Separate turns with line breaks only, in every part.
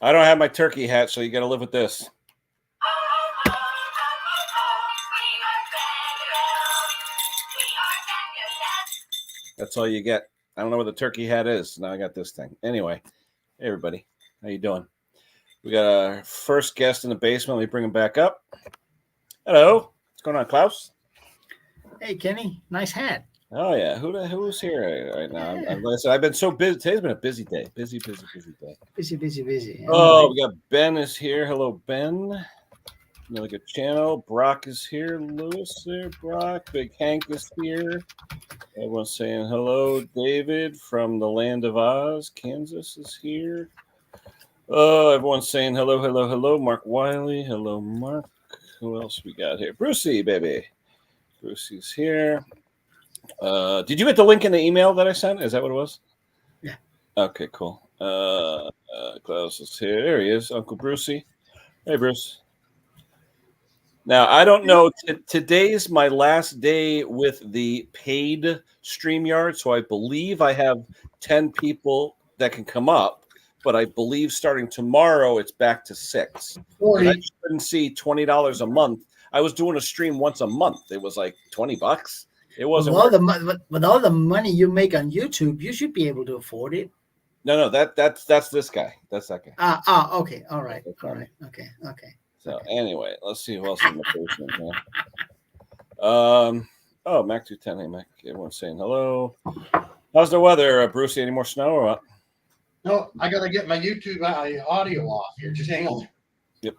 I don't have my turkey hat, so you got to live with this. That's all you get. I don't know what the turkey hat is. Now I got this thing. Anyway, hey everybody, how you doing? We got our first guest in the basement. Let me bring him back up. Hello, what's going on, Klaus?
Hey, Kenny, nice hat.
Oh yeah, who's here right now? Like I said, I've been so busy. Today's been a busy day. Busy day.
Busy.
Oh, we got Ben is here. Hello, Ben. Another good channel. Brock is here. Lewis there. Brock. Big Hank is here. Everyone's saying hello. David from the land of Oz, Kansas is here. Everyone's saying hello. Mark Wiley. Hello, Mark. Who else we got here? Brucey, baby. Brucey's here. Did you get the link in the email that I sent? Is that what it was?
Yeah.
Okay, cool. Klaus is here. There he is, Uncle Brucey. Hey, Bruce. Now, I don't know. Today's my last day with the paid StreamYard, so I believe I have 10 people that can come up, but I believe starting tomorrow it's back to 6. I couldn't see $20 a month. I was doing a stream once a month. It was like $20. It wasn't
with all the money you make on YouTube, you should be able to afford it.
No, that's this guy. That's that guy.
Okay. All right. Okay.
So anyway, let's see who else is in the basement here. Mac 210. Hey, Mac. Everyone's saying hello. How's the weather, Brucey? Any more snow or what?
No, I got to get my YouTube audio off here. Just hang on.
Yep.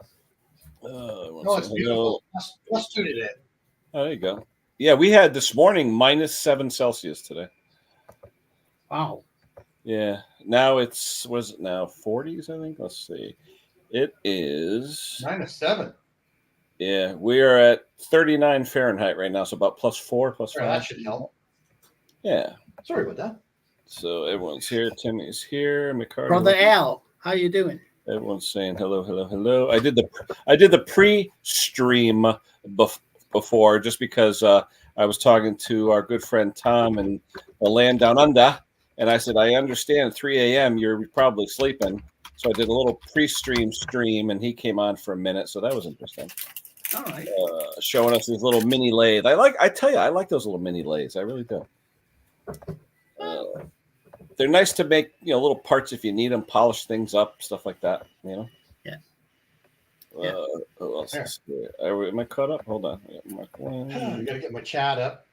No, it's beautiful. Plus 2 today.
Oh, there you go. Yeah, we had this morning -7 Celsius today.
Wow.
Yeah. Now it's, what is it now? 40s, I think. Let's see. It is
-7.
Yeah, we are at 39 Fahrenheit right now, so about +4, +5.
That should help.
Yeah.
Sorry about that.
So everyone's here. Timmy's here. McCarty.
Brother Al, how you doing?
Everyone's saying hello. I did the pre-stream before just because I was talking to our good friend Tom in the land down under, and I said I understand at 3 a.m. you're probably sleeping. So I did a little stream, and he came on for a minute. So that was interesting.
All right.
Showing us these little mini lathes. I tell you, I like those little mini lathes. I really do. They're nice to make, little parts if you need them, polish things up, stuff like that.
Yeah.
Who else is there? Am I caught up? Hold on.
I gotta get my chat up.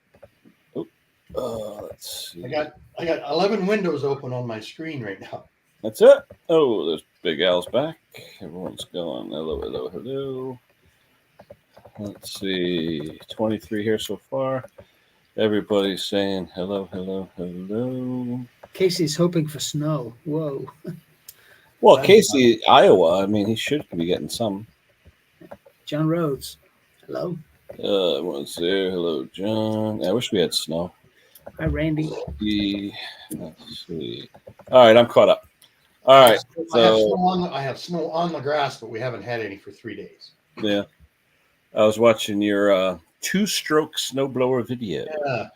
Let's see.
I got 11 windows open on my screen right now.
That's it. Oh, there's Big Al's back. Everyone's going hello. Let's see. 23 here so far. Everybody's saying hello.
Casey's hoping for snow. Whoa.
Well, Casey, Iowa. I mean, he should be getting some.
John Rhodes. Hello.
Everyone's there. Hello, John. I wish we had snow.
Hi, Randy.
Let's see. All right, I'm caught up. All right.
I have snow on the grass, but we haven't had any for 3 days.
Yeah. I was watching your 2-stroke snowblower video.
Yeah.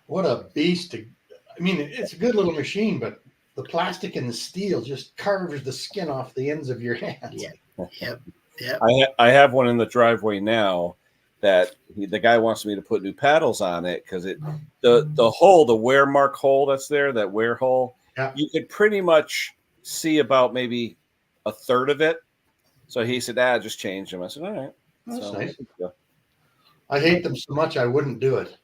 What a beast. I mean, it's a good little machine, but the plastic and the steel just carves the skin off the ends of your hands.
Yep.
I have one in the driveway now that the guy wants me to put new paddles on it because the hole, the wear mark hole that's there, that wear hole, you could pretty much see about maybe a third of it. So he said, just change them. I said, all right.
That's nice. I hate them so much I wouldn't do it.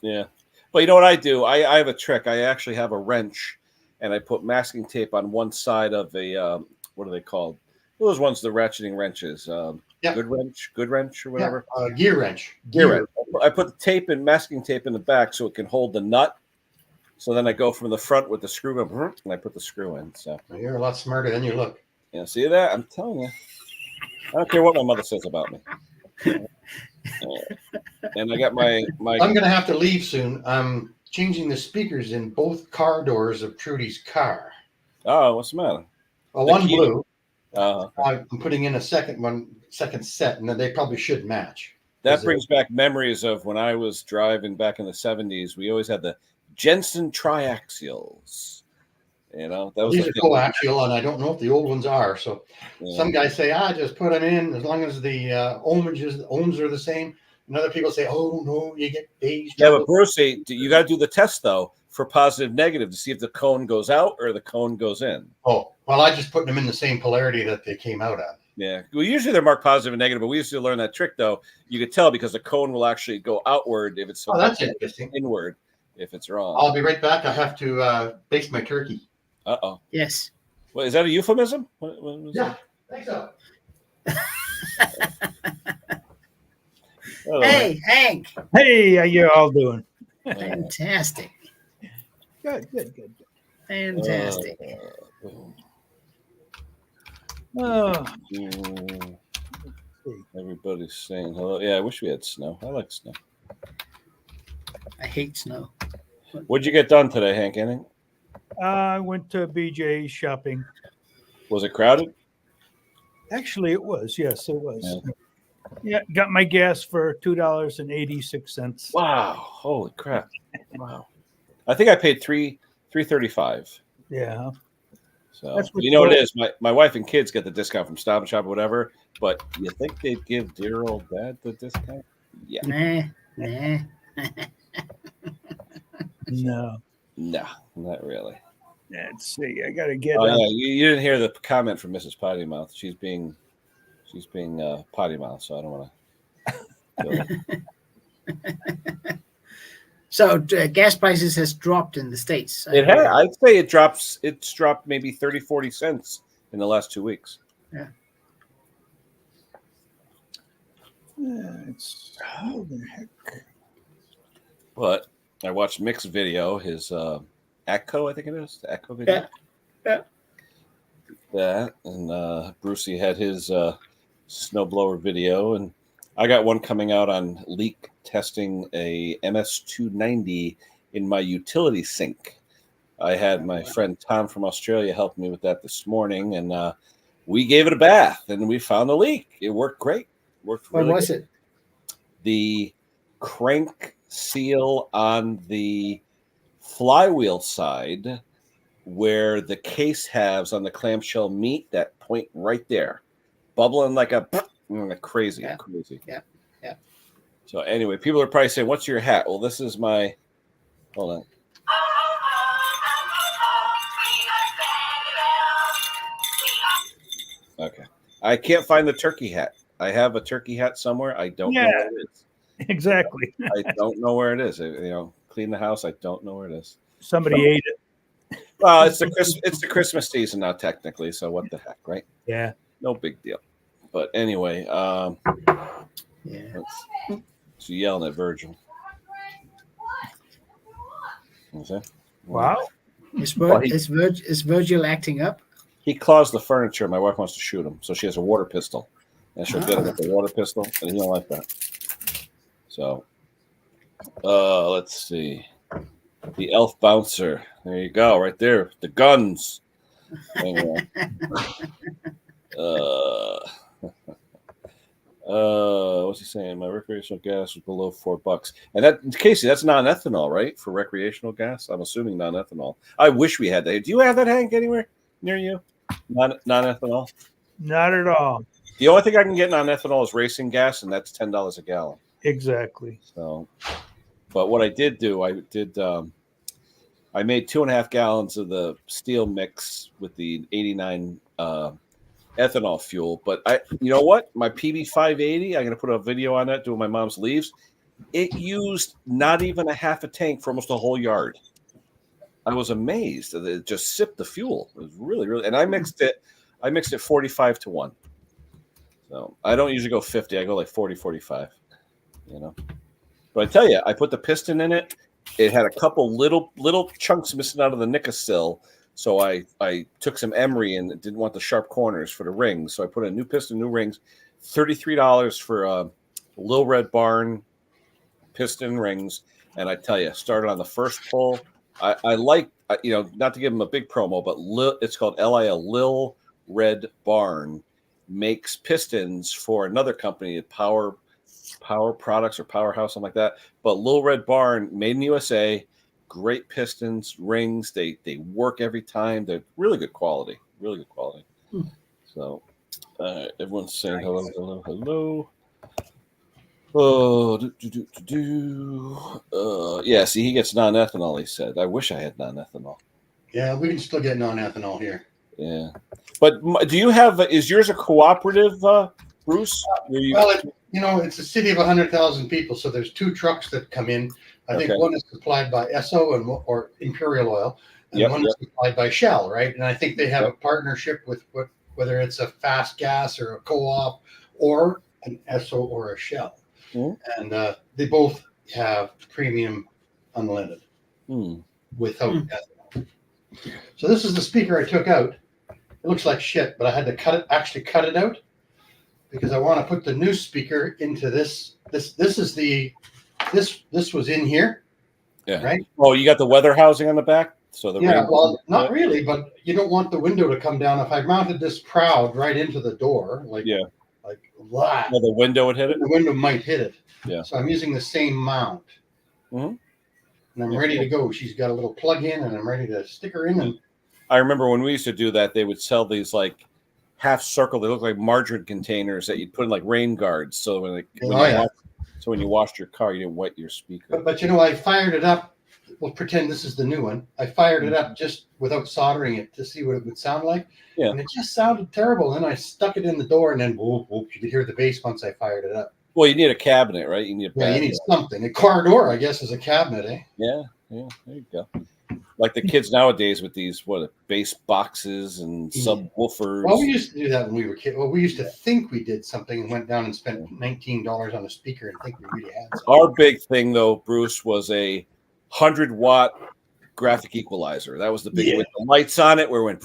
Yeah. But you know what I do? I have a trick. I actually have a wrench, and I put masking tape on one side of a, what are they called? Those ones, the ratcheting wrenches. Good wrench or whatever.
Gear wrench.
I put the tape and masking tape in the back so it can hold the nut. So then I go from the front with the screw and I put the screw in. So
you're a lot smarter than you look.
Yeah, see that? I'm telling you. I don't care what my mother says about me. And I got my.
I'm going to have to leave soon. I'm changing the speakers in both car doors of Trudy's car.
Oh, what's the matter?
Well, one blew.
Okay.
I'm putting in a second set, and then they probably should match.
That brings back memories of when I was driving back in the 70s. We always had the Jensen triaxials. You know, that was
These
the
are
thing.
coaxial, and I don't know if the old ones are. So
Yeah.
some guys say, just put them in as long as the ohms are the same. And other people say, oh no, you get phase
Yeah,
trouble.
but Brucey, you got to do the test though for positive, negative to see if the cone goes out or the cone goes in.
Oh, well, I just put them in the same polarity that they came out at.
Yeah, well, usually they're marked positive and negative, but we used to learn that trick though. You could tell because the cone will actually go outward if it's
Oh,
supposed
that's
to
interesting.
inward if it's wrong.
I'll be right back. I have to baste my turkey.
Uh-oh.
Yes.
Well, is that a euphemism? What was
Yeah,
that?
thanks so.
Oh,
Hey, Hank.
Hey, how you all doing?
Fantastic.
Good.
Fantastic.
boom.
Oh,
Everybody's saying hello. Yeah, I wish we had snow. I like snow.
I hate snow.
What'd you get done today, Hank? Anything?
I went to BJ's shopping.
Was it crowded?
Actually, it was. Yes, it was. Yeah, got my gas for $2.86.
Wow! Holy crap! Wow! I think I paid $3.35.
Yeah,
So
That's what
you know what it
you-
is. My wife and kids get the discount from Stop and Shop or whatever. But you think they'd give dear old dad the discount? Yeah.
Nah.
no.
No, not really.
Let's see. I gotta get.
Oh yeah, you didn't hear the comment from Mrs. Potty Mouth. She's being potty mouth, so I don't want to.
So gas prices has dropped in the States.
It had. I'd say it drops. It's dropped maybe 30, 40 cents in the last 2 weeks.
Yeah.
It's how the heck?
But I watched Mick's video, his Atco, I think it is, the Atco video.
Yeah.
That and Brucey had his snowblower video, and I got one coming out on leak testing a MS290 in my utility sink. I had my friend Tom from Australia help me with that this morning, and we gave it a bath, and we found the leak. It worked great. Worked really
What was
good.
it?
The crank seal on the flywheel side where the case halves on the clamshell meet, that point right there, bubbling like a crazy.
Yeah.
So anyway, people are probably saying, what's your hat? Well, this is my, hold on. Okay. I can't find the turkey hat. I have a turkey hat somewhere. I don't know where it is.
Exactly.
I don't know where it is. Clean the house. I don't know where it is.
Somebody ate it.
Well, it's the Christmas season now, technically. So what the heck, right?
Yeah.
No big deal. But anyway,
Yeah.
she's yelling at Virgil. What's that?
Wow.
Is
Well,
Virgil acting up?
He claws the furniture. My wife wants to shoot him, so she has a water pistol, and she'll get him with the water pistol, and he don't like that. So, let's see. The elf bouncer. There you go, right there. The guns. Anyway. What's he saying? My recreational gas was below $4, and that, Casey, that's non-ethanol, right? For recreational gas, I'm assuming non-ethanol. I wish we had that. Do you have that, Hank, anywhere near you? Non-ethanol.
Not at all.
The only thing I can get non-ethanol is racing gas, and that's $10 a gallon.
Exactly.
So, but what I did do, I made 2.5 gallons of the steel mix with the 89 ethanol fuel. But you know what? My PB 580, I'm going to put a video on that doing my mom's leaves. It used not even a half a tank for almost a whole yard. I was amazed that it just sipped the fuel. It was really, and I mixed it 45-1. So I don't usually go 50. I go like 40, 45, But I tell you, I put the piston in it. It had a couple little chunks missing out of the Nicosil. So I took some emery and didn't want the sharp corners for the rings. So I put a new piston, new rings, $33 for a Lil Red Barn piston rings. And I tell you, started on the first pull. I like, not to give them a big promo, but it's called Lil Red Barn makes pistons for another company, Power Products or Powerhouse, something like that. But Lil Red Barn, made in USA, great pistons, rings. They work every time. They're really good quality. Really good quality. So everyone's saying hello, hello, hello. Oh, yeah. See, he gets non-ethanol. He said, "I wish I had non-ethanol."
Yeah, we can still get non-ethanol here.
Yeah, but do you have? Is yours a cooperative, Bruce?
Well, it's a city of 100,000 people, so there's 2 trucks that come in. I think one is supplied by Esso or Imperial Oil, and one is supplied by Shell, right? And I think they have a partnership with whether it's a fast gas or a co-op or an Esso or a Shell. And they both have premium unleaded without ethanol. So this is the speaker I took out. It looks like shit, but I had to cut it out because I want to put the new speaker into this. This was in here.
Yeah.
Right.
Oh, you got the weather housing on the back, so the
well, not really, but you don't want the window to come down. If I mounted this proud right into the door, like that,
well, the window would hit it.
The window might hit it.
Yeah.
So I'm using the same mount, and I'm ready to go. She's got a little plug in, and I'm ready to stick her in. And
I remember when we used to do that, they would sell these like half circle. They look like margarine containers that you'd put in like rain guards. So when you washed your car, you didn't wet your speaker.
But I fired it up. We'll pretend this is the new one. I fired it up just without soldering it to see what it would sound like.
Yeah.
And it just sounded terrible. And then I stuck it in the door, and then whoop, you could hear the bass once I fired it up.
Well, you need a cabinet, right? You need
you need something. A car door, I guess, is a cabinet, eh?
Yeah. There you go. Like the kids nowadays with these bass boxes and subwoofers.
Well, we used to do that when we were kids. Well, we used to think we did something and went down and spent $19 on a speaker and think we really had something.
Our big thing, though, Bruce, was a 100-watt graphic equalizer. That was the big with the lights on it where it went,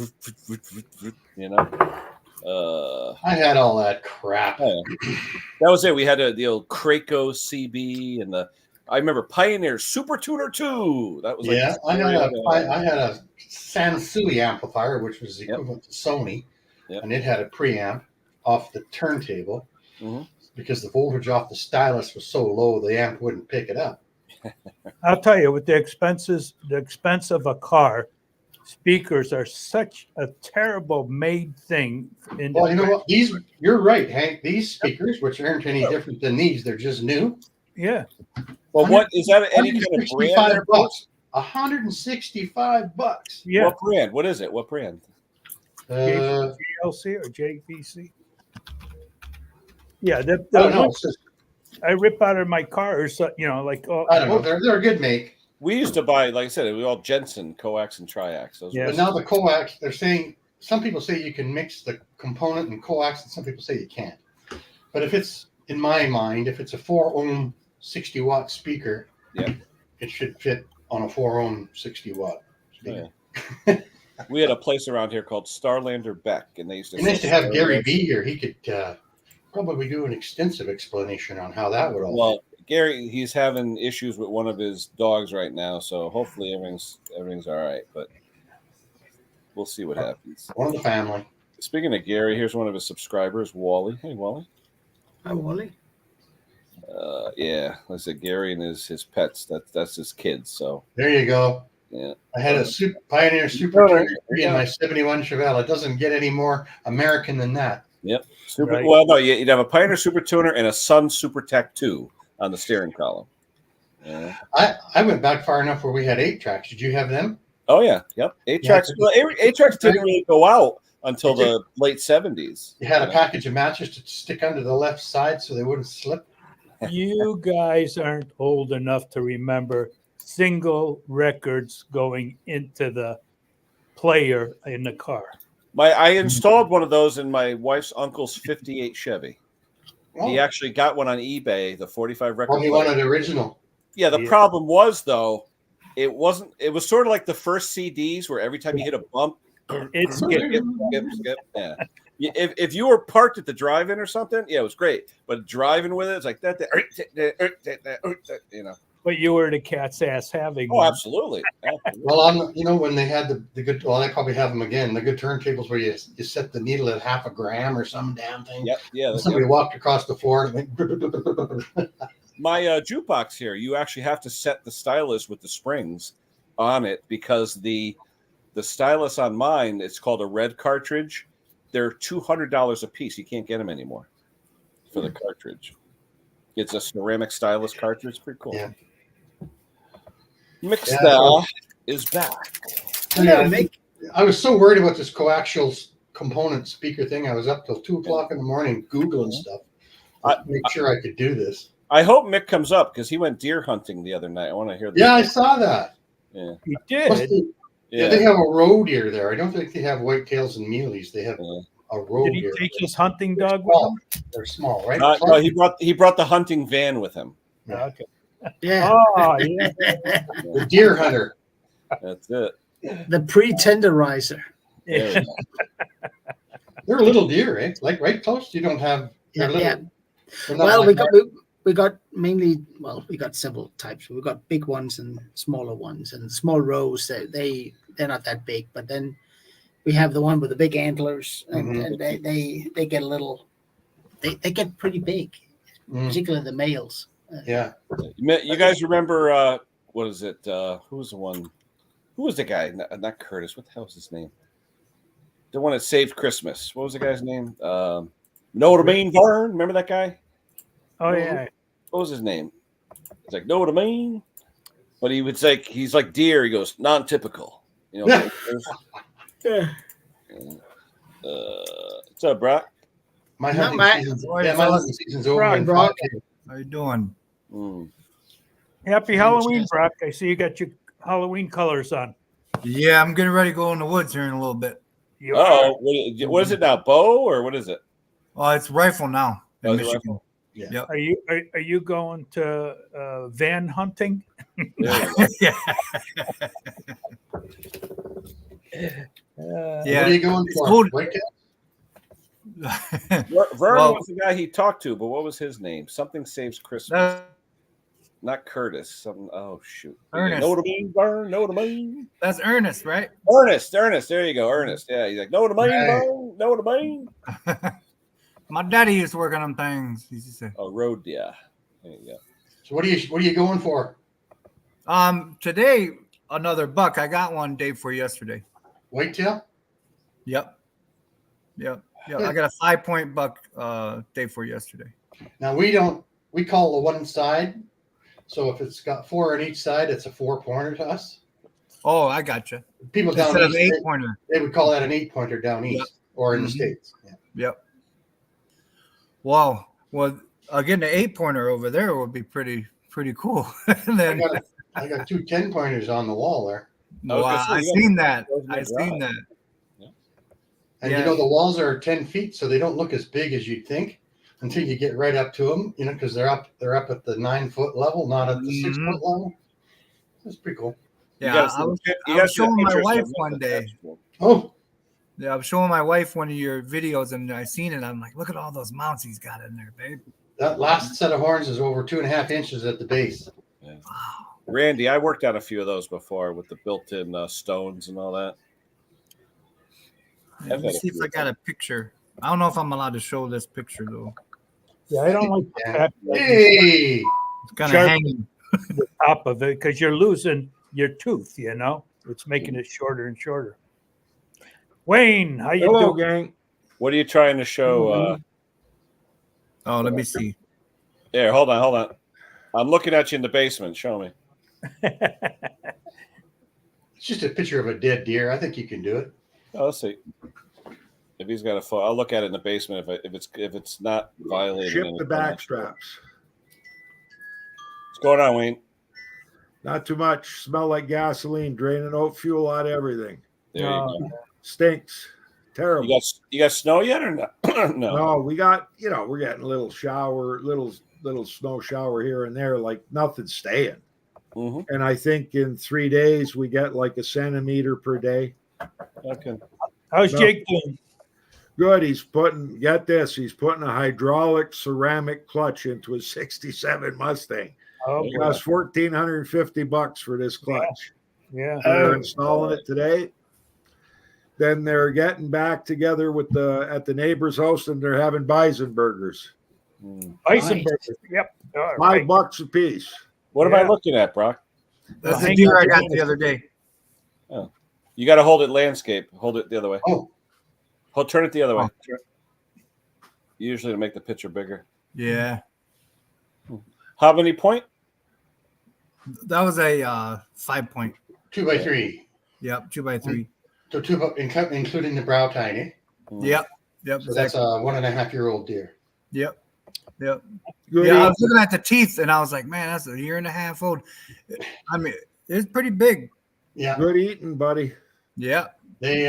I had all that crap.
That was it. We had the old Kraco CB and I remember Pioneer Super Tuner 2. That was
I had a Sansui amplifier, which was equivalent to Sony, and it had a preamp off the turntable because the voltage off the stylus was so low the amp wouldn't pick it up.
I'll tell you, with the expense of a car, speakers are such a terrible made thing.
Well, you know what? You're right, Hank. These speakers, which aren't any different than these, they're just new.
Yeah.
Well, what is that? Any kind of brand?
$165. $165.
Yeah.
What brand? What is it? What brand?
GLC or JVC? Yeah, I rip out of my cars,
I don't know. They're a good make.
We used to buy, like I said, it was all Jensen coax and triax.
But now the coax, they're saying some people say you can mix the component and coax, and some people say you can't. But if it's in my mind, if it's a 4-ohm 60-watt speaker, it should fit on a 4-ohm 60-watt speaker.
Yeah. We had a place around here called Starlander Beck, and they used to
have Gary B here. He could probably do an extensive explanation on how that would all.
Well, Gary, he's having issues with one of his dogs right now, so hopefully everything's all right. But we'll see what happens.
One of the family.
Speaking of Gary, here's one of his subscribers, Wally. Hey, Wally.
Hi, Wally.
Yeah, like I said, Gary and his pets. That's his kids. So
there you go.
Yeah,
I had a Pioneer Super Tuner in my '71 Chevelle. It doesn't get any more American than that.
Yep. Well, no, you'd have a Pioneer Super Tuner and a Sun Super Tech 2 on the steering column. Yeah.
I went back far enough where we had 8-tracks. Did you have them?
Oh yeah, yep. 8-tracks. Well, 8-tracks didn't really go out until the late '70s.
You had a package of matches to stick under the left side so they wouldn't slip.
You guys aren't old enough to remember single records going into the player in the car.
I installed one of those in my wife's uncle's '58 Chevy. Oh. He actually got one on eBay, the 45 record.
Oh, he wanted the original.
Yeah, the problem was though, it wasn't. It was sort of like the first CDs where every time you hit a bump,
it's
skip. Yeah. If you were parked at the drive-in or something, yeah, it was great. But driving with it, it's like that.
But
you were the cat's ass having.
Oh, absolutely.
Well, when they had the good, well, they probably have them again. The good turntables where you set the needle at 0.5 gram or some damn thing.
Yep. Yeah.
Somebody walked across the floor and went.
My jukebox here, you actually have to set the stylus with the springs on it because the stylus on mine, it's called a red cartridge. They're $200 a piece. You can't get them anymore for the cartridge. It's a ceramic stylus cartridge. Pretty cool.
Yeah.
Mixstar is back.
Yeah, Mick.
I was so worried about this coaxial component speaker thing. I was up till 2:00 in the morning Googling stuff to make sure I could do this.
I hope Mick comes up because he went deer hunting the other night. I want to hear that.
Yeah, I saw that.
Yeah.
He did.
Yeah, they have a roe deer there. I don't think they have whitetails and muleys. They have a roe
Did he
deer.
take his hunting dog with him?
They're small, right?
No, he brought the hunting van with him.
Yeah.
Okay.
Yeah.
Oh, yeah.
The deer hunter.
That's it.
The pre-tenderizer.
There
They're little deer, eh? Like right close. You don't have. They're little.
Yeah.
They're not
Well,
like
we got mainly. Well, we got several types. We got big ones and smaller ones, and small rows. They're not that big, but then we have the one with the big antlers, and they get a little. They get pretty big, particularly the males.
Yeah.
You guys remember what is it? Who was the one? Who was the guy? Not Curtis. What the hell was his name? The one that saved Christmas. What was the guy's name? Notre Dame Vern. Remember that guy?
Oh, yeah.
What was his name? It's like Notre Dame, but he's like deer. He goes non-typical. You know. What's up, Brock?
My
Not
hunting season's over.
Brock,
in
Brock.
5 days.
How you doing?
Happy Halloween, Brock. I see you got your Halloween colors on.
Yeah, I'm getting ready to go in the woods here in a little bit.
You are.
What is it now? Bow or what is it?
Oh, it's rifle now in
Oh, it's a
Michigan.
rifle.
Yeah.
Yep.
Are you going to van hunting?
There you go.
Yeah.
What
Yeah.
are you going
It's
for?
cold.
Whitetail?
Vern
Well-
was the guy he talked to, but what was his name? Something saves Christmas. Not Curtis. Something. Oh shoot.
Ernest.
Notre Dame Vern. Notre Dame.
That's Ernest, right?
Ernest. There you go. Ernest. Yeah. He's like Notre Dame
Right.
Vern. Notre Dame.
My daddy used to work on them things. He used to say.
Oh, road. Yeah. There you go.
So what are you going for?
Today another buck. I got one day for yesterday.
Whitetail?
Yep. I got a 5-point buck day for yesterday.
Now we call the one side. So if it's got 4 on each side, it's a 4-pointer to us.
Oh, I gotcha.
People down
Instead of
east,
8-pointer.
they would call that an 8-pointer down east or in the States. Yeah.
Yep. Wow. Well, getting an 8-pointer over there would be pretty cool. And then
I got 2 10-pointers on the wall there.
wow, I seen that. I seen that.
And
Yeah.
you know, the walls are 10 feet, so they don't look as big as you'd think until you get right up to them, you know, because they're up at the 9-foot level, not at the 6-foot level. That's pretty cool.
Yeah, I was showing my wife one day.
Oh,
Yeah, I was showing my wife one of your videos, and I seen it. I'm like, look at all those mounts he's got in there, babe.
that last set of horns is over 2.5 inches at the base.
Yeah. Randy, I worked on a few of those before with the built-in stones and all that.
Yeah, let me see if I got a picture. I don't know if I'm allowed to show this picture though.
Yeah, I don't like the
Yeah.
fact that
Hey,
It's kind of
Sharp.
hanging.
the top of it because you're losing your tooth. You know, it's making it shorter and shorter. Wayne, how you
Hello,
doing?
gang.
What are you trying to show?
Oh, let me see.
Here, hold on. I'm looking at you in the basement. Show me.
it's just a picture of a dead deer. I think you can do it.
Oh, let's see. If he's got a photo, I'll look at it in the basement. If it's not violating.
Ship
any
the back straps.
What's going on, Wayne?
Not too much. Smell like gasoline, draining oat fuel out of everything.
There you go.
Stinks. Terrible.
You got snow yet or not? No.
No, we got, we're getting a little shower, little snow shower here and there, like nothing's staying.
Mm-hmm.
And I think in 3 days we get like a centimeter per day.
Okay.
How's
No.
Jake doing?
Good. He's putting a hydraulic ceramic clutch into a 67 Mustang.
Oh,
It costs $1,450 for this clutch.
yeah.
They're installing it today. Then they're getting back together at the neighbor's house and they're having bison burgers.
Bison
Nice.
burgers. Yep. All right.
$5 a piece.
What am I
Yeah.
looking at, Brock?
That's the
hang
deer
on
I
to
got
this.
the other day.
You got to hold it landscape. Hold it the other way.
Oh,
Turn it the other way. Usually to make the picture bigger.
Yeah.
How many point?
That was a 5 point.
2x3.
Yep, 2x3.
So including the brow tine.
Yep.
So that's a 1.5-year-old deer.
Yep.
Good
Yeah, I
eat.
was looking at the teeth and I was like, man, that's a 1.5 years old. I mean, it's pretty big.
Yeah.
Good eating, buddy.
Yeah.
They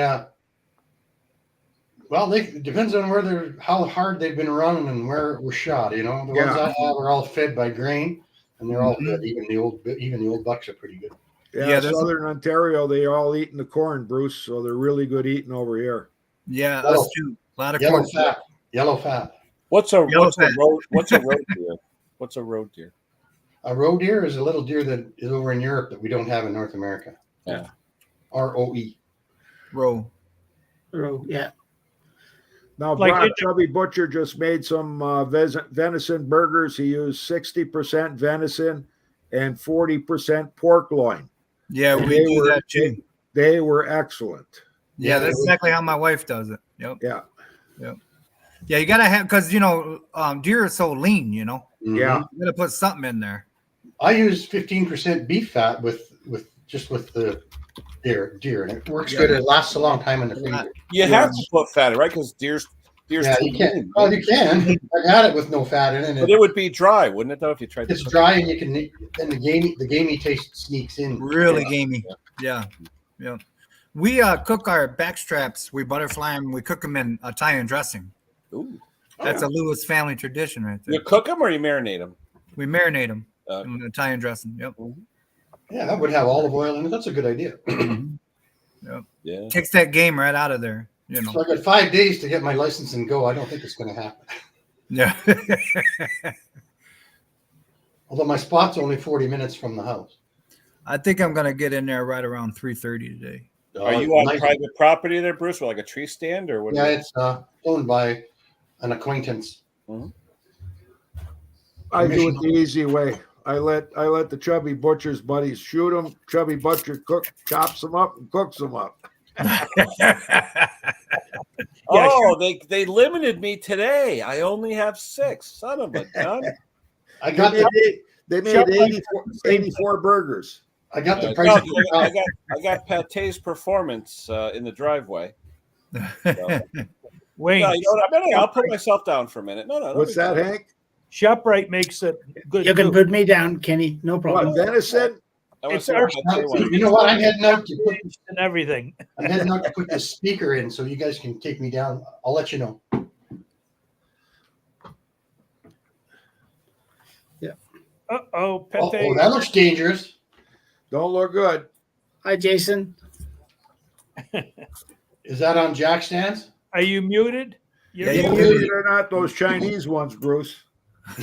it depends on how hard they've been running and where it was shot. You know, the ones I have are all fed by grain, and they're all good. Even the old bucks are pretty good.
Yeah, Southern Ontario, they all eating the corn, Bruce. So they're really good eating over here.
Yeah,
Yellow.
us too. A lot of
Yellow
corn.
Yellow fat.
What's a road deer? What's a road deer?
A roe deer is a little deer that is over in Europe that we don't have in North America.
Yeah.
ROE.
Row.
Yeah.
Now,
Like
Brock
it-
Chubby Butcher just made some venison burgers. He used 60% venison and 40% pork loin.
Yeah,
And
we
they
do
were-
that too.
They were excellent.
Yeah, that's exactly how my wife does it. Yep.
Yeah.
Yeah, you gotta have because deer are so lean.
Mhm.
Yeah.
You gotta put something in there.
I use 15% beef fat with the deer, and it works good. It lasts a long time in the freezer.
You have to put fat in, right? Because deer's
Yeah,
too
you can.
lean.
Well, you can. I've had it with no fat in it.
But it would be dry, wouldn't it? Though, if you tried to
It's
cook
dry, and you can. Then the gamey taste sneaks in.
Really gamey. Yeah. We cook our back straps. We butterfly them. We cook them in Italian dressing.
it. Ooh.
That's a Lewis family tradition right there.
You cook them or you marinate them?
We marinate them
Okay.
in Italian dressing. Yep.
Yeah, that would have olive oil in it. That's a good idea.
Yeah.
Takes that game right out of there.
So I got 5 days to get my license and go. I don't think it's going to happen.
Yeah.
Although my spot's only 40 minutes from the house.
I think I'm gonna get in there right around 3:30 today.
Are you on private property there, Bruce, or like a tree stand, or what?
Yeah, it's owned by an acquaintance.
I do it the easy way. I let the Chubby Butcher's buddies shoot them. Chubby Butcher chops them up and cooks them up.
Oh, they limited me today. I only have 6. Son of a gun.
I got
They made 84 burgers.
I got the
I
price.
got Pate's performance in the driveway. So,
Wayne,
no, you know what? I'll put myself down for a minute. No.
What's that, Hank?
ShopRite makes it good.
You can
too.
put me down, Kenny. No problem.
What, venison?
I wanna
It's
see what
our-
Pate wants.
You know what? I'm heading out to put
and everything.
the speaker in so you guys can take me down. I'll let you know.
Uh-oh, Pate.
Oh, that looks dangerous.
Don't look good.
Hi, Jason.
Is that on jack stands?
Are you muted? You're
Yeah,
muted.
Believe it or not, those Chinese ones, Bruce.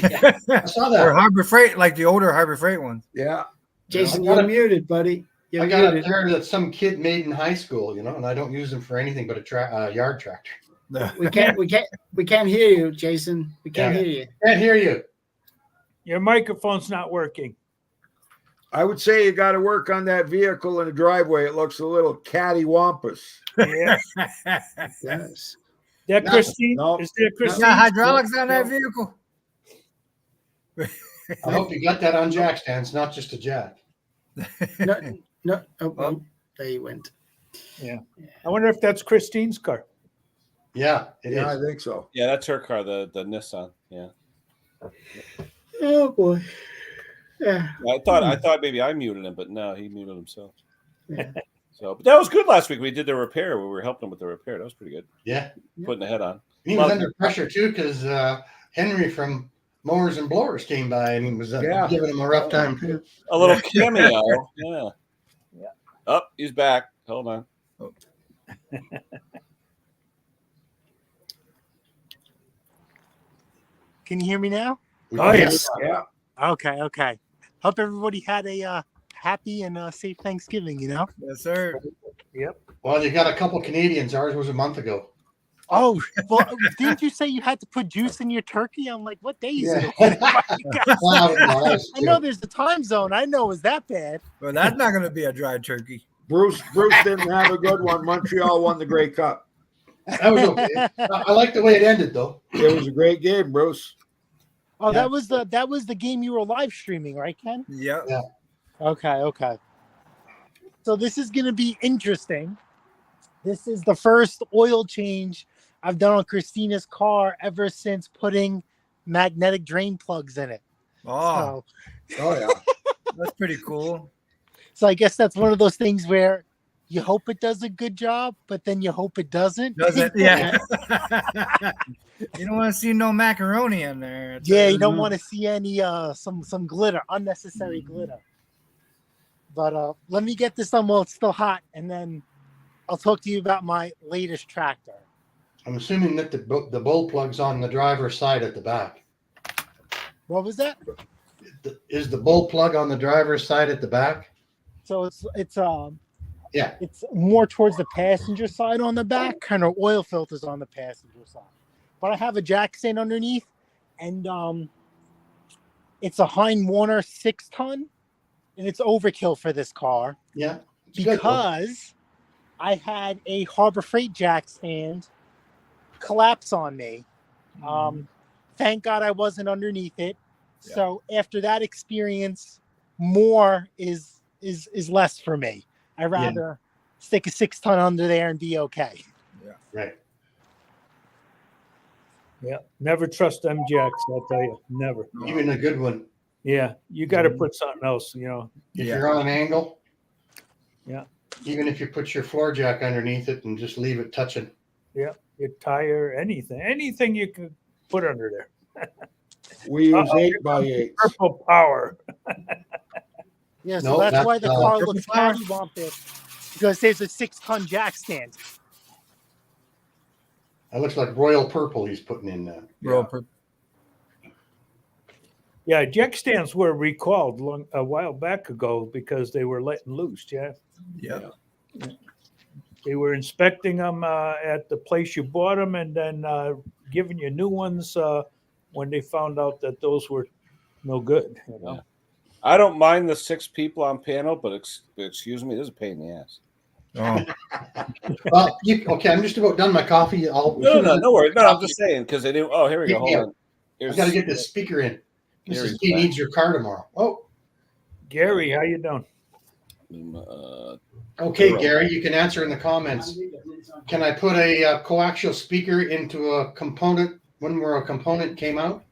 I saw
Or
that.
Harbor Freight, like the older Harbor Freight ones.
Yeah.
Jason,
I got
you're
it.
muted, buddy. You're
I got a
muted.
pair that some kid made in high school, and I don't use them for anything but a yard tractor.
We can't hear you, Jason. We can't
Yeah.
hear you.
Can't hear you.
Your microphone's not working.
I would say you got to work on that vehicle in the driveway. It looks a little cattywampus.
Yeah.
Yes.
That
No,
Christine?
no.
Is there Christine?
Got hydraulics on that vehicle.
I hope you got that on jack stands, not just a jack.
No. Oh, there you went.
I wonder if that's Christine's car.
Yeah, it is.
Yeah, I think so.
Yeah, that's her car, the Nissan. Yeah.
Oh boy. Yeah.
I thought maybe I muted him, but no, he muted himself.
Yeah.
So, but that was good last week. We did the repair. We were helping him with the repair. That was pretty good.
Yeah.
Putting the head on.
He was under pressure too because Henry from Mowers and Blowers came by and he was giving him a rough time too.
A little cameo. Yeah. Oh, he's back. Hold on.
Can you hear me now?
Oh, yes.
Yeah.
Okay. Hope everybody had a happy and safe Thanksgiving,
Yes, sir.
Well, you got a couple Canadians. Ours was a month ago.
Oh, well, didn't you say you had to put juice in your turkey? I'm like, what day is it?
Well,
I know there's the time zone. I know it was that bad.
Well, that's not going to be a dry turkey.
Bruce didn't have a good one. Montreal won the Grey Cup.
That was okay. I like the way it ended, though.
It was a great game, Bruce.
Oh,
Yeah.
that was the game you were live streaming, right, Ken?
Yep.
Yeah.
Okay. So this is going to be interesting. This is the first oil change I've done on Christina's car ever since putting magnetic drain plugs in it.
Oh,
Oh, yeah.
that's pretty cool.
So I guess that's one of those things where you hope it does a good job, but then you hope it doesn't.
Doesn't? Yeah. You don't want to see no macaroni in there.
Yeah, you don't want to see any some glitter, unnecessary glitter. But let me get this on while it's still hot, and then I'll talk to you about my latest tractor.
I'm assuming that the bull plug's on the driver's side at the back.
What was that?
Is the bull plug on the driver's side at the back?
So it's
Yeah.
it's more towards the passenger side on the back, kind of oil filters on the passenger side. But I have a jack stand underneath, and it's a Hein Warner 6-ton, and it's overkill for this car
Yeah. It's good, though.
because I had a Harbor Freight jack stand collapse on me. Thank God I wasn't underneath it.
Yeah.
So after that experience, more is less for me. I'd rather stick a 6-ton under there and be okay.
Right.
Yeah, never trust them jacks. I'll tell you, never.
Even a good one.
Yeah, you got to put something else. You know.
If
Yeah.
you're on an angle.
Yeah.
Even if you put your floor jack underneath it and just leave it touching.
Yeah, your tire, anything you can put under there.
We use 8x8.
Purple power.
Yeah, so
No,
that's
that's,
why the
uh,
car looks cattywampus, because there's a 6-ton jack stand.
That looks like royal purple he's putting in there.
Yeah, jack stands were recalled a while back ago because they were letting loose. Yeah,
Yeah.
they were inspecting them at the place you bought them, and then giving you new ones when they found out that those were no good. You know.
Yeah. I don't mind the 6 people on panel, but excuse me, this is a pain in the ass.
Oh,
Well, okay, I'm just about done my coffee.
No worries. No, I'm just saying because they do. Oh, here we go. Hold on.
I got to get this speaker in.
Here's
Mrs. P
back.
needs your car tomorrow. Oh,
Gary, how you doing?
okay, Gary, you can answer in the comments. Can I put a coaxial speaker into a component where a component came out?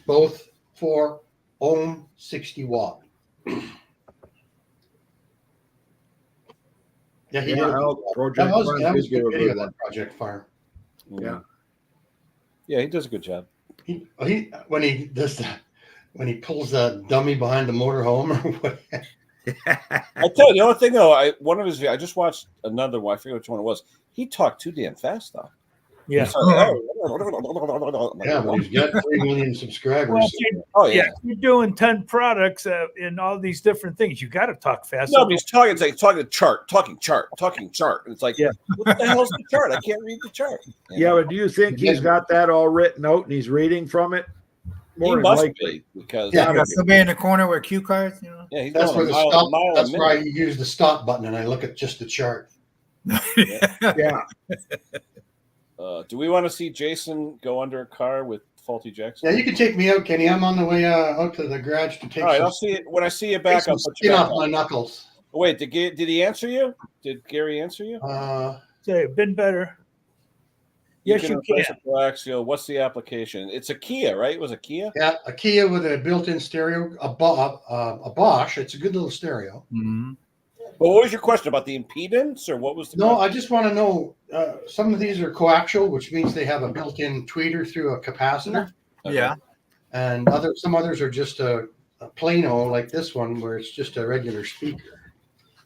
Both for ohm 60 watt. Yeah, he did.
Project
That was
Farm
a
did do
good
a
video,
good one.
that Project Farm.
Yeah.
Yeah, he does a good job.
When he pulls the dummy behind the motorhome or what.
I tell you, the only thing though, I just watched another one. I forget which one it was. He talked too damn fast though.
Yeah.
Yeah, but he's got 3 million subscribers.
Well,
Oh yeah.
you're doing 10 products in all these different things. You got to talk fast.
No, but he's talking. It's like talking chart. And it's like,
Yeah.
what the hell's the chart? I can't read the chart.
Yeah, but do you think he's got that all written out and he's reading from it?
He
More than
must
likely.
be because
Yeah.
got somebody in the corner with cue cards, you know.
yeah, he's
That's where
going
the
a
stop.
mile a
That's why
minute.
you use the stop button, and I look at just the chart.
Yeah.
Do we want to see Jason go under a car with faulty jacks?
Yeah, you can take me out, Kenny. I'm on the way out to the garage to take
All right,
some,
I'll see it when I see you
take
back.
some
I'll put you
skin
back
off my
on.
knuckles.
Oh, wait, did he answer you? Did Gary answer you?
Say, been better. Yes, you can.
replace a coaxial. What's the application? It's a Kia, right? It was a Kia.
Yeah, a Kia with a built-in stereo, a Bosch. It's a good little stereo.
Mhm.
Well, what was your question about the impedance, or what was the?
No,
question?
I just want to know. Some of these are coaxial, which means they have a built-in tweeter through a capacitor,
Okay.
Yeah.
and some others are just a plano like this one, where it's just a regular speaker.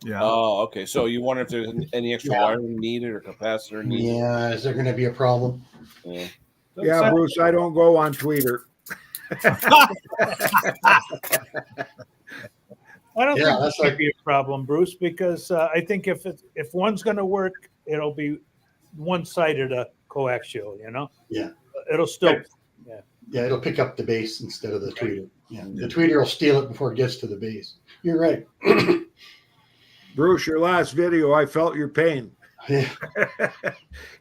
Yeah.
Oh, okay. So you wonder if there's any extra
Yeah.
wiring needed or capacitor needed?
Yeah, is there going to be a problem?
Yeah.
Yeah, Bruce, I don't go on Twitter.
I don't
Yeah,
think
that's
that's
like-
be a problem, Bruce, because I think if one's going to work, it'll be one-sided coaxial. You know.
Yeah.
It'll still.
Right. Yeah, it'll pick up the base instead of the tweeter. Yeah, the tweeter will steal it before it gets to the base. You're right.
Bruce, your last video, I felt your pain.
Yeah.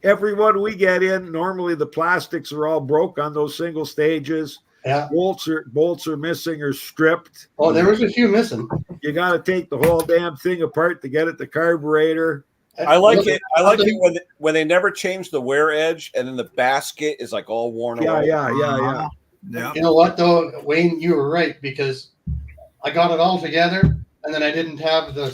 Every one we get in, normally the plastics are all broke on those single stages.
Yeah.
Bolts are missing or stripped.
Oh, there was a few missing.
You got to take the whole damn thing apart to get at the carburetor.
I like it. I like it when they never change the wear edge, and then the basket is like all worn away.
Yeah.
You know what though, Wayne, you were right, because I got it all together, and then I didn't have the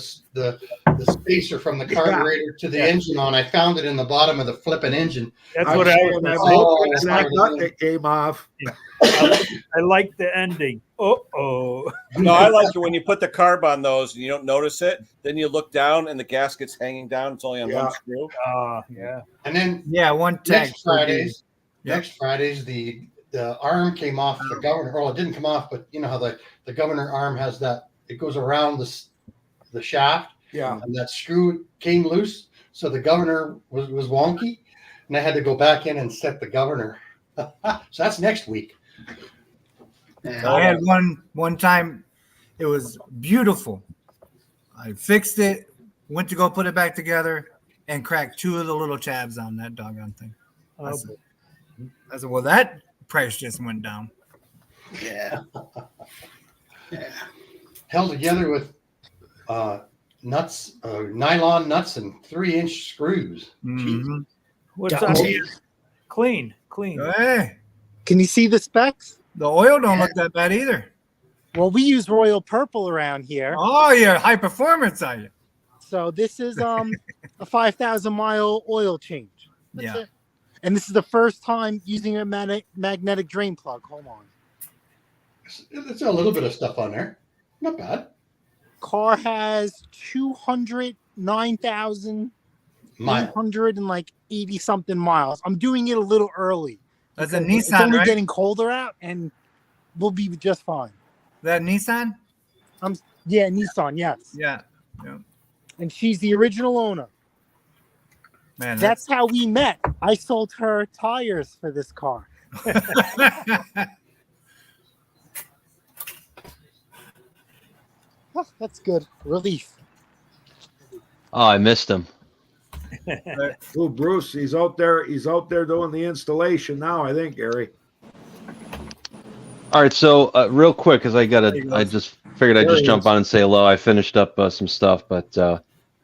spacer from the carburetor to the engine on. I found it in the bottom of the flipping engine.
That's what I was
I'm
saying.
hoping that nut that came off.
I like the ending. Uh-oh.
No, I like it when you put the carb on those and you don't notice it. Then you look down and the gasket's hanging down. It's only on one screw.
Yeah.
And then
one tag.
Next Fridays, the arm came off the governor. Well, it didn't come off, but you know how the governor arm has that. It goes around the shaft.
Yeah.
And that screw came loose, so the governor was wonky, and I had to go back in and set the governor. So that's next week.
Yeah.
I had one time, it was beautiful. I fixed it, went to go put it back together, and cracked 2 of the little tabs on that doggone thing. I said, well, that price just went down.
Yeah. Yeah.
Held together with nuts, nylon nuts, and 3-inch screws.
Mhm.
What's
Yeah.
up? Clean.
Hey,
Can you see the specs?
the oil don't look that bad either.
Well, we use Royal Purple around here.
Oh, you're high performance, are you?
So this is a 5,000 mile oil change. That's
Yeah.
it. And this is the first time using a magnetic drain plug. Hold on.
There's a little bit of stuff on there. Not bad.
Car has 209,880 something miles. I'm doing it a little early.
That's a
It's
Nissan,
only
right?
getting colder out, and we'll be just fine.
That Nissan?
Yeah, Nissan, yes.
Yeah.
And she's the original owner.
Man,
That's how we met. I sold her tires for this car. Oh, that's good. Relief.
Oh, I missed him.
Oh, Bruce, he's out there doing the installation now, I think, Gary.
All right, so real quick, because I just figured I'd just jump on and say hello. I finished up some stuff, but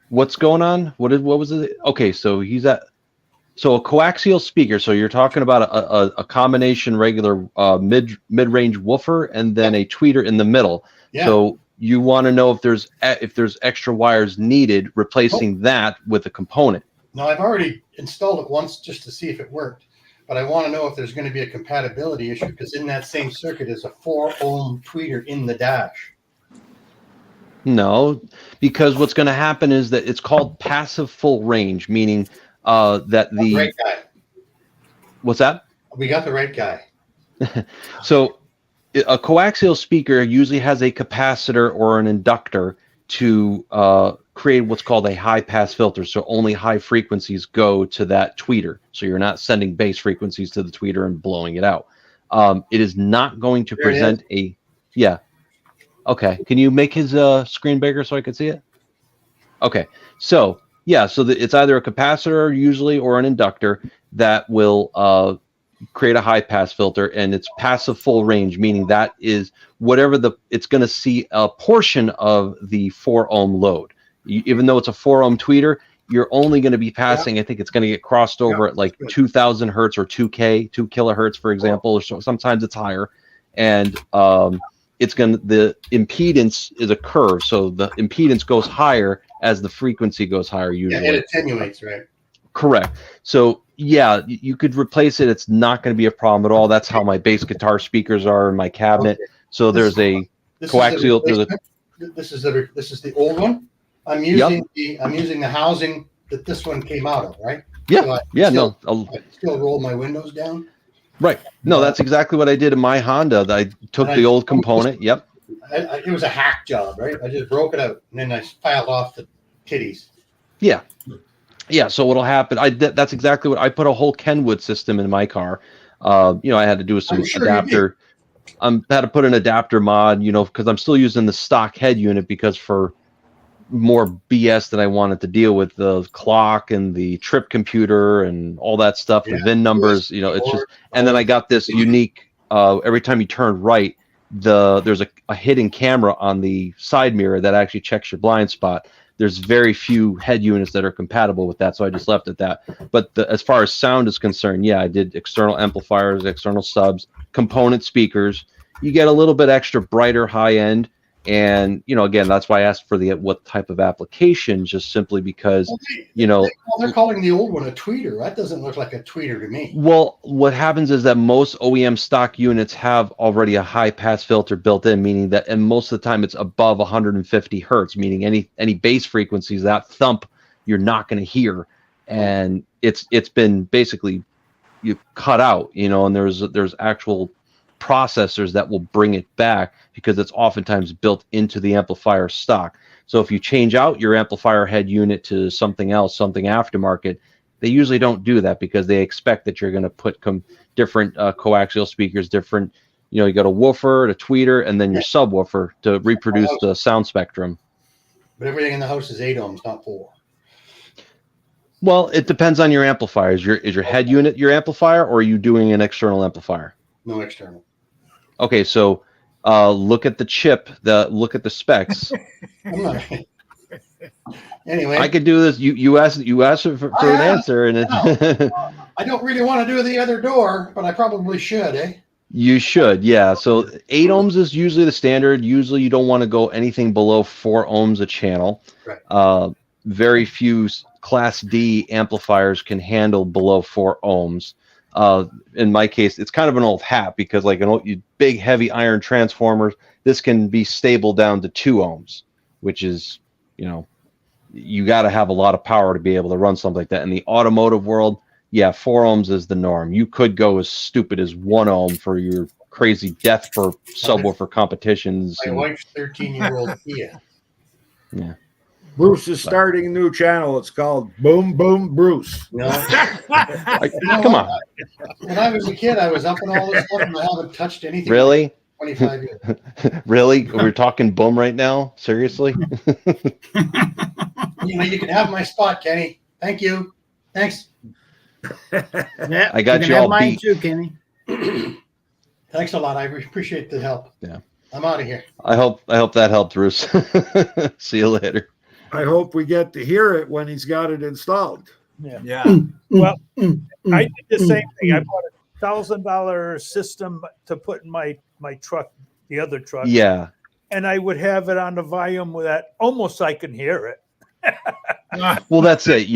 what's going on? What was it? Okay, so so a coaxial speaker. So you're talking about a combination regular mid-range woofer and then a tweeter in the middle.
Yeah.
So you want to know if there's extra wires needed, replacing that with a component.
No, I've already installed it once just to see if it worked, but I want to know if there's going to be a compatibility issue, because in that same circuit is a 4-ohm tweeter in the dash.
No, because what's going to happen is that it's called passive full range, meaning that the
Right guy.
What's that?
We got the right guy.
So a coaxial speaker usually has a capacitor or an inductor to create what's called a high pass filter. So only high frequencies go to that tweeter. So you're not sending bass frequencies to the tweeter and blowing it out. It is not going to present yeah. Okay. Can you make his screen bigger so I can see it? Okay. So yeah, so it's either a capacitor usually or an inductor that will create a high pass filter, and it's passive full range, meaning that is whatever it's going to see a portion of the 4-ohm load. Even though it's a 4-ohm tweeter, you're only going to be passing, I think it's going to get crossed over at like 2,000 hertz or 2 kilohertz, for example, or so sometimes it's higher. And the impedance is a curve. So the impedance goes higher as the frequency goes higher usually.
Yeah, it attenuates, right?
Correct. So yeah, you could replace it. It's not going to be a problem at all. That's how my bass guitar speakers are in my cabinet. Okay. So there's a coaxial.
This is the old one. I'm using the housing that this one came out of, right?
Yeah.
So I still roll my windows down.
Right. No, that's exactly what I did in my Honda. I took the old component. Yep.
It was a hack job, right? I just broke it out and then I filed off the titties.
Yeah. Yeah, so what'll happen? That's exactly what I put a whole Kenwood system in my car. I had to do some
sure you
adapter. Had to put an adapter mod, because I'm still using the stock head unit because for more BS that I wanted to deal with, the clock and the trip computer and all that stuff, the VIN numbers, it's just, and then I got this unique, every time you turn right, there's a hidden camera on the side mirror that actually checks your blind spot. There's very few head units that are compatible with that, so I just left it that. But as far as sound is concerned, yeah, I did external amplifiers, external subs, component speakers. You get a little bit extra brighter high end. And, again, that's why I asked for what type of application, just simply because,
they're calling the old one a tweeter. That doesn't look like a tweeter to me.
Well, what happens is that most OEM stock units have already a high pass filter built in, meaning that, and most of the time it's above 150 hertz, meaning any bass frequencies, that thump, you're not going to hear. And it's been basically you cut out, and there's actual processors that will bring it back because it's oftentimes built into the amplifier stock. So if you change out your amplifier head unit to something else, something aftermarket, they usually don't do that because they expect that you're going to put different coaxial speakers, different, you got a woofer, a tweeter, and then your subwoofer to reproduce the sound spectrum.
But everything in the house is 8 ohms, not 4.
Well, it depends on your amplifier. Is your head unit your amplifier, or are you doing an external amplifier?
No external.
Okay, so look at the chip. Look at the specs.
I'm not. Anyway,
I could do this. You asked for an answer, and
I don't really want to do the other door, but I probably should, eh?
You should, yeah. So 8 ohms is usually the standard. Usually, you don't want to go anything below 4 ohms a channel.
Right.
Very few Class D amplifiers can handle below 4 ohms. In my case, it's kind of an old hat because like big heavy iron transformers, this can be stable down to 2 ohms, which is, you got to have a lot of power to be able to run something like that. In the automotive world, yeah, 4 ohms is the norm. You could go as stupid as 1 ohm for your crazy death for subwoofer competitions.
My wife's 13-year-old Kia.
Yeah.
Bruce is starting a new channel. It's called Boom Boom Bruce.
No.
Come on.
When I was a kid, I was up in all this stuff and I haven't touched anything.
Really?
25 years.
Really? We're talking boom right now? Seriously?
You can have my spot, Kenny. Thank you. Thanks.
Yeah,
I got
can
you
have
all
mine
beat.
too, Kenny.
Thanks a lot. I appreciate the help.
Yeah.
I'm out of here.
I hope that helped, Bruce. See you later.
I hope we get to hear it when he's got it installed.
Yeah. Well, I did the same thing. I bought a $1,000 system to put in my truck, the other truck.
Yeah.
And I would have it on the volume that almost I can hear it.
Well, that's it.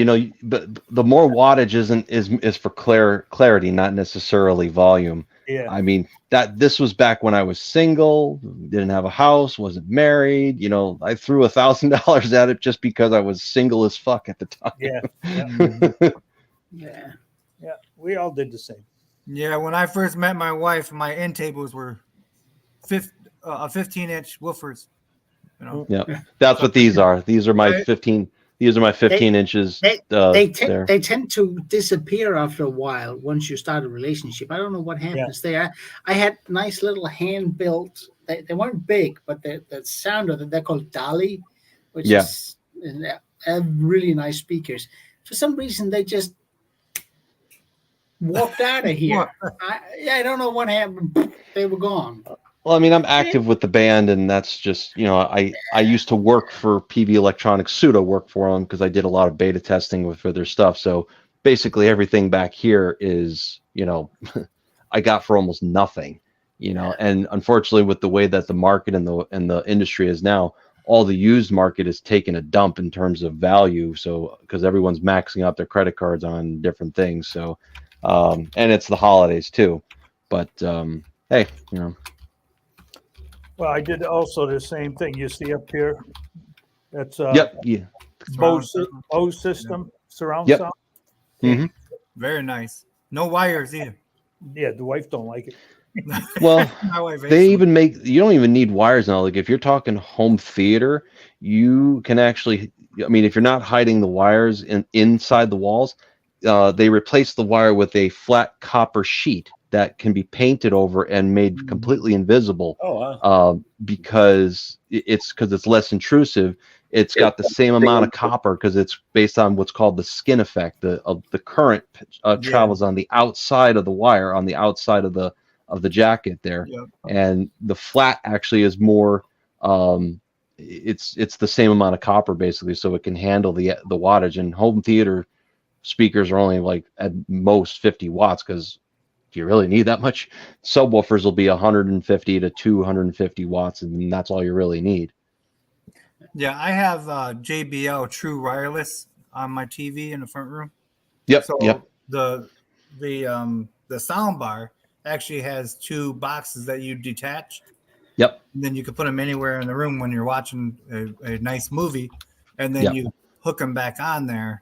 But the more wattage is for clarity, not necessarily volume.
Yeah.
I mean, this was back when I was single, didn't have a house, wasn't married. I threw $1,000 at it just because I was single as fuck at the time.
Yeah.
Yeah. We all did the same.
Yeah, when I first met my wife, my end tables were 15-inch woofers.
Yeah, that's what these are. These are my 15. These are my 15 inches.
They tend to disappear after a while once you start a relationship. I don't know what happens there. I had nice little hand built. They weren't big, but the sound of them, they're called Dolly, which is really nice speakers. For some reason, they just walked out of here. I don't know what happened. They were gone.
Well, I mean, I'm active with the band, and that's just, I used to work for PV Electronics, pseudo work for them because I did a lot of beta testing for their stuff. So basically everything back here is, I got for almost nothing, and unfortunately with the way that the market and the industry is now, all the used market is taking a dump in terms of value. So, because everyone's maxing out their credit cards on different things. So, and it's the holidays too, but, hey,
Well, I did also the same thing. You see up here, that's Bose system, surround sound.
Mm-hmm.
Very nice. No wires either.
Yeah, the wife don't like it.
Well, you don't even need wires now. Like if you're talking home theater, you can actually, if you're not hiding the wires inside the walls, they replace the wire with a flat copper sheet that can be painted over and made completely invisible.
Oh, wow.
Because it's less intrusive. It's got the same amount of copper because it's based on what's called the skin effect. The current travels on the outside of the wire, on the outside of the jacket there, and the flat actually is more. It's the same amount of copper basically, so it can handle the wattage. And home theater speakers are only like at most 50 watts because do you really need that much? Subwoofers will be 150 to 250 watts, and that's all you really need.
Yeah, I have JBL True Wireless on my TV in the front room.
Yep.
So
yep.
the sound bar actually has two boxes that you detach.
Yep.
And then you can put them anywhere in the room when you're watching a nice movie, and then you hook them back on there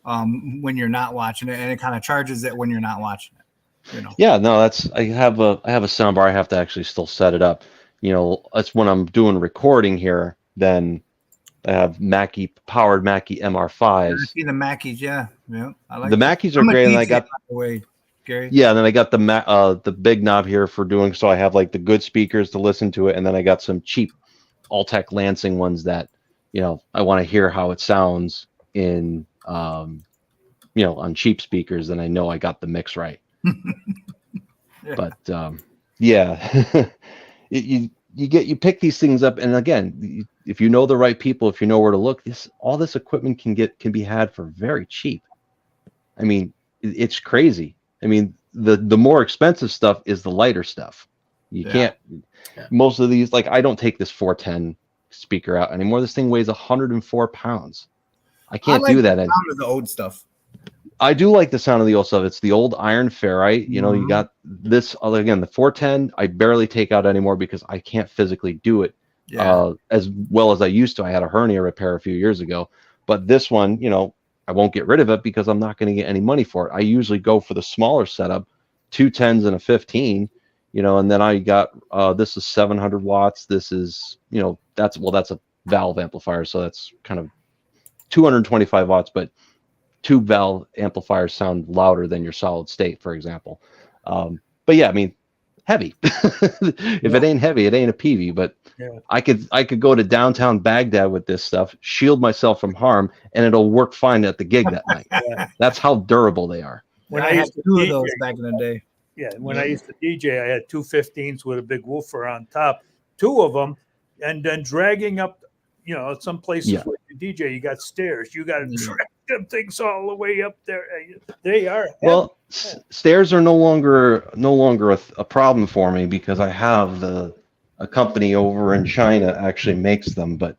when you're not watching it, and it kind of charges it when you're not watching it. You know.
Yeah, no, I have a sound bar. I have to actually still set it up. You know, that's when I'm doing recording here. Then I have powered Mackie MR5s.
I see the Mackies, yeah. I like
the Mackies are great, and I got
the way, Gary.
Yeah, and then I got the big knob here for doing so. I have like the good speakers to listen to it, and then I got some cheap Altec Lansing ones that I want to hear how it sounds in on cheap speakers, and I know I got the mix right. But you pick these things up, and again, if you know the right people, if you know where to look, all this equipment can be had for very cheap. I mean, it's crazy. I mean, the more expensive stuff is the lighter stuff. You can't. Most of these, like I don't take this 410 speaker out anymore. This thing weighs 104 pounds. I can't do that.
The sound of the old stuff.
I do like the sound of the old stuff. It's the old iron ferrite. You got this again. The 410 I barely take out anymore because I can't physically do it as well as I used to. I had a hernia repair a few years ago, but this one, I won't get rid of it because I'm not going to get any money for it. I usually go for the smaller setup, 2 10s and a 15, and then I got this is 700 watts. This is that's a valve amplifier, so that's kind of 225 watts, but tube valve amplifiers sound louder than your solid state, for example. But yeah, I mean, heavy. If it ain't heavy, it ain't a PV. But I could go to downtown Baghdad with this stuff, shield myself from harm, and it'll work fine at the gig that night. That's how durable they are.
When I had 2 of those back in the day.
Yeah, when I used to DJ, I had 2 15s with a big woofer on top, 2 of them, and then dragging up. Some places where you DJ, you got stairs. You got to drag them things all the way up there. They are heavy.
Well. Stairs are no longer a problem for me because I have a company over in China actually makes them, but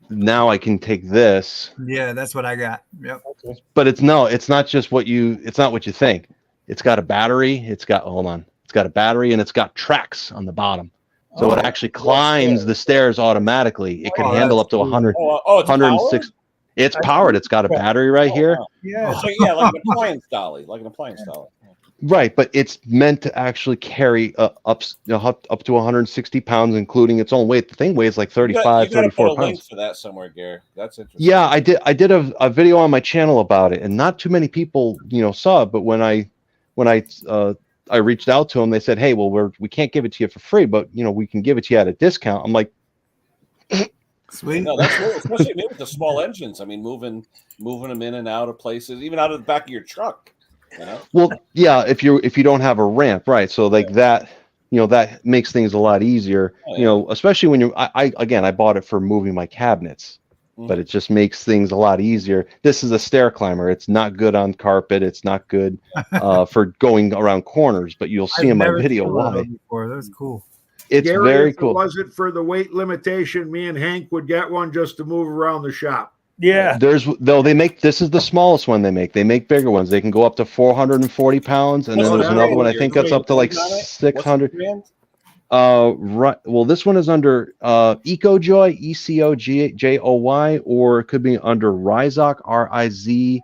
now I can take this.
Yeah, that's what I got. Yep.
Okay. But it's not just what you think. It's got a battery. It's got a battery and it's got tracks on the bottom. So it actually climbs the stairs automatically. It can handle up to 100, 106. It's powered. It's got a battery right here.
Wow. Yeah. So like an appliance dolly,
Right, but it's meant to actually carry up to 160 pounds, including its own weight. The thing weighs like 35, 34 pounds.
Link for that somewhere, Gary. That's interesting.
Yeah, I did a video on my channel about it, and not too many people saw it. But when I reached out to them, they said, "Hey, well, we can't give it to you for free, but we can give it to you at a discount." I'm like.
Sweet. No, that's cool, especially with the small engines. I mean, moving them in and out of places, even out of the back of your truck.
Well, yeah, if you don't have a ramp, right? So like that, that makes things a lot easier. Especially when I bought it for moving my cabinets, but it just makes things a lot easier. This is a stair climber. It's not good on carpet. It's not good for going around corners. But you'll see in my video why.
That's cool.
It's
Gary,
very cool.
If it wasn't for the weight limitation, me and Hank would get one just to move around the shop.
Yeah.
This is the smallest one they make. They make bigger ones. They can go up to 440 pounds, and then there's another one I think that's up to like 600. Right. Well, this one is under EcoJoy, EcoJoy, or it could be under Rizoc, RIZOC,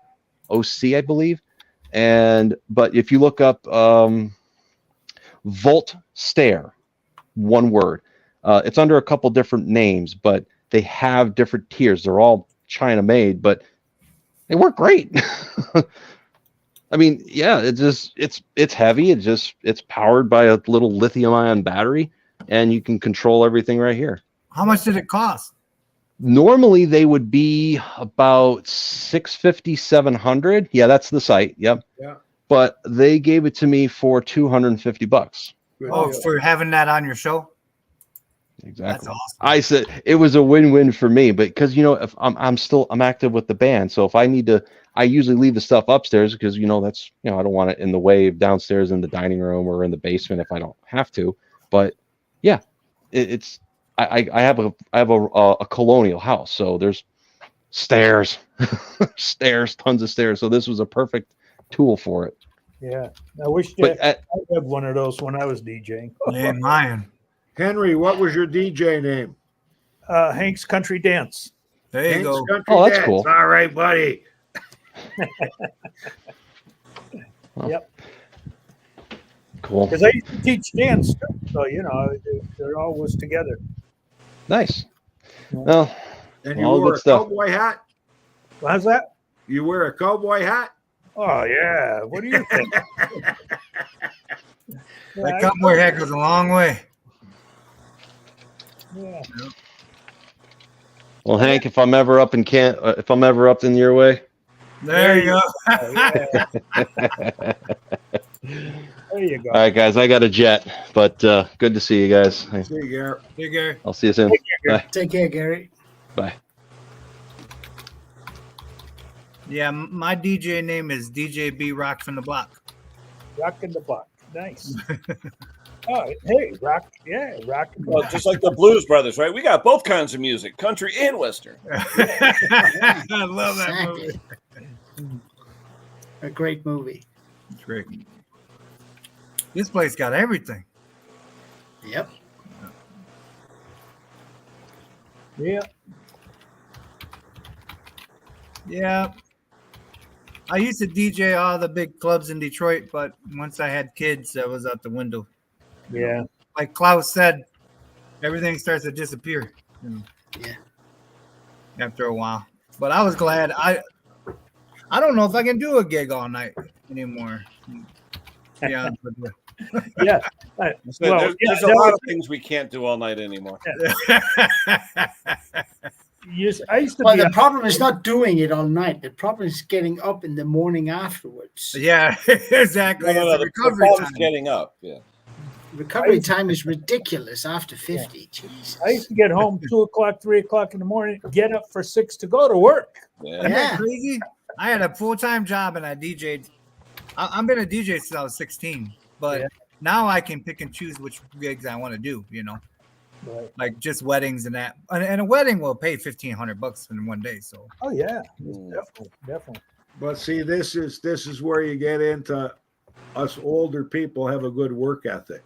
I believe. But if you look up Volt Stair, one word, it's under a couple different names, but they have different tiers. They're all China made, but they work great. I mean, yeah, it's heavy. It's powered by a little lithium ion battery, and you can control everything right here.
How much did it cost?
Normally they would be about 650, 700. Yeah, that's the site. Yep.
Yeah.
But they gave it to me for $250.
Good
Oh,
deal.
for having that on your show?
Exactly.
That's awesome.
I said it was a win-win for me, but because if I'm active with the band, so if I need to, I usually leave the stuff upstairs because that's I don't want it in the way downstairs in the dining room or in the basement if I don't have to. But yeah, it's I have a colonial house, so there's stairs, tons of stairs. So this was a perfect tool for it.
Yeah, I wish
But
I had one of those when I was DJing.
Yeah, mine.
Henry, what was your DJ name?
Hank's Country Dance.
There you
Hank's
go.
Country
Oh, that's
Dance.
cool.
All right, buddy.
Yep.
Cool.
Because I used to teach dance too, so they're always together.
Nice. Well,
And you
all
wore
good
a
stuff.
cowboy hat?
How's that?
You wear a cowboy hat?
Oh yeah. What do you think?
That cowboy hat goes a long way.
Yeah.
Well, Hank, if I'm ever up in your way,
There you go.
There you go.
all right, guys, I got a jet, but good to see you guys.
See you, Garrett.
Take care.
I'll see you soon.
Take care, Gary.
Bye.
Yeah, my DJ name is DJ B Rock from the Block.
Rockin' the block. Nice. Oh, hey, rock. Yeah, rock.
Well, just like the Blues Brothers, right? We got both kinds of music, country and western.
I love that movie.
Exactly. A great movie.
It's great. This place got everything.
Yep.
Yeah.
Yeah. I used to DJ all the big clubs in Detroit, but once I had kids, that was out the window.
Yeah.
Like Klaus said, everything starts to disappear.
Yeah.
After a while. But I was glad. I don't know if I can do a gig all night anymore. Yeah.
Yeah.
So there's a lot of things we can't do all night anymore.
I used to
Well,
be
the problem is not doing it all night. The problem is getting up in the morning afterwards.
Yeah, exactly.
No,
It's a
the
recovery
problem's
time.
getting up. Yeah.
Recovery time is ridiculous after 50. Jesus.
I used to get home 2 o'clock, 3 o'clock in the morning, get up for 6 to go to work.
Yeah.
Isn't that
Yeah.
crazy? I had a full-time job and I DJ'd. I've been a DJ since I was 16, but now I can pick and choose which gigs I want to do,
Right.
like just weddings and that. And a wedding will pay $1,500 in one day. So
Oh yeah,
Mm.
definitely.
But see, this is where you get into us older people have a good work ethic.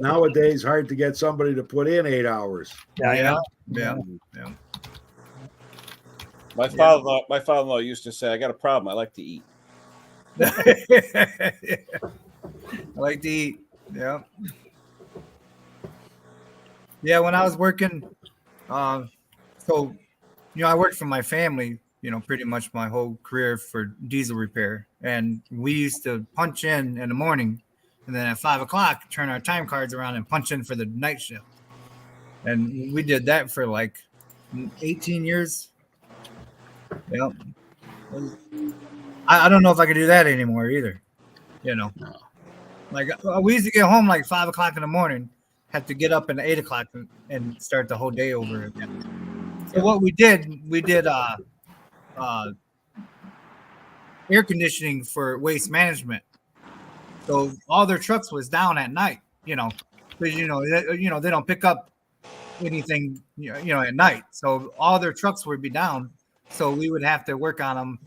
Nowadays, hard to get somebody to put in 8 hours.
Yeah.
yeah.
My father-in-law used to say, "I got a problem. I like to eat."
I like to eat. Yeah. Yeah, when I was working, I worked for my family, pretty much my whole career for diesel repair. And we used to punch in the morning and then at 5 o'clock, turn our time cards around and punch in for the night shift. And we did that for like 18 years. Yep. I don't know if I could do that anymore either.
No.
Like we used to get home like 5 o'clock in the morning, have to get up at 8 o'clock and start the whole day over again. So what we did air conditioning for waste management. So all their trucks was down at night, because they don't pick up anything, at night. So all their trucks would be down. So we would have to work on them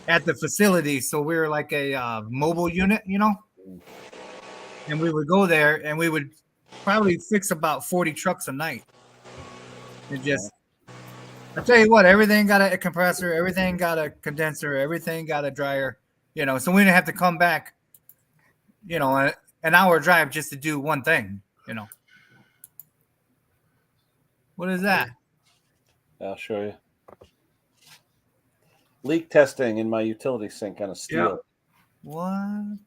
at the facility. So we were like a mobile unit, and we would go there and we would probably fix about 40 trucks a night. It just, I tell you what, everything got a compressor, everything got a condenser, everything got a dryer, so we didn't have to come back, an hour drive just to do one thing, What is that?
I'll show you. leak testing in my utility sink on a steel.
What?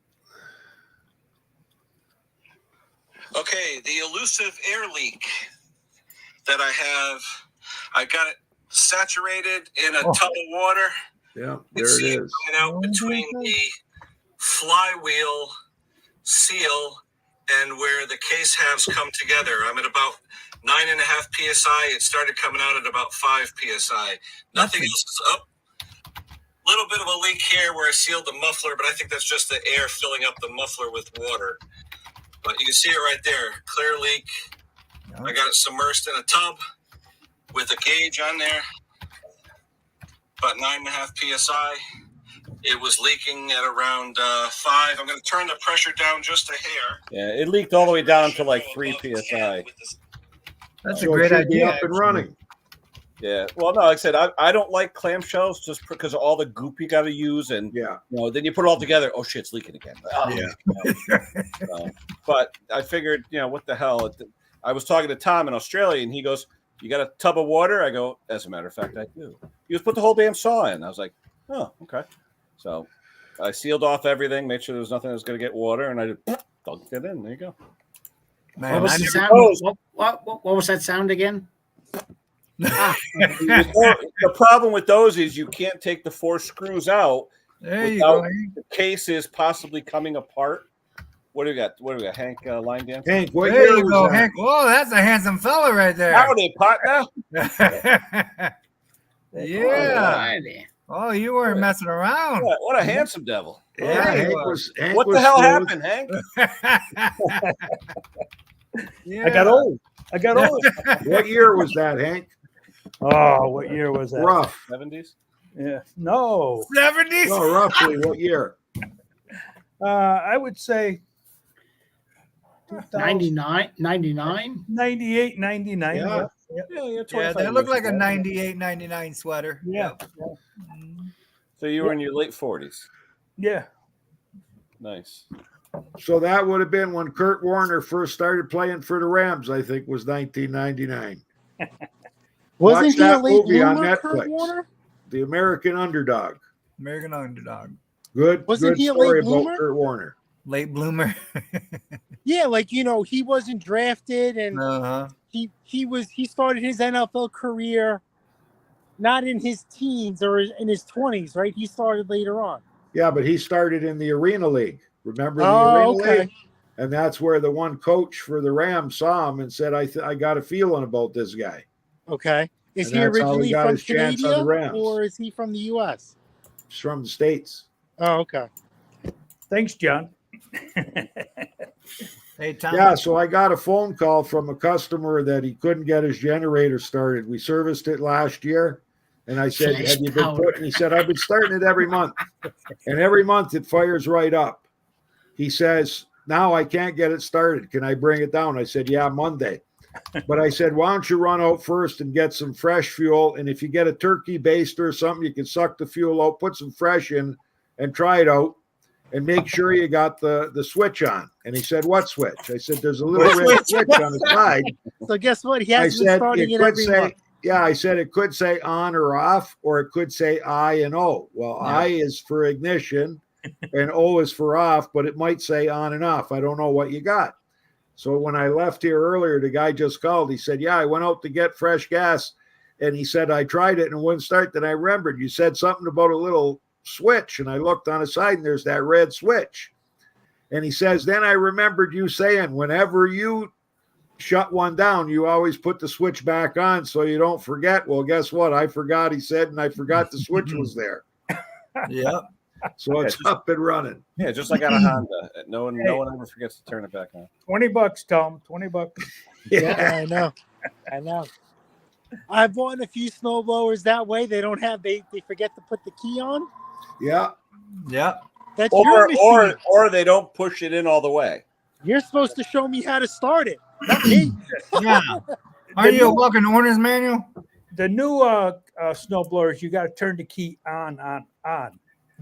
Okay, the elusive air leak that I have, I got it saturated in a tub of water.
Yeah,
You
there
see
it
it
is.
coming out between the flywheel seal and where the case halves come together. I'm at about 9.5 psi. It started coming out at about 5 psi. Nothing else is up. Little bit of a leak here where I sealed the muffler, but I think that's just the air filling up the muffler with water. But you can see it right there. Clear leak. I got it submersed in a tub with a gauge on there. About 9.5 psi. It was leaking at around 5. I'm going to turn the pressure down just a hair. Yeah, it leaked all the way down to like 3 psi.
That's
So
a
it
great
should be
idea.
up and running.
Yeah. Well, no, like I said, I don't like clamshells just because of all the goop you got to use, and then you put it all together. Oh shit, it's leaking again. But I figured, what the hell? I was talking to Tom in Australia, and he goes, "You got a tub of water?" I go, "As a matter of fact, I do." He just put the whole damn saw in. I was like, "Oh, okay." So I sealed off everything, made sure there was nothing that was going to get water, and I just dunked it in. There you go.
What
Man,
was
I
the
never-
sound? What was that sound again?
The problem with those is you can't take the 4 screws out
there you
without
go.
the cases possibly coming apart. What do we got? Hank line dance?
Hank, what
There
year
you
was
go,
that?
Hank. Whoa, that's a handsome fella right there.
Howdy, partner.
Yeah. Oh, you weren't messing around.
What a handsome devil.
Yeah,
Hey,
Hank was. Hank
What
was
the hell
smooth.
happened, Hank?
Yeah.
I got old.
What year was that, Hank?
Oh, what year was that?
Rough.
70s?
Yeah. No.
70s?
No, roughly. What year?
I would say
99?
98, 99.
Yeah.
Yeah, they look like a 98, 99 sweater.
Yeah.
So you were in your late 40s.
Yeah.
Nice.
So that would have been when Kurt Warner first started playing for the Rams, I think, was 1999.
Wasn't
Watch
he a
that
late
movie on
bloomer,
Netflix.
Kurt Warner?
The American Underdog.
American Underdog.
Good
Wasn't he a
story
late
about
bloomer?
Kurt Warner.
Late bloomer.
Yeah, he wasn't drafted, and he started his NFL career not in his teens or in his 20s, right? He started later on.
Yeah, but he started in the Arena League. Remember the
Oh,
Arena
okay.
League? And that's where the one coach for the Rams saw him and said, I got a feeling about this guy.
Okay. Is
And
he
that's how he
originally
got
from
his chance on the
Canada,
Rams.
or is he from the U.S.?
He's from the States.
Oh, okay.
Thanks, John.
Hey, Tom.
Yeah, so I got a phone call from a customer that he couldn't get his generator started. We serviced it last year. And I said,
Flash
have you been
powder.
putting? He said, I've been starting it every month. And every month it fires right up. He says, now I can't get it started. Can I bring it down? I said, yeah, Monday. But I said, why don't you run out first and get some fresh fuel? And if you get a turkey baster or something, you can suck the fuel out, put some fresh in and try it out. And make sure you got the switch on. And he said, what switch? I said, there's a little red switch on the side.
So guess what? He
I
has been
said,
starting
it
it
could
every
say,
month.
yeah, I said it could say on or off, or it could say I and O. Well, I is for ignition and O is for off, but it might say on and off. I don't know what you got. So when I left here earlier, the guy just called. He said, yeah, I went out to get fresh gas. And he said, I tried it and it wouldn't start. Then I remembered you said something about a little switch. And I looked on the side and there's that red switch. And he says, then I remembered you saying, whenever you shut one down, you always put the switch back on so you don't forget. Well, guess what? I forgot, he said, and I forgot the switch was there.
Yep.
So it's up and running.
Yeah, just like on a Honda. No one ever forgets to turn it back on.
$20, Tom. $20.
Yeah, I know. I've bought a few snowblowers that way. They forget to put the key on.
Yeah.
Yep.
That's your machine.
Or they don't push it in all the way.
You're supposed to show me how to start it, not me.
Yeah. Are you a walking owner's manual?
The new snowblowers, you got to turn the key on.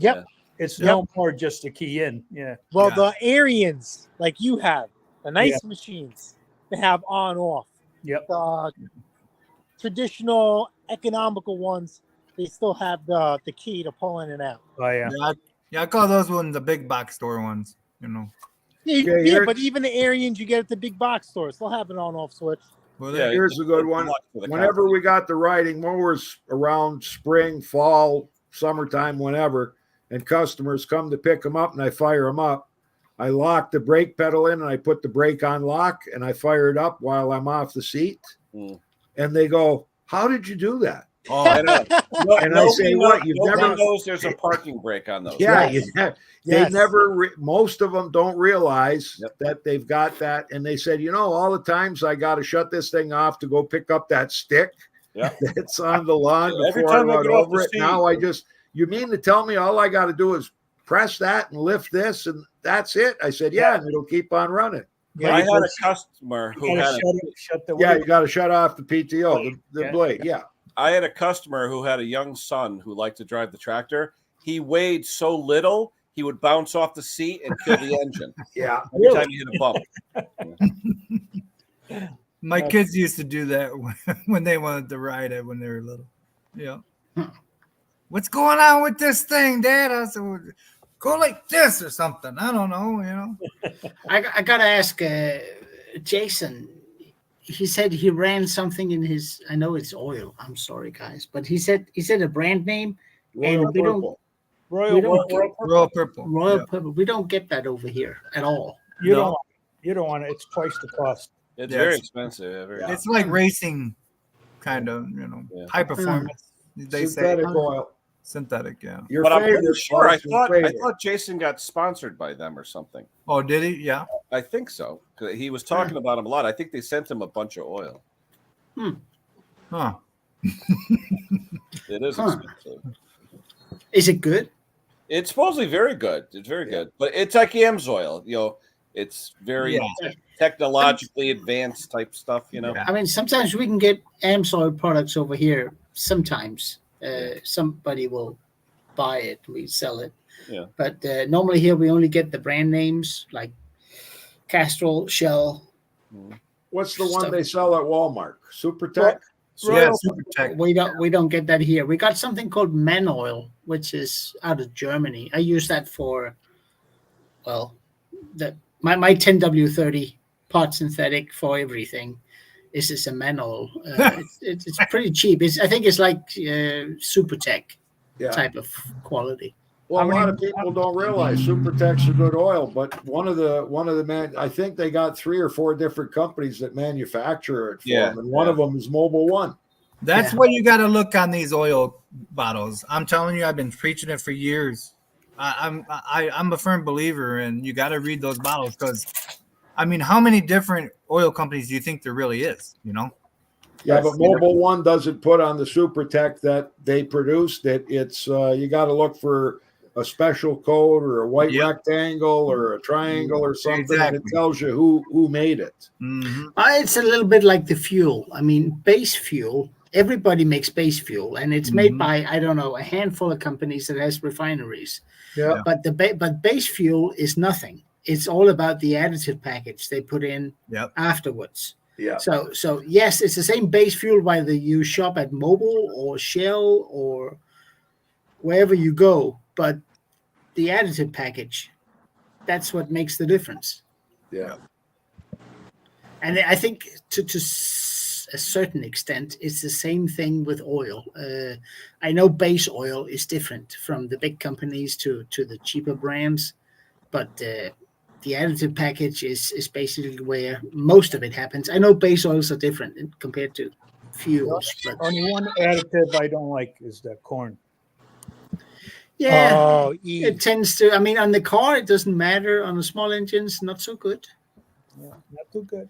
Yep.
Yeah.
It's no more just a key in. Yeah.
Well,
Yeah.
the Aryans, like you have, the nice machines, they have on off.
Yep.
The traditional economical ones they still have the key to pull in and out.
Oh yeah.
Yeah, I call those ones the big box store ones. You know.
Yeah, but even the Arians you get at the big box stores, they'll have an on-off switch.
Well,
Yeah,
Here's a good one. Whenever we got the riding mowers around spring, fall, summertime, whenever, and customers come to pick them up and I fire them up, I lock the brake pedal in and I put the brake on lock and I fire it up while I'm off the seat. And they go, "How did you do that?"
Oh,
I know.
And I say, "What? You've never
knows there's a parking brake on those."
Yeah, they
Yes.
never. Most of them don't realize that they've got that, and they said, all the times I got to shut this thing off to go pick up that stick that's on the lawn
Every
before I
time I
run
get off
over
the
it.
seat.
Now you mean to tell me all I got to do is press that and lift this, and that's it? I said, yeah, and it'll keep on running.
Yeah,
I had a customer who had
shut the
Yeah, you got to shut off the PTO, the blade. Yeah.
I had a customer who had a young son who liked to drive the tractor. He weighed so little, he would bounce off the seat and kill the engine.
Yeah.
Every time he hit a bump.
my kids used to do that when they wanted to ride it when they were little. Yeah. What's going on with this thing, Dad? I said, well, go like this or something. I don't know.
I gotta ask Jason. He said he ran something in his. I know it's oil. I'm sorry, guys, but he said a brand name, and we don't.
Royal
Purple.
Royal Purple. We don't get that over here at all.
You don't want it. It's twice the cost.
It's very expensive.
It's like racing, kind of, high performance. They
Synthetic
say
oil.
Synthetic, yeah.
But I'm pretty sure. I thought Jason got sponsored by them or something.
Oh, did he? Yeah.
I think so. 'Cause he was talking about them a lot. I think they sent him a bunch of oil.
Huh.
It is expensive.
Is it good?
It's supposedly very good. It's very good, but it's like AMSoil. It's very technologically advanced type stuff.
I mean, sometimes we can get AMSoil products over here. Sometimes somebody will buy it, we sell it.
Yeah.
But normally here we only get the brand names like Castrol, Shell.
What's the one they sell at Walmart? SuperTech?
Yeah, SuperTech.
We don't get that here. We got something called Men Oil, which is out of Germany. I use that for my 10W30 pot synthetic for everything. This is a Men Oil. It's pretty cheap. I think it's like SuperTech type of quality.
Well, a lot of people don't realize SuperTech's a good oil, but one of the men, I think they got 3 or 4 different companies that manufacture it for them, and one of them is Mobile One.
That's what you got to look on these oil bottles. I'm telling you, I've been preaching it for years. I'm a firm believer, and you got to read those bottles because, I mean, how many different oil companies do you think there really is?
Yeah, but Mobile One doesn't put on the SuperTech that they produced. It's you got to look for a special code or a white rectangle or a triangle or something, and it tells you who made it.
Mm-hmm.
It's a little bit like the fuel. I mean, base fuel. Everybody makes base fuel, and it's made by a handful of companies that has refineries.
Yeah.
But but base fuel is nothing. It's all about the additive package they put in afterwards.
Yeah.
So yes, it's the same base fuel whether you shop at Mobil or Shell or wherever you go, but the additive package, that's what makes the difference.
Yeah.
And I think to a certain extent, it's the same thing with oil. I know base oil is different from the big companies to the cheaper brands, but the additive package is basically where most of it happens. I know base oils are different compared to fuels. But
only one additive I don't like is the corn.
Yeah, it tends to. I mean, on the car, it doesn't matter. On the small engines, not so good.
Yeah, not too good.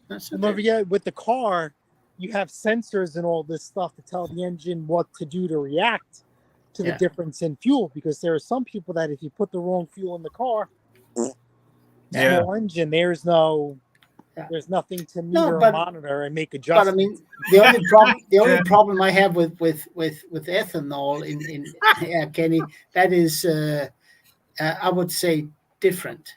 Not so
But
good.
yeah, with the car, you have sensors and all this stuff to tell the engine what to do to react to the difference in fuel. Because there are some people that if you put the wrong fuel in the car, small engine, there's nothing to meter or monitor and make adjustments.
But I mean, the only problem I have with ethanol in Kenny, that is, I would say different.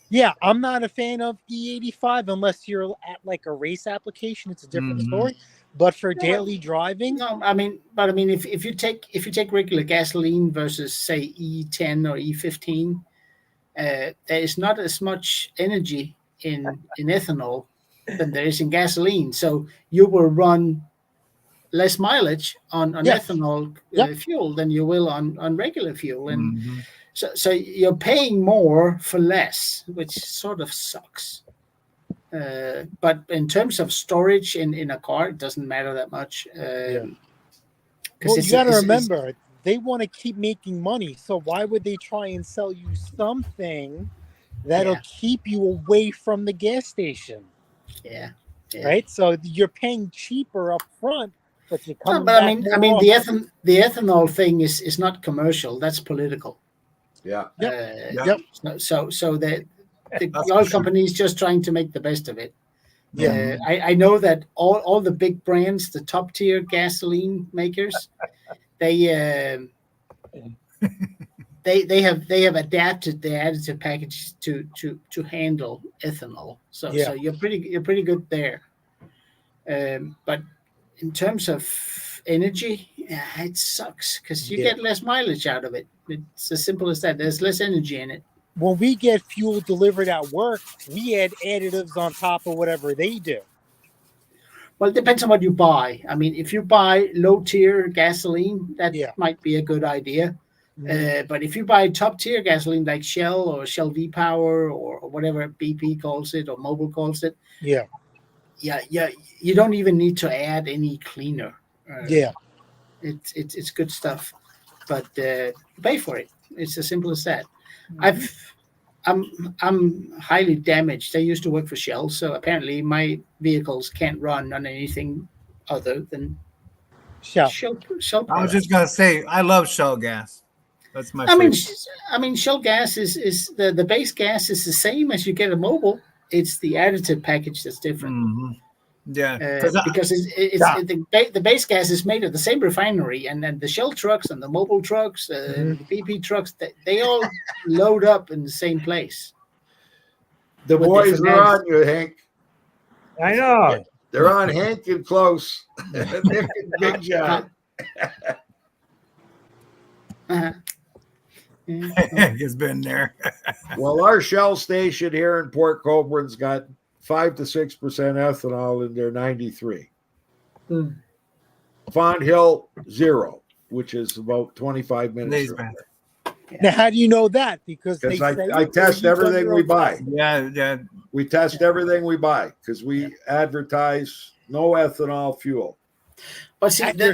Yeah, I'm not a fan of E85 unless you're at like a race application. It's a different story. But for daily driving,
No, I mean, but I mean, if you take regular gasoline versus say E10 or E15, there is not as much energy in ethanol than there is in gasoline. So you will run less mileage on
Yes.
ethanol
Yep.
fuel than you will on regular fuel, and
Mhm.
so you're paying more for less, which sort of sucks. But in terms of storage in a car, it doesn't matter that much.
well, you got to remember, they want to keep making money. So why would they try and sell you something that'll keep you away from the gas station?
Yeah.
Right. So you're paying cheaper up front, but you're coming
but
back
I mean, the ethanol thing is not commercial. That's political.
Yeah.
Yep.
So the
That's
oil
for sure.
company is just trying to make the best of it.
Yeah.
I know that all the big brands, the top tier gasoline makers, they have adapted their additive package to handle ethanol. So you're pretty good there. But in terms of energy, it sucks because you get less mileage out of it. It's as simple as that. There's less energy in it.
When we get fuel delivered at work, we add additives on top of whatever they do.
Well, it depends on what you buy. I mean, if you buy low tier gasoline, that might be a good idea. But if you buy top tier gasoline like Shell or Shell V-Power or whatever BP calls it or Mobil calls it, you don't even need to add any cleaner. It's good stuff, but pay for it. It's as simple as that. I'm highly damaged. I used to work for Shell, so apparently my vehicles can't run on anything other than Shell
I was just gonna say, I love Shell gas. That's my.
I mean, Shell gas is the base gas is the same as you get a Mobil. It's the additive package that's different.
Mm-hmm. Yeah,
because the base gas is made at the same refinery, and then the Shell trucks and the Mobil trucks, the BP trucks, they all load up in the same place.
The boys are on you, Hank.
I know.
They're on Hank and close. Nick and Big John.
Hank has been there.
Well, our Shell station here in Port Colborne's got 5 to 6% ethanol in their 93. Font Hill 0, which is about 25 minutes.
Now, how do you know that? Because
I test everything we buy.
Yeah.
We test everything we buy because we advertise no ethanol fuel.
But see, the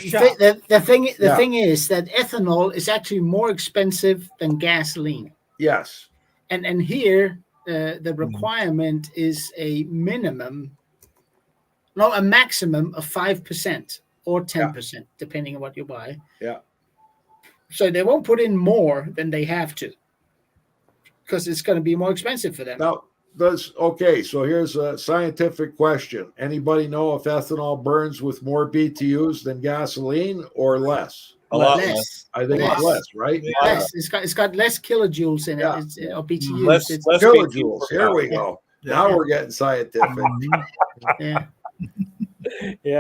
thing is that ethanol is actually more expensive than gasoline.
Yes.
And here the requirement is a maximum of 5% or 10%, depending on what you buy.
Yeah.
So they won't put in more than they have to because it's going to be more expensive for them.
Now, so here's a scientific question. Anybody know if ethanol burns with more BTUs than gasoline or less?
A lot less.
I think it's less, right?
Less. It's got less kilojoules in it, or BTUs.
Less
kilojoules. Here we go. Now we're getting scientific.
Yeah.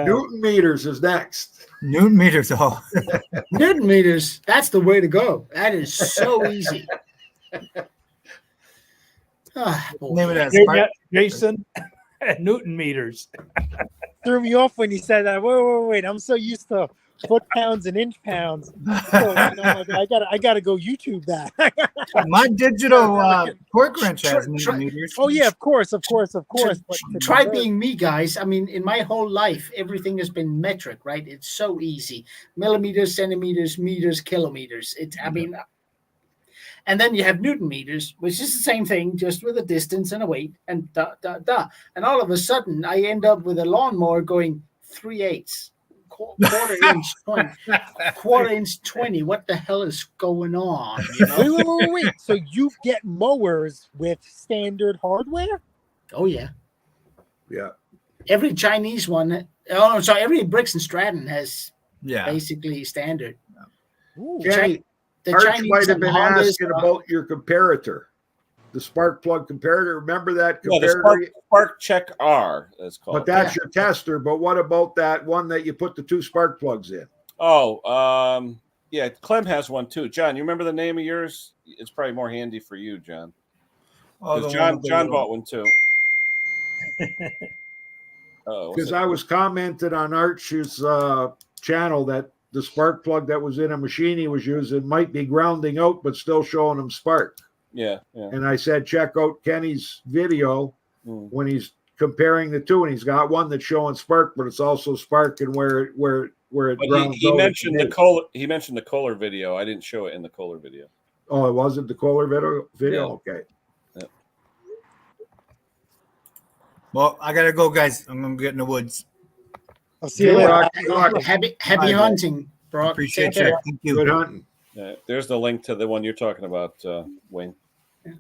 Newton meters is next.
Newton meters.
Newton meters. That's the way to go. That is so easy.
Name of that
Jason, Newton meters.
Threw me off when you said that. Wait. I'm so used to foot pounds and inch pounds. So, I gotta go YouTube that.
My digital torque wrench has Newton meters.
Oh yeah, of course.
Try being me, guys. I mean, in my whole life, everything has been metric, right? It's so easy: millimeters, centimeters, meters, kilometers. And then you have Newton meters, which is the same thing, just with a distance and a weight, and And all of a sudden, I end up with a lawnmower going 3/8, quarter inch 20. What the hell is going on? You know?
Wait. So you get mowers with standard hardware?
Oh yeah.
Yeah.
Every Chinese one. Every Briggs and Stratton has basically standard.
Kenny, Arch might have been asking about your comparator. the spark plug comparator. Remember that
Yeah, the
comparator?
spark check R, that's called.
But that's your tester. But what about that one that you put the 2 spark plugs in?
Oh, yeah, Clem has one too. John, you remember the name of yours? It's probably more handy for you, John. Because John bought one too. Oh,
because I was commented on Arch's channel that the spark plug that was in a machine he was using might be grounding out, but still showing him spark.
Yeah.
And I said, check out Kenny's video when he's comparing the two, and he's got one that's showing spark, but it's also sparking where it grounds
he
out.
mentioned the Kohler. He mentioned the Kohler video. I didn't show it in the Kohler video.
Oh, it wasn't the Kohler video?
Yeah.
Okay.
Yeah.
Well, I gotta go, guys. I'm gonna get in the woods.
I'll see you later.
Happy hunting, Brock.
Appreciate
Take
you.
care.
Thank you.
Good hunting.
There's the link to the one you're talking about, Wayne.
Yeah.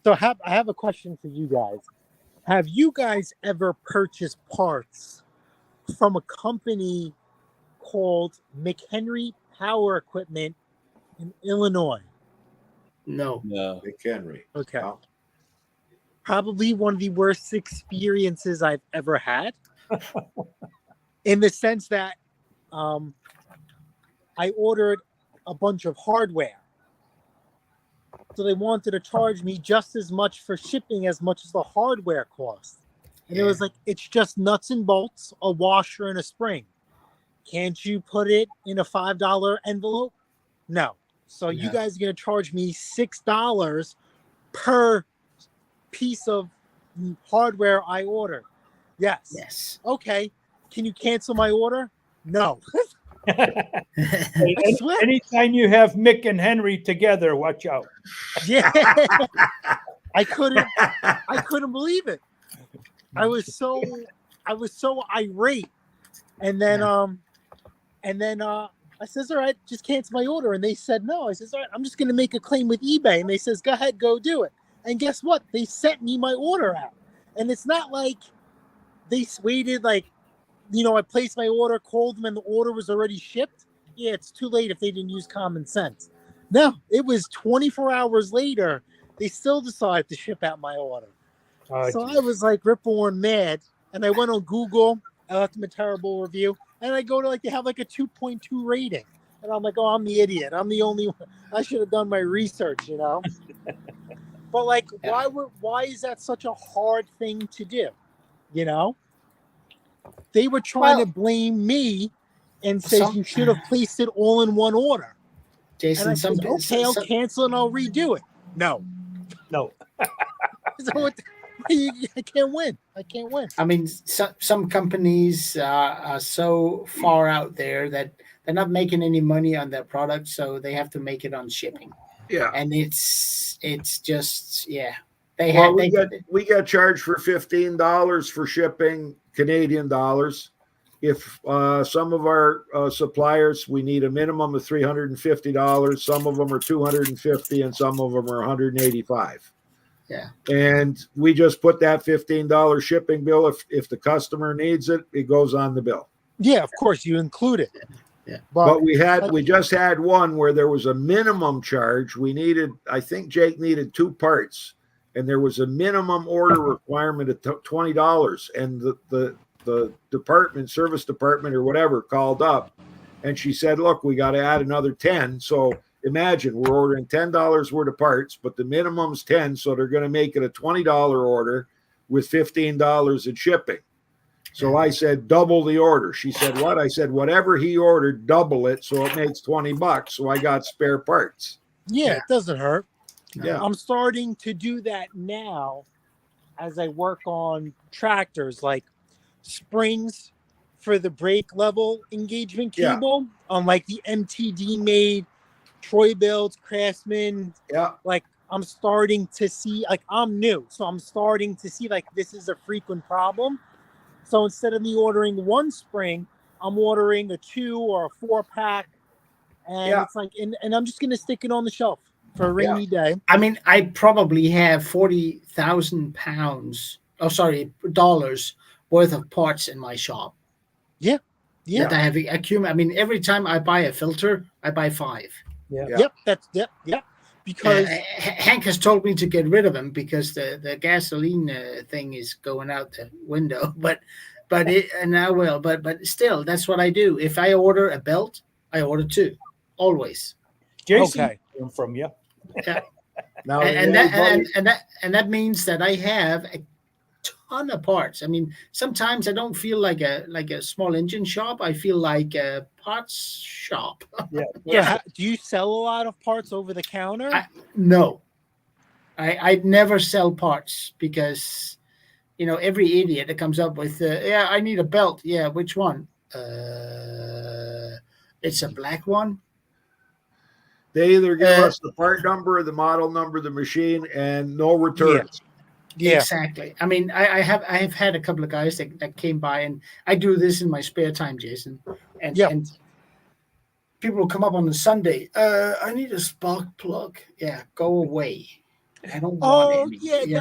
So I have a question for you guys. Have you guys ever purchased parts from a company called McHenry Power Equipment in Illinois?
No.
McHenry.
Okay.
Wow.
Probably one of the worst experiences I've ever had. In the sense that I ordered a bunch of hardware. So they wanted to charge me just as much for shipping as much as the hardware cost. And it was like, it's just nuts and bolts, a washer and a spring. Can't you put it in a $5 envelope? No. So you guys are going to charge me $6 per piece of hardware I ordered. Yes. Okay. Can you cancel my order? No.
Anytime you have Mick and Henry together, watch out.
Yeah. I couldn't believe it. I was so irate. And then I says, all right, just cancel my order. And they said no. I says, all right, I'm just gonna make a claim with eBay. And they says, go ahead, go do it. And guess what? They sent me my order out. And it's not like they waited, like, I placed my order, called them, and the order was already shipped. Yeah, it's too late if they didn't use common sense. No, it was 24 hours later. They still decided to ship out my order. So I was like rip-roaring mad. And I went on Google. I left them a terrible review. And I go to they have like a 2.2 rating. And I'm like, oh, I'm the idiot. I'm the only one. I should have done my research, But why is that such a hard thing to do? They were trying to blame me and say you should have placed it all in one order.
Jason,
and I said, okay, I'll cancel and I'll redo it. No.
So
I can't win.
I mean, some companies are so far out there that they're not making any money on their product, so they have to make it on shipping.
Yeah,
and it's just
we got charged for $15 for shipping Canadian dollars. If some of our suppliers, we need a minimum of $350. Some of them are $250, and some of them are $185.
Yeah,
and we just put that $15 shipping bill. If the customer needs it, it goes on the bill.
Yeah, of course you include it.
Yeah,
but we just had one where there was a minimum charge. We needed, I think Jake needed 2 parts, and there was a minimum order requirement of $20. And the department, service department or whatever, called up, and she said, "Look, we got to add another 10." So imagine we're ordering $10 worth of parts, but the minimum's 10, so they're going to make it a $20 order with $15 in shipping. So I said, double the order. She said, what? I said, whatever he ordered, double it, so it makes $20. So I got spare parts.
Yeah, it doesn't hurt.
Yeah,
I'm starting to do that now as I work on tractors, like springs for the brake level engagement cable on like the MTD made Troy Builds, Craftsman.
Yeah.
Like I'm starting to see, like I'm new. So I'm starting to see like this is a frequent problem. So instead of me ordering 1 spring, I'm ordering a 2 or a 4-pack. And it's like, and I'm just going to stick it on the shelf for a rainy day.
I mean, I probably have 40,000 dollars worth of parts in my shop.
Yeah.
that I have accumulated. I mean, every time I buy a filter, I buy 5.
Yep. Because
Hank has told me to get rid of them because the gasoline thing is going out the window. But and I will. But still, that's what I do. If I order a belt, I order 2, always.
Jason, from you.
Yeah.
Now,
and that means that I have a ton of parts. I mean, sometimes I don't feel like a small engine shop. I feel like a parts shop.
Yeah. Do you sell a lot of parts over the counter?
No. I never sell parts because, every idiot that comes up with, I need a belt. Yeah, which one? It's a black one.
they either give us the part number, the model number, the machine, and no returns.
Yeah. Exactly. I mean, I have had a couple of guys that came by, and I do this in my spare time, Jason. And people will come up on a Sunday. I need a spark plug. Yeah, go away. I don't want any.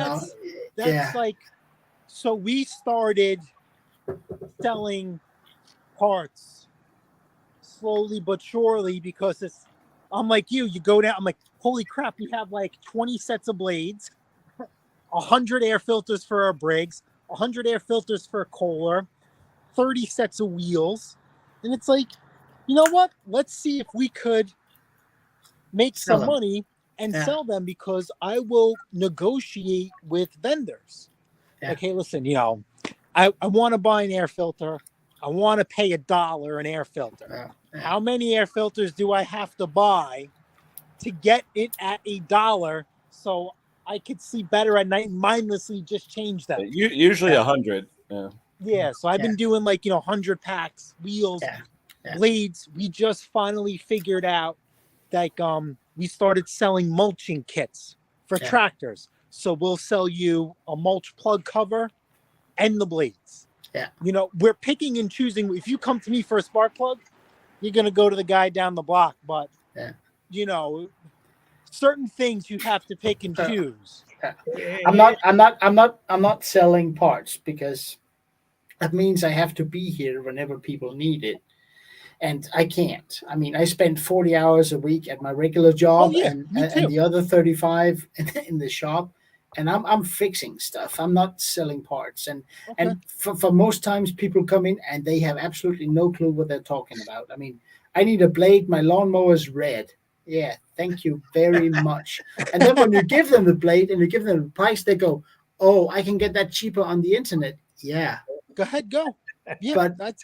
That's like. So we started selling parts slowly but surely because I'm like you go down. I'm like, holy crap! We have like 20 sets of blades. 100 air filters for our Briggs, 100 air filters for a Kohler, 30 sets of wheels. And it's like, you know what? Let's see if we could make some money and sell them because I will negotiate with vendors.
Yeah.
Okay, listen, I want to buy an air filter. I want to pay $1 an air filter. How many air filters do I have to buy to get it at $1 so I could see better at night and mindlessly just change them?
Usually 100.
Yeah. So I've been doing 100 packs, wheels, blades. We just finally figured out we started selling mulching kits for tractors. So we'll sell you a mulch plug cover and the blades.
Yeah.
We're picking and choosing. If you come to me for a spark plug, you're going to go to the guy down the block. But, certain things you have to pick and choose.
I'm not selling parts because that means I have to be here whenever people need it. And I can't. I mean, I spend 40 hours a week at my regular job and the other 35 in the shop. And I'm fixing stuff. I'm not selling parts. And for most times people come in and they have absolutely no clue what they're talking about. I mean, I need a blade. My lawnmower's red. Yeah, thank you very much. And then when you give them the blade and you give them the price, they go, "Oh, I can get that cheaper on the internet." Yeah,
go ahead, go. Yeah,
but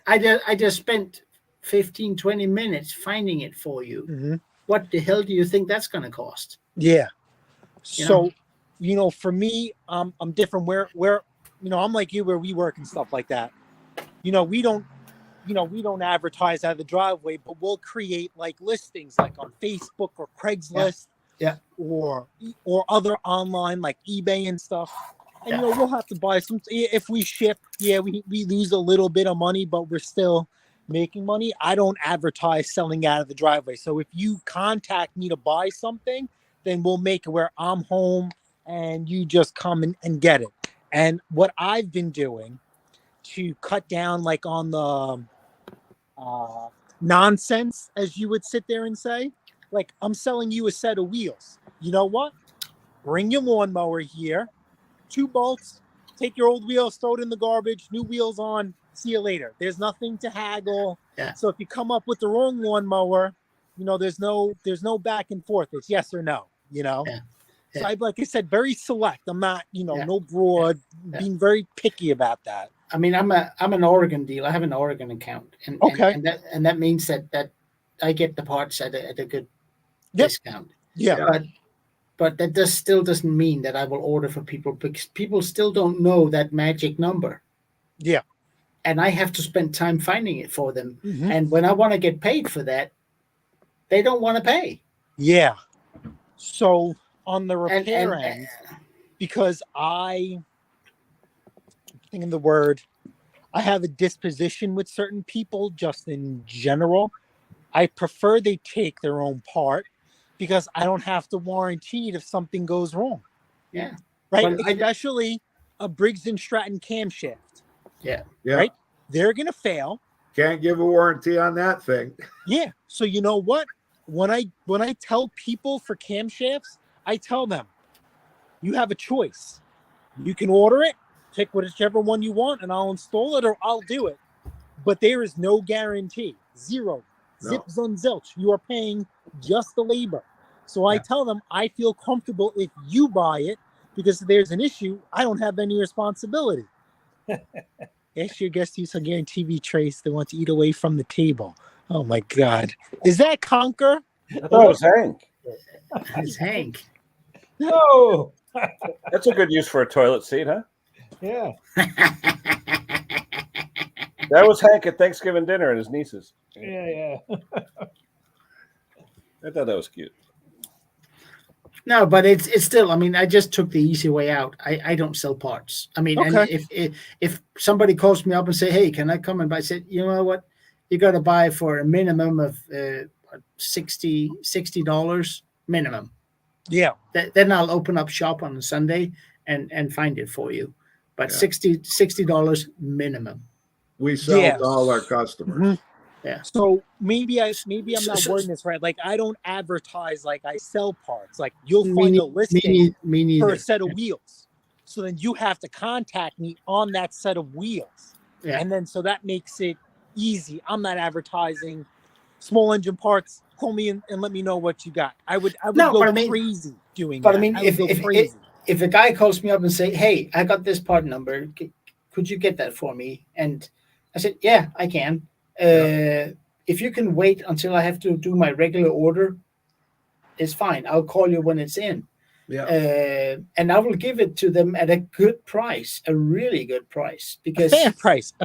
I just spent 15, 20 minutes finding it for you.
Mm-hmm.
What the hell do you think that's going to cost?
Yeah. So, for me, I'm different. Where I'm like you, where we work and stuff like that. We don't advertise out of the driveway, but we'll create listings on Facebook or Craigslist, or other online like eBay and stuff. And we'll have to buy some. If we ship, we lose a little bit of money, but we're still making money. I don't advertise selling out of the driveway. So if you contact me to buy something, then we'll make it where I'm home and you just come and get it. And what I've been doing to cut down on the nonsense, as you would sit there and say, I'm selling you a set of wheels. You know what? Bring your lawnmower here, 2 bolts, take your old wheels, throw it in the garbage, new wheels on, see you later. There's nothing to haggle.
Yeah.
So if you come up with the wrong lawnmower, there's no back and forth. It's yes or no,
Yeah.
So like I said, very select. I'm not, no broad, being very picky about that.
I mean, I'm an Oregon dealer. I have an Oregon account, and that means that I get the parts at a good discount.
Yeah,
but that still doesn't mean that I will order for people because people still don't know that magic number.
Yeah,
and I have to spend time finding it for them.
Mm-hmm.
And when I want to get paid for that, they don't want to pay.
Yeah. So on the repair end, because I'm thinking the word, I have a disposition with certain people just in general. I prefer they take their own part because I don't have to warranty it if something goes wrong.
Yeah.
Right. Especially a Briggs & Stratton camshaft.
Yeah.
Right. they're going to fail.
Can't give a warranty on that thing.
Yeah. So you know what? When I tell people for camshafts, I tell them, you have a choice. You can order it, pick whichever one you want, and I'll install it or I'll do it. But there is no guarantee. Zero.
No.
Zips on zilch. You are paying just the labor. So I tell them I feel comfortable if you buy it, because if there's an issue, I don't have any responsibility. Ask your guests to use Hungarian TV trays they want to eat away from the table. Oh my God. Is that Conker?
I thought it was Hank.
It's Hank.
No.
That's a good use for a toilet seat, huh?
Yeah.
That was Hank at Thanksgiving dinner at his niece's.
Yeah.
I thought that was cute.
No, but it's still. I mean, I just took the easy way out. I don't sell parts. I mean,
Okay.
and if somebody calls me up and say, "Hey, can I come and buy?" I said, "You know what? You got to buy for a minimum of $60 minimum."
Yeah.
Then I'll open up shop on a Sunday and find it for you. But
Yeah.
$60 minimum.
We sell
Yeah.
to all our customers.
Mhm.
Yeah.
So maybe I'm not wording this right. Like, I don't advertise like I sell parts. Like, you'll find a listing
Me neither.
for a set of wheels. So then you have to contact me on that set of wheels.
Yeah.
And then so that makes it easy. I'm not advertising small engine parts. Call me and let me know what you got. I would
No,
go
but I mean-
crazy doing
But
that.
I mean,
would go crazy.
if a guy calls me up and say, "Hey, I got this part number. Could you get that for me?" And I said, "Yeah, I can." If you can wait until I have to do my regular order, it's fine. I'll call you when it's in.
Yeah.
And I will give it to them at a good price, a really good price, because
A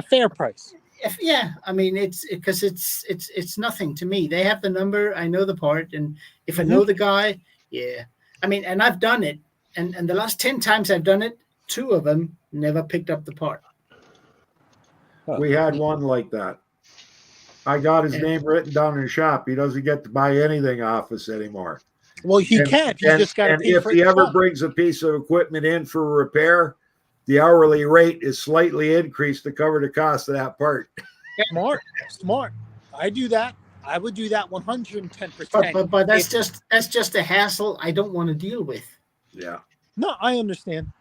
fair price.
I mean, it's because it's nothing to me. They have the number, I know the part, and if I know the guy, I mean, and I've done it, and the last 10 times I've done it, 2 of them never picked up the part.
We had one like that. I got his name written down in the shop. He doesn't get to buy anything off us anymore.
Well, he can't. You just got to pay
if
for
he
it.
ever brings a piece of equipment in for repair, the hourly rate is slightly increased to cover the cost of that part.
Smart. I do that. I would do that 110%.
But that's just a hassle I don't want to deal with.
Yeah.
No, I understand.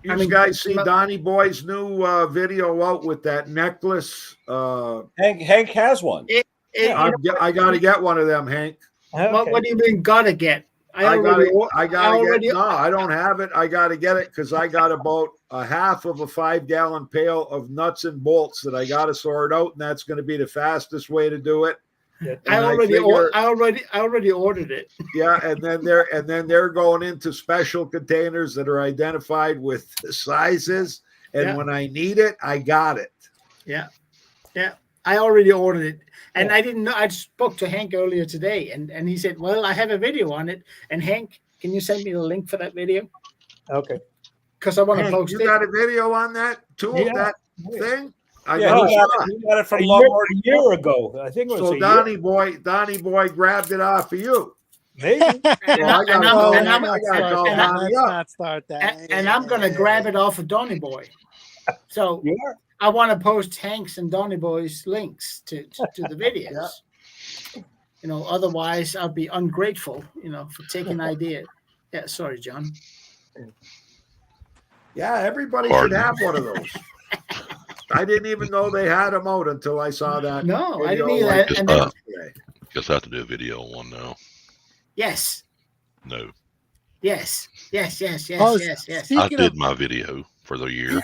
You guys see Donnie Boy's new video out with that necklace?
Hank has one.
I got to get one of them, Hank.
Okay.
What do you mean gotta get?
I don't have it. I got to get it because I got about a half of a 5-gallon pail of nuts and bolts that I got to sort out, and that's going to be the fastest way to do it.
I already ordered it.
Yeah, and then they're going into special containers that are identified with the sizes, and when I need it, I got it.
Yeah. I already ordered it, and I didn't know. I spoke to Hank earlier today, and he said, "Well, I have a video on it." And Hank, can you send me the link for that video?
Okay.
Because I want to post
you
it.
You got a video on that too? That thing?
He got it from
a year ago. I think it was
so. Donnie Boy grabbed it off of you.
Maybe.
And I'm
I'm
going to grab it off of Donnie Boy. So I want to post Hank's and Donnie Boy's links to the videos. You know, otherwise I'll be ungrateful, for taking idea. Yeah, sorry, John.
Yeah, everybody should have one of those. I didn't even know they had them out until I saw that.
No, I didn't either.
Guess I have to do a video on one now.
Yes.
No.
Yes.
I did my video for the year.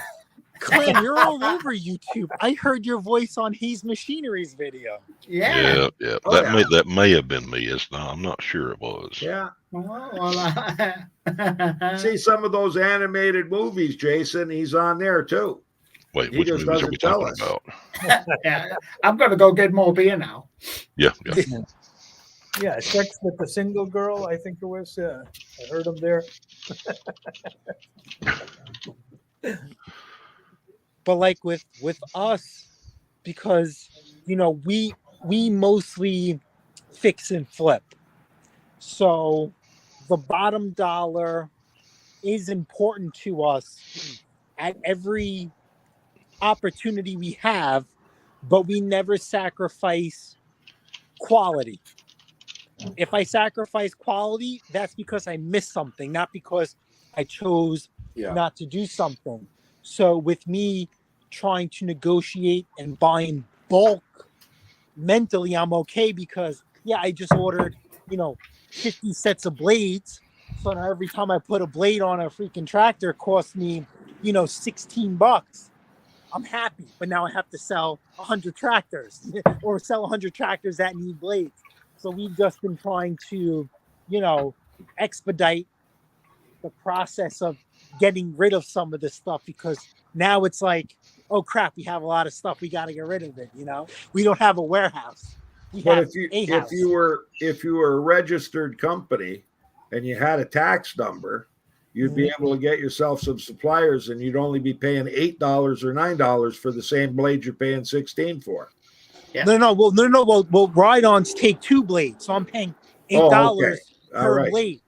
Clem, you're all over YouTube. I heard your voice on He's Machinery's video.
Yeah.
That may have been me. I'm not sure it was.
Yeah. See some of those animated movies, Jason. He's on there too.
Wait, which movies are we talking about?
Yeah, I'm gonna go get more beer now.
Yeah.
Yeah, Sex with the Single Girl, I think it was. I heard him there.
But like with us, because we mostly fix and flip, so the bottom dollar is important to us. At every opportunity we have, but we never sacrifice quality. If I sacrifice quality, that's because I missed something, not because I chose not to do something. So with me trying to negotiate and buy in bulk, mentally I'm okay because I just ordered 50 sets of blades. So now every time I put a blade on a freaking tractor, it costs me $16. I'm happy, but now I have to sell 100 tractors or sell 100 tractors that need blades. So we've just been trying to, expedite the process of getting rid of some of this stuff, because now it's like, oh crap, we have a lot of stuff. We got to get rid of it. We don't have a warehouse. We
But
have
if
house.
you were a registered company and you had a tax number, you'd be able to get yourself some suppliers, and you'd only be paying $8 or $9 for the same blade you're paying $16 for.
Yeah.
No. Well, ride-ons take 2 blades, so I'm paying $8 per blade.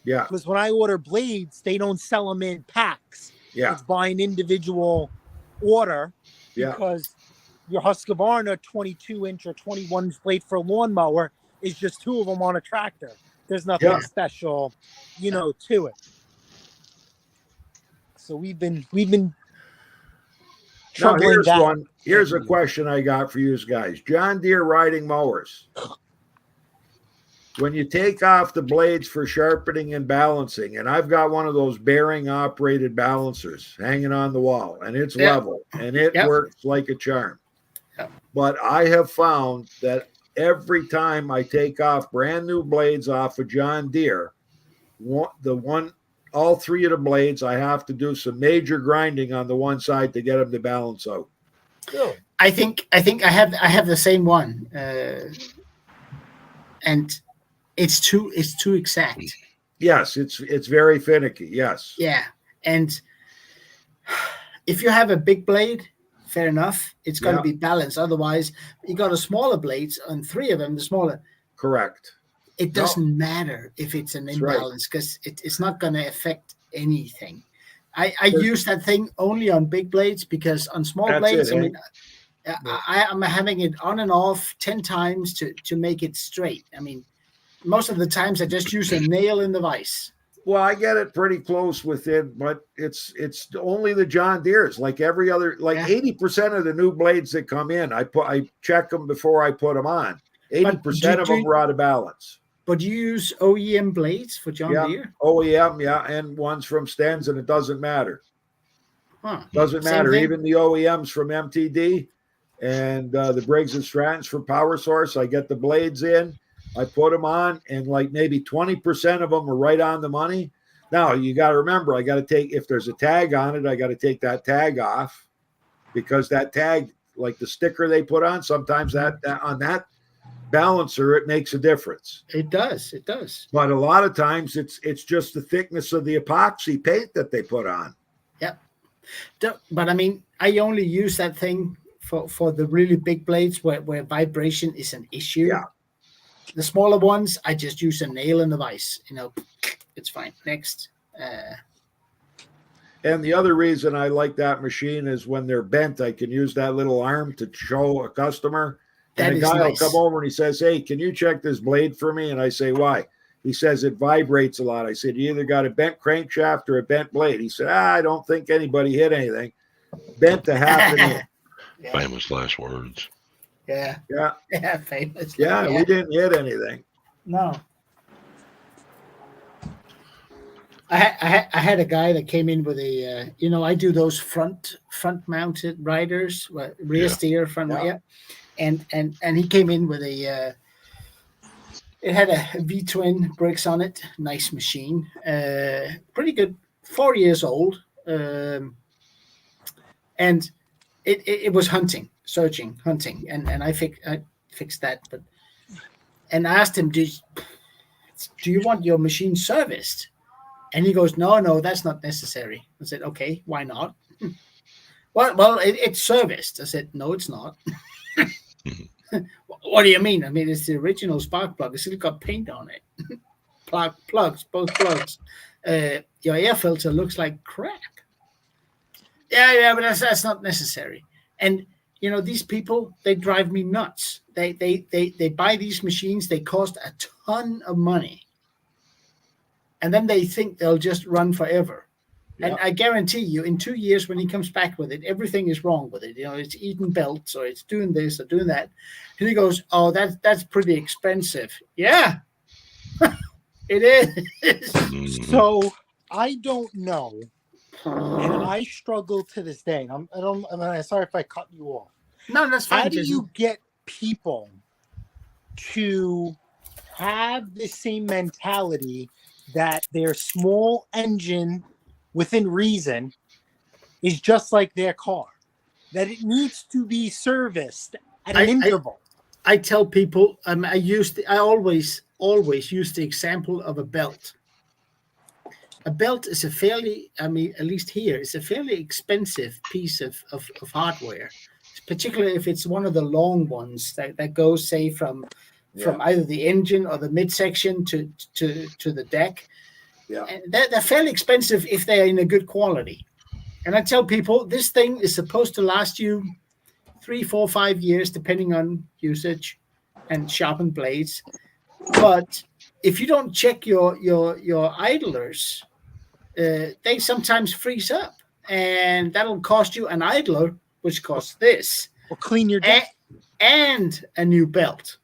Yeah.
Because when I order blades, they don't sell them in packs.
Yeah.
It's by an individual order. Because your Husqvarna 22-inch or 21-inch blade for a lawnmower is just 2 of them on a tractor. There's nothing special, to it. So we've been
Now
troubling that.
Here's a question I got for you guys. John Deere riding mowers. When you take off the blades for sharpening and balancing, and I've got one of those bearing operated balancers hanging on the wall, and it's level and it works like a charm. But I have found that every time I take off brand new blades off of John Deere, all 3 of the blades, I have to do some major grinding on the one side to get them to balance out.
Really?
I think I have the same one, and it's too exact.
Yes, it's very finicky. Yes.
Yeah, and if you have a big blade, fair enough, it's going to be balanced. Otherwise, you got a smaller blades, and 3 of them, the smaller.
Correct.
It doesn't matter if it's an imbalance, because it's not going to affect anything. I use that thing only on big blades, because on small blades, I'm having it on and off 10 times to make it straight. I mean, most of the times I just use a nail in the vise.
Well, I get it pretty close with it, but it's only the John Deere's. Like every other, 80% of the new blades that come in, I check them before I put them on. 80% of them are out of balance.
But you use OEM blades for John Deere?
OEM, and ones from Stens, and it doesn't matter. Doesn't matter. Even the OEMs from MTD and the Briggs & Strattons from Power Source, I get the blades in, I put them on, and like maybe 20% of them are right on the money. Now, you got to remember, I got to take, if there's a tag on it, I got to take that tag off, because that tag, like the sticker they put on, sometimes that on that balancer, it makes a difference.
It does.
But a lot of times it's just the thickness of the epoxy paint that they put on.
Yep. But I mean, I only use that thing for the really big blades where vibration is an issue.
Yeah.
The smaller ones, I just use a nail in the vise. It's fine. Next.
And the other reason I like that machine is when they're bent, I can use that little arm to show a customer. And the guy will come over and he says, "Hey, can you check this blade for me?" And I say, "Why?" He says, "It vibrates a lot." I said, "You either got a bent crankshaft or a bent blade." He said, "I don't think anybody hit anything." Bent to half an inch.
Famous last words.
Yeah.
Yeah.
Famous.
Yeah, we didn't hit anything.
No. I had a guy that came in with a, I do those front mounted riders, rear steer, front, and he came in with a, it had a V-twin brakes on it, nice machine, pretty good, 4 years old, and it was hunting, and I fixed that, and I asked him, do you want your machine serviced? And he goes, no, that's not necessary. I said, okay, why not? Well, it's serviced. I said, no, it's not. What do you mean? I mean, it's the original spark plug. It's still got paint on it. Plugs, both plugs. Your air filter looks like crap. Yeah, but that's not necessary. And these people, they drive me nuts. They buy these machines. They cost a ton of money. And then they think they'll just run forever. And I guarantee you, in 2 years, when he comes back with it, everything is wrong with it. It's eating belts, or it's doing this or doing that. And he goes, "Oh, that's pretty expensive." Yeah, it is.
So I don't know, and I struggle to this day. I'm sorry if I cut you off.
No, that's fine.
How do you get people to have the same mentality that their small engine, within reason, is just like their car, that it needs to be serviced at an interval?
I tell people, I always use the example of a belt. A belt is a fairly, at least here, it's a fairly expensive piece of hardware, particularly if it's one of the long ones that goes, say, from either the engine or the midsection to the deck.
Yeah.
And they're fairly expensive if they're in a good quality. And I tell people, this thing is supposed to last you 3, 4, 5 years, depending on usage and sharpened blades. But if you don't check your idlers, they sometimes freeze up, and that'll cost you an idler, which costs this.
Or clean your deck.
And a new belt.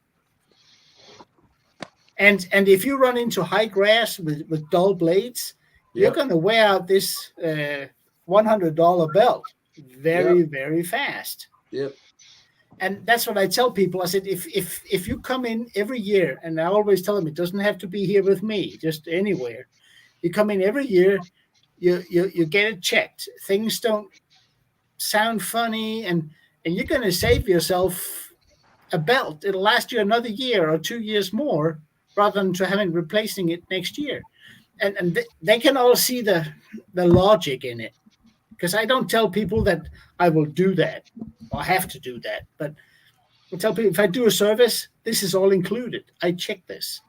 And if you run into high grass with dull blades, you're going to wear out this $100 belt very, very fast.
Yep.
And that's what I tell people. I said, if you come in every year, and I always tell them it doesn't have to be here with me, just anywhere. You come in every year, you get it checked. Things don't sound funny, and you're going to save yourself a belt. It'll last you another year or 2 years more, rather than to having replacing it next year. And they can all see the logic in it. Because I don't tell people that I will do that or have to do that. But I tell people, if I do a service, this is all included. I check this.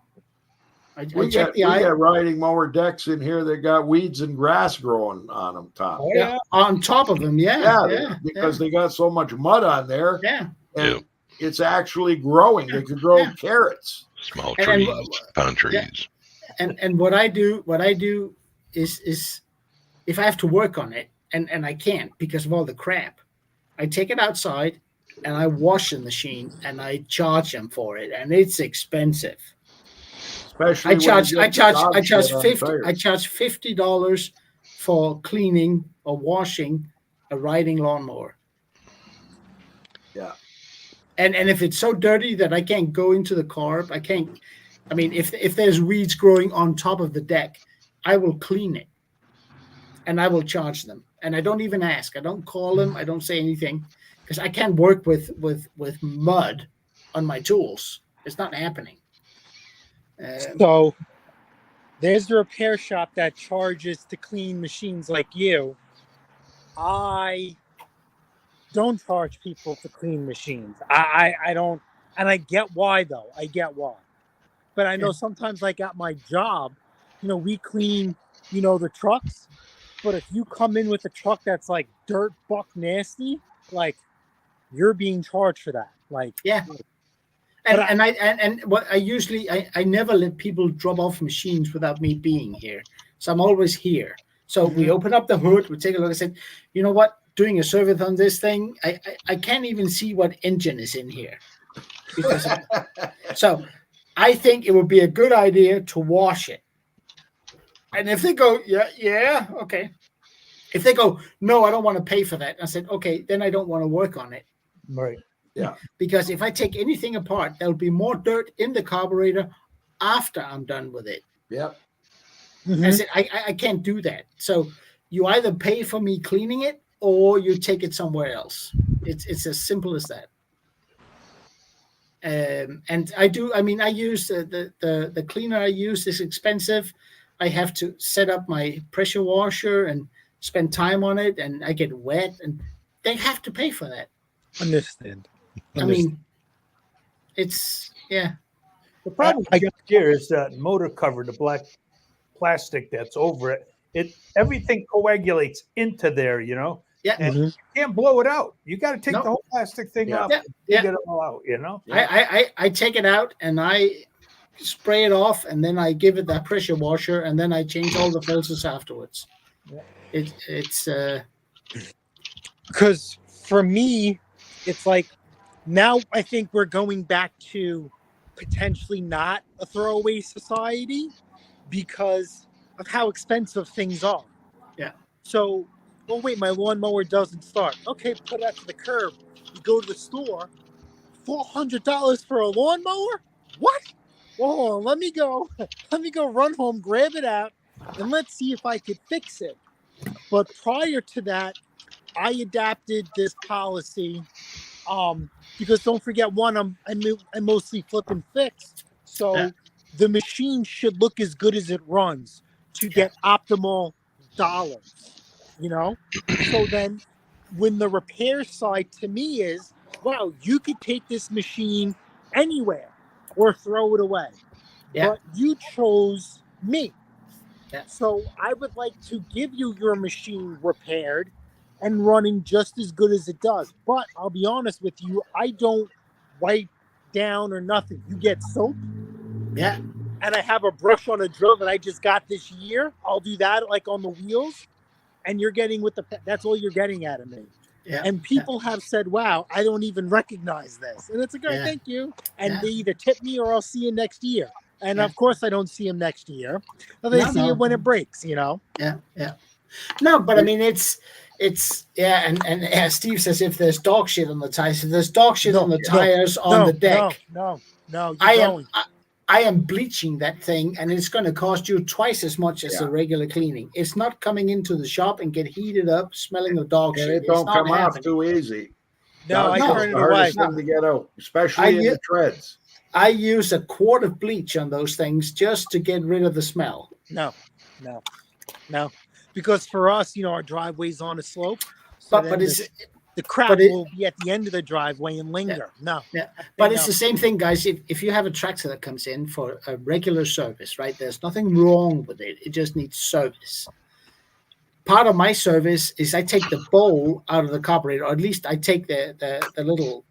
We got riding mower decks in here that got weeds and grass growing on them, Tom.
Oh, yeah. On top of them,
because they got so much mud on there.
Yeah.
And it's actually growing. They could grow carrots.
Small trees, pine trees.
And what I do is if I have to work on it, and I can't because of all the crap, I take it outside and I wash the machine and I charge them for it, and it's expensive.
Especially
I charge $50 for cleaning or washing a riding lawnmower.
Yeah.
And if it's so dirty that I can't go into the car, if there's weeds growing on top of the deck, I will clean it and I will charge them. And I don't even ask. I don't call them. I don't say anything because I can't work with mud on my tools. It's not happening.
So there's the repair shop that charges to clean machines like you. I don't charge people to clean machines. I don't, and I get why though. I get why. But I know sometimes, like at my job, we clean, the trucks. But if you come in with a truck that's like dirt buck nasty, like you're being charged for that. Like
And what I never let people drop off machines without me being here. So I'm always here. So we open up the hood, we take a look. I said, you know what? Doing a service on this thing, I can't even see what engine is in here. So I think it would be a good idea to wash it. And if they go, yeah, okay. If they go, no, I don't want to pay for that. I said, okay, then I don't want to work on it.
Right.
Yeah.
Because if I take anything apart, there'll be more dirt in the carburetor after I'm done with it.
Yep.
Mm-hmm. I said, I can't do that. So you either pay for me cleaning it or you take it somewhere else. It's as simple as that. And I use the cleaner I use is expensive. I have to set up my pressure washer and spend time on it, and I get wet, and they have to pay for that.
Understand.
It's
The problem here is that motor cover, the black plastic that's over it. Everything coagulates into there.
Yeah.
And you can't blow it out. You got to take
No.
the whole plastic thing off.
Yeah.
Get it all out, you know?
I take it out and I spray it off, and then I give it that pressure washer, and then I change all the filters afterwards.
Yeah.
It's
because for me, it's like now I think we're going back to potentially not a throwaway society because of how expensive things are.
Yeah.
So, oh wait, my lawnmower doesn't start. Okay, put it out to the curb. You go to the store, $400 for a lawnmower? What? Oh, let me go run home, grab it out, and let's see if I could fix it. But prior to that, I adapted this policy because don't forget, one, I'm mostly flip and fix. So the machine should look as good as it runs to get optimal dollars, you know? So then when the repair side to me is, wow, you could take this machine anywhere or throw it away.
Yeah.
But you chose me.
Yeah.
So I would like to give you your machine repaired and running just as good as it does. But I'll be honest with you, I don't wipe down or nothing. You get soap.
Yeah.
And I have a brush on a drill that I just got this year. I'll do that like on the wheels. And you're getting that's all you're getting out of me.
Yeah.
And people have said, wow, I don't even recognize this. And it's like, oh, thank you. And they either tip me or I'll see you next year. And of course I don't see them next year. They see it when it breaks, you know?
Yeah. Yeah. No, but I mean, it's and as Steve says, if there's dog shit on the tires, if there's dog shit on the tires on the deck,
no,
I am bleaching that thing, and it's going to cost you twice as much as a regular cleaning. It's not coming into the shop and get heated up, smelling of dog shit.
It don't come off too easy.
No, I turn it away.
Hardest thing to get out, especially in the treads.
I use a quart of bleach on those things just to get rid of the smell.
No. Because for us, you know, our driveway's on a slope. So
but it's
the crap will be at the end of the driveway and linger.
But it's the same thing, guys. If you have a tractor that comes in for a regular service, right? There's nothing wrong with it. It just needs service. Part of my service is I take the bowl out of the carburetor, or at least I take the little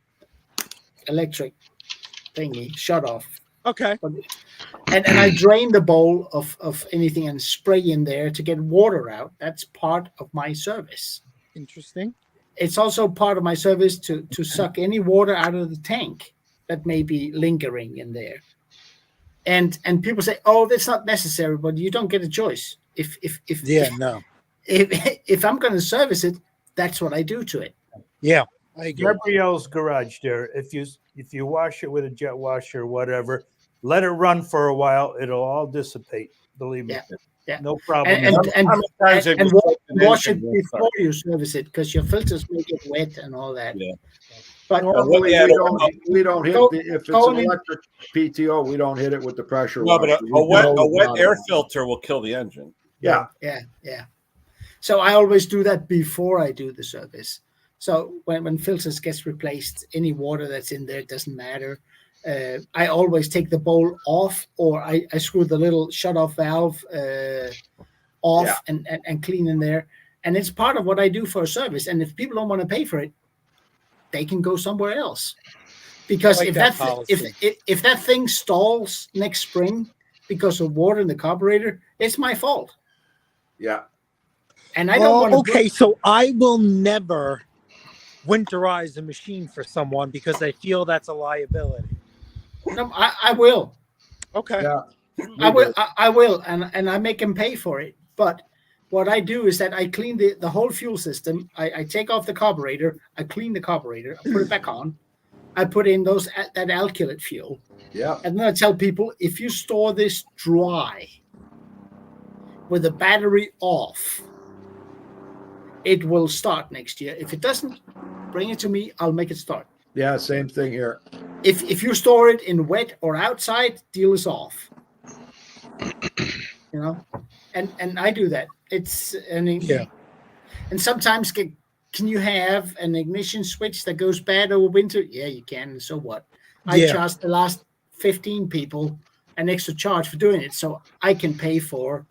electric thingy shut off.
Okay.
And I drain the bowl of anything and spray in there to get water out. That's part of my service.
Interesting.
It's also part of my service to suck any water out of the tank that may be lingering in there. And people say, "Oh, that's not necessary," but you don't get a choice. If I'm going to service it, that's what I do to it.
Yeah, I agree.
Gabrielle's garage there. If you wash it with a jet washer or whatever, let it run for a while. It'll all dissipate. Believe me.
Yeah.
No problem.
And wash it before you service it, because your filters may get wet and all that.
Yeah.
But
normally we don't hit if it's an electric PTO, we don't hit it with the pressure.
No, but a wet air filter will kill the engine.
Yeah. So I always do that before I do the service. So when filters gets replaced, any water that's in there doesn't matter. I always take the bowl off, or I screw the little shut-off valve off and clean in there. And it's part of what I do for a service. And if people don't want to pay for it, they can go somewhere else. Because if that thing stalls next spring because of water in the carburetor, it's my fault.
Yeah.
And I don't want to.
So I will never winterize a machine for someone because I feel that's a liability.
No, I will.
Okay.
Yeah.
I will, and I make them pay for it. But what I do is that I clean the whole fuel system. I take off the carburetor, I clean the carburetor, I put it back on, I put in that alkylate fuel.
Yeah.
And then I tell people, if you store this dry with the battery off, it will start next year. If it doesn't, bring it to me, I'll make it start.
Yeah, same thing here.
If you store it in wet or outside, deal is off. You know, and I do that. And sometimes can you have an ignition switch that goes bad over winter? Yeah, you can. So what? I charged the last 15 people an extra charge for doing it, so I can pay for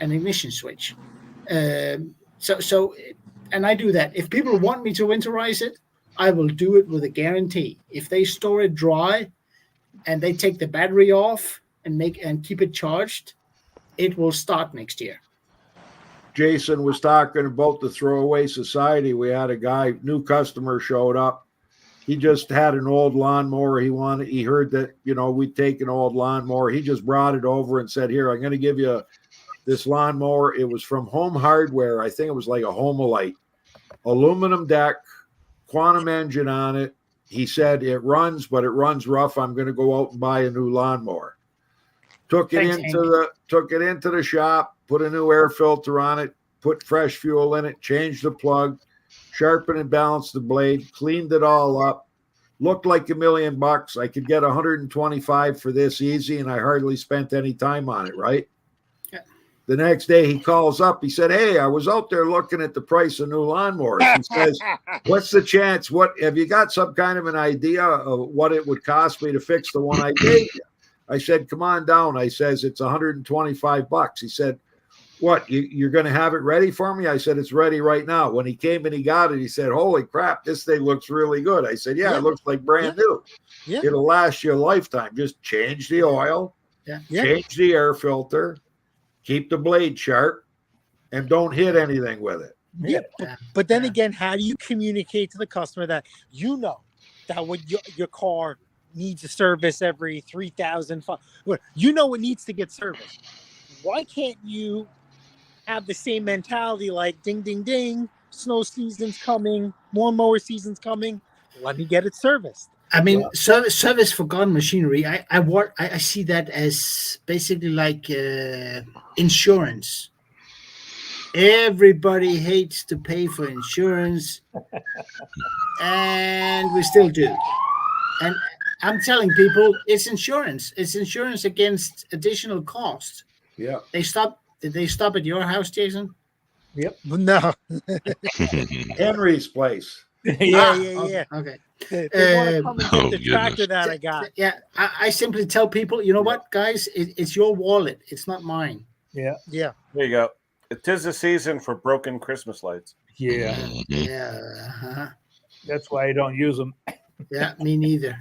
an ignition switch. So and I do that. If people want me to winterize it, I will do it with a guarantee. If they store it dry and they take the battery off and keep it charged, it will start next year.
Jason was talking about the throwaway society. We had a guy, new customer showed up. He just had an old lawnmower. He heard that, we'd take an old lawnmower. He just brought it over and said, here, I'm going to give you this lawnmower. It was from Home Hardware. I think it was like a Homelite. Aluminum deck, quantum engine on it. He said it runs, but it runs rough. I'm going to go out and buy a new lawnmower. Took it into the shop, put a new air filter on it, put fresh fuel in it, changed the plug, sharpened and balanced the blade, cleaned it all up. Looked like $1 million. I could get 125 for this easy, and I hardly spent any time on it, right?
Yeah.
The next day he calls up. He said, hey, I was out there looking at the price of new lawnmowers. He says, what's the chance? Have you got some kind of an idea of what it would cost me to fix the one I gave you? I said, come on down. I says, it's $125. He said, what, you're going to have it ready for me? I said, it's ready right now. When he came and he got it, he said, holy crap, this thing looks really good. I said, yeah. It looks like brand new.
Yeah.
It'll last you a lifetime. Just change the oil, change the air filter, keep the blade sharp, and don't hit anything with it.
Yeah. But then again, how do you communicate to the customer that that when your car needs a service every 3,000, it needs to get serviced? Why can't you have the same mentality like ding, ding, ding, snow season's coming, lawnmower season's coming, let me get it serviced?
I mean, service for garden machinery, I see that as basically like insurance. Everybody hates to pay for insurance, and we still do. And I'm telling people, it's insurance. It's insurance against additional cost.
Yeah.
Did they stop at your house, Jason?
Yep. No.
Henry's place.
Yeah.
Okay.
They want to come and get the tractor that I got.
Yeah. I simply tell people, you know what, guys? It's your wallet. It's not mine.
Yeah.
Yeah.
There you go. It is the season for broken Christmas lights.
Yeah.
Yeah. Uh-huh.
That's why I don't use them.
Yeah, me neither.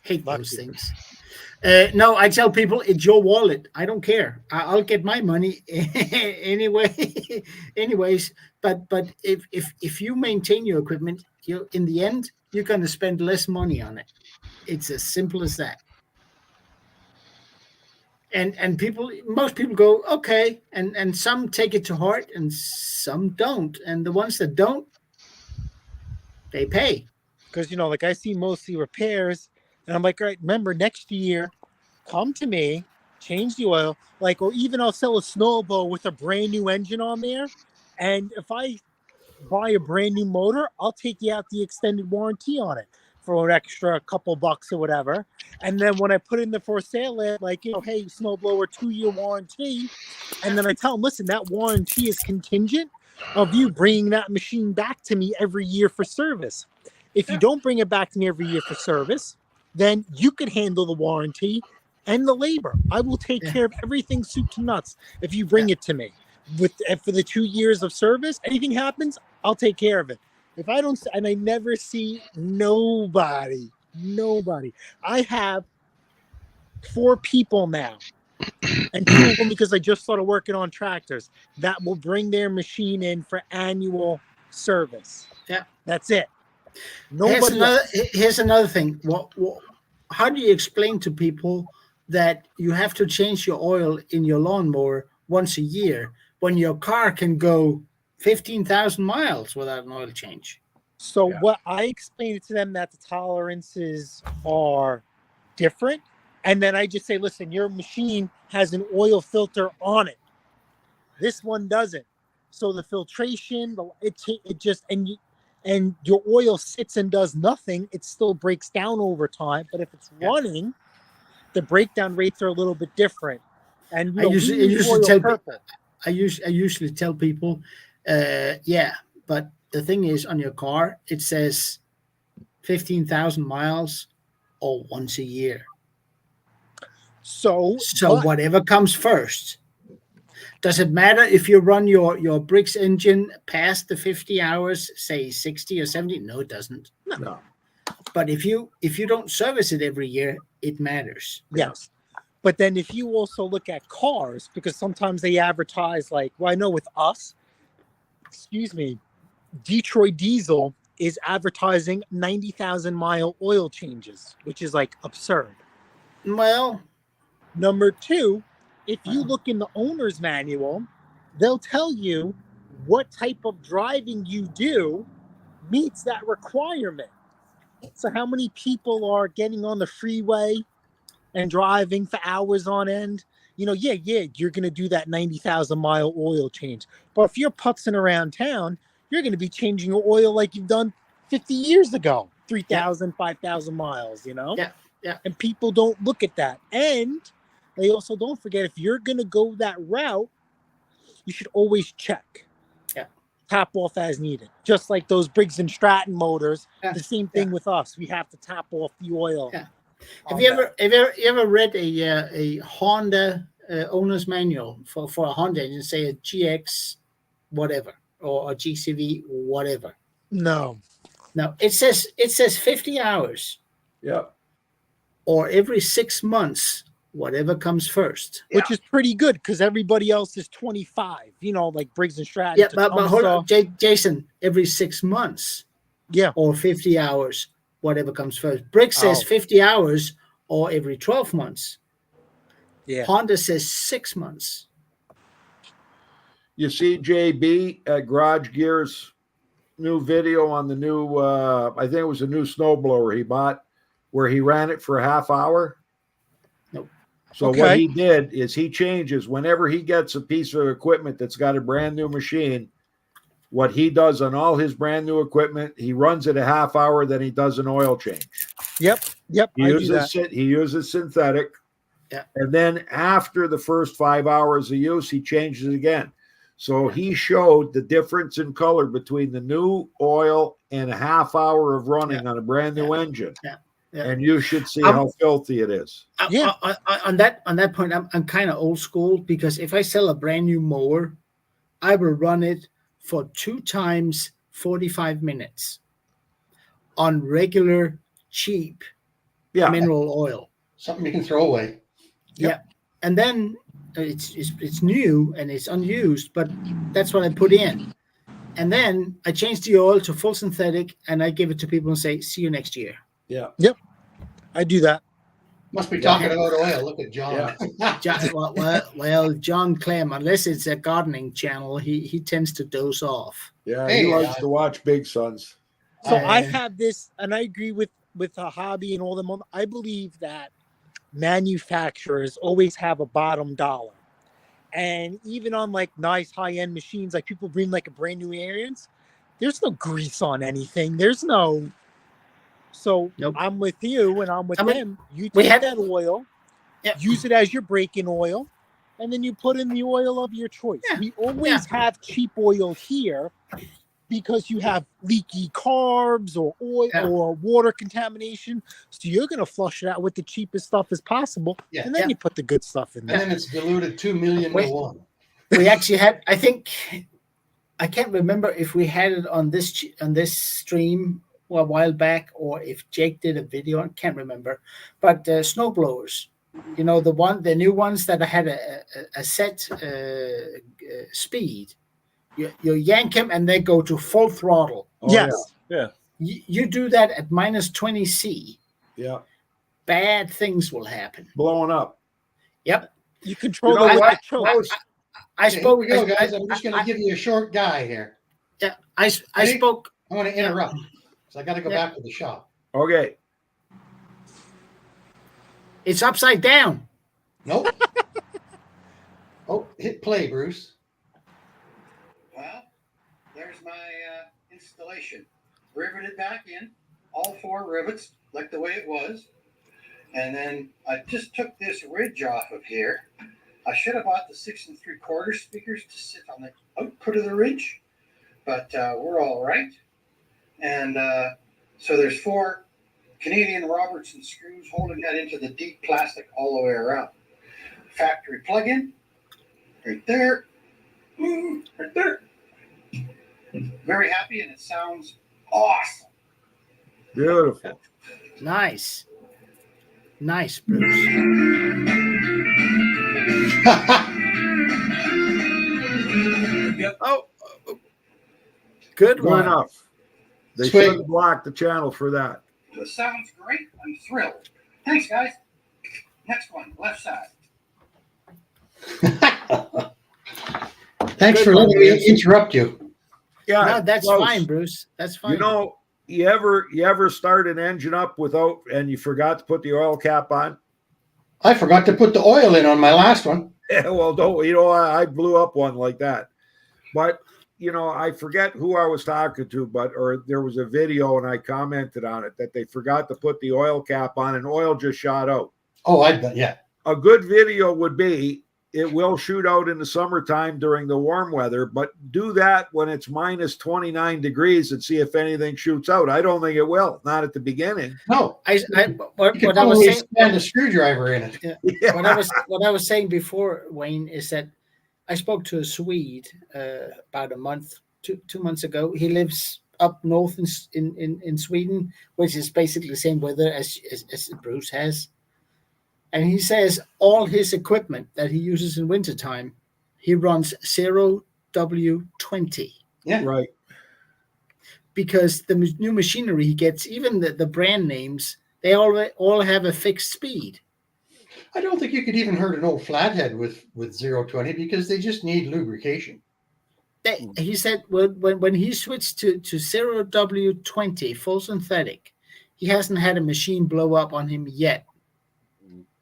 Hate those things. No, I tell people it's your wallet. I don't care. I'll get my money anyways. But if you maintain your equipment, in the end you're going to spend less money on it. It's as simple as that. And most people go okay, and some take it to heart, and some don't. And the ones that don't, they pay.
Because like I see mostly repairs, and I'm like, all right, remember next year, come to me, change the oil, or even I'll sell a snowblower with a brand new engine on there, and if I buy a brand new motor, I'll take you out the extended warranty on it for an extra couple bucks or whatever. And then when I put in the for sale ad, hey, snowblower 2-year warranty, and then I tell them, listen, that warranty is contingent of you bringing that machine back to me every year for service. If you don't bring it back to me every year for service, then you can handle the warranty and the labor. I will take care of everything soup to nuts if you bring it to me. For the 2 years of service, anything happens, I'll take care of it. If I don't, and I never see nobody. I have 4 people now, and 2 of them because I just started working on tractors that will bring their machine in for annual service.
Yeah,
that's it.
Here's another thing. How do you explain to people that you have to change your oil in your lawnmower once a year when your car can go 15,000 miles without an oil change?
So what I explain to them that the tolerances are different, and then I just say, listen, your machine has an oil filter on it. This one doesn't. So the filtration, it just and your oil sits and does nothing, it still breaks down over time. But if it's running, the breakdown rates are a little bit different. And I usually
tell people, but the thing is, on your car, it says 15,000 miles or once a year. So whatever comes first. Does it matter if you run your Briggs engine past the 50 hours, say 60 or 70? No, it doesn't.
No.
But if you don't service it every year, it matters.
Yes. But then if you also look at cars, because sometimes they advertise like, well, I know with us, Detroit Diesel is advertising 90,000 mile oil changes, which is like absurd.
Well,
number two, if you look in the owner's manual, they'll tell you what type of driving you do meets that requirement. So how many people are getting on the freeway and driving for hours on end? You're going to do that 90,000 mile oil change. But if you're putzing around town, you're going to be changing your oil like you've done 50 years ago, 3,000, 5,000 miles,
Yeah.
And people don't look at that. And they also don't forget, if you're going to go that route, you should always check.
Yeah.
Top off as needed. Just like those Briggs and Stratton motors, the same thing with us. We have to top off the oil.
Yeah. Have you ever read a Honda owner's manual for a Honda engine, say a GX whatever or a GCV whatever?
No.
It says 50 hours.
Yep.
Or every 6 months, whatever comes first.
Which is pretty good because everybody else is 25, like Briggs and Stratton.
Yeah, but hold on, Jason, every 6 months.
Yeah.
Or 50 hours, whatever comes first. Briggs says 50 hours or every 12 months.
Yeah.
Honda says 6 months.
You see JB at Garage Gear's new video on the new, I think it was a new snowblower he bought, where he ran it for a half hour.
Nope.
So what he did is he changes whenever he gets a piece of equipment that's got a brand new machine. What he does on all his brand new equipment, he runs it a half hour, then he does an oil change.
Yep.
He uses synthetic.
Yeah.
And then after the first 5 hours of use, he changes it again. So he showed the difference in color between the new oil and a half hour of running on a brand new engine.
Yeah. Yeah.
And you should see how filthy it is.
On that point, I'm kind of old school, because if I sell a brand new mower, I will run it for 2 times 45 minutes on regular cheap mineral oil.
Something you can throw away.
Yeah. And then it's new and it's unused, but that's what I put in. And then I change the oil to full synthetic and I give it to people and say, see you next year.
Yeah.
Yep. I do that.
Must be talking about oil. Look at John.
Yeah. John Clem, unless it's a gardening channel, he tends to doze off.
Yeah, he likes to watch Big Sons.
So I have this, and I agree with a hobby and all them. I believe that manufacturers always have a bottom dollar. And even on like nice high-end machines, like people bring like a brand new Arians, there's no grease on anything. There's no. So I'm with you and I'm with them. You take that oil, use it as your braking oil, and then you put in the oil of your choice. Yeah. We always have cheap oil here because you have leaky carbs or oil or water contamination. So you're going to flush it out with the cheapest stuff as possible. Yeah. And then you put the good stuff in there.
And then it's diluted 2 million to 1.
We actually had, I think, I can't remember if we had it on this stream a while back or if Jake did a video. I can't remember. But snowblowers, the new ones that had a set speed. You yank them and they go to full throttle.
Oh, yes.
Yeah.
You do that at minus 20 C.
Yeah.
Bad things will happen.
Blowing up.
Yep.
You control it with the choke.
I spoke.
Here we go, guys. I'm just going to give you a short guy here.
Yeah. I spoke.
I want to interrupt. So I got to go back to the shop.
Okay.
It's upside down.
Nope. Hit play, Bruce. Well, there's my installation. Riveted back in, all 4 rivets, like the way it was. And then I just took this ridge off of here. I should have bought the 6 3/4 speakers to sit on the output of the ridge, but we're all right. And so there's 4 Canadian Robertson screws holding that into the deep plastic all the way around. Factory plug-in. Right there. Right there. Very happy, and it sounds awesome.
Beautiful.
Nice. Nice, Bruce. Oh, good
Good
one.
enough. They
Sweet.
should have blocked the channel for that.
This sounds great. I'm thrilled. Thanks, guys. Next one, left side. Thanks
Good
for
one,
letting me
Bruce.
interrupt you.
Yeah,
No, that's
close.
fine, Bruce. That's fine.
You know, you ever start an engine up without and you forgot to put the oil cap on?
I forgot to put the oil in on my last one.
Yeah, well, don't I blew up one like that. But I forget who I was talking to, or there was a video and I commented on it that they forgot to put the oil cap on and oil just shot out.
Oh, I bet, yeah.
A good video would be, it will shoot out in the summertime during the warm weather, but do that when it's minus 29 degrees and see if anything shoots out. I don't think it will. Not at the beginning.
No,
what
you can
I was
always
saying,
stand a screwdriver in it.
Yeah.
what I was saying before, Wayne, is that I spoke to a Swede about a month, 2 months ago. He lives up north in Sweden, which is basically the same weather as Bruce has. And he says all his equipment that he uses in wintertime, he runs 0W20.
Yeah.
Right.
Because the new machinery he gets, even the brand names, they all have a fixed speed.
I don't think you could even hurt an old flathead with 020 because they just need lubrication.
He said when he switched to 0W20 full synthetic, he hasn't had a machine blow up on him yet.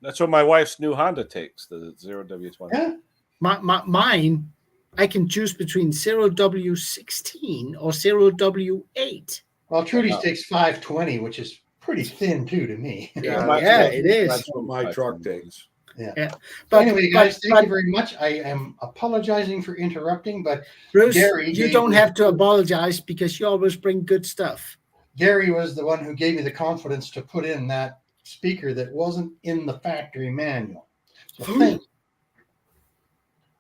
That's what my wife's new Honda takes, the 0W20.
Yeah.
Mine, I can choose between 0W16 or 0W8.
Well, Trudy's takes 520, which is pretty thin too to me.
Yeah, it is.
That's what my truck takes.
Yeah.
But
anyway, guys, thank you very much. I am apologizing for interrupting, but
Bruce,
Gary
you
gave
don't
me-
have to apologize because you always bring good stuff.
Gary was the one who gave me the confidence to put in that speaker that wasn't in the factory manual. So thank you.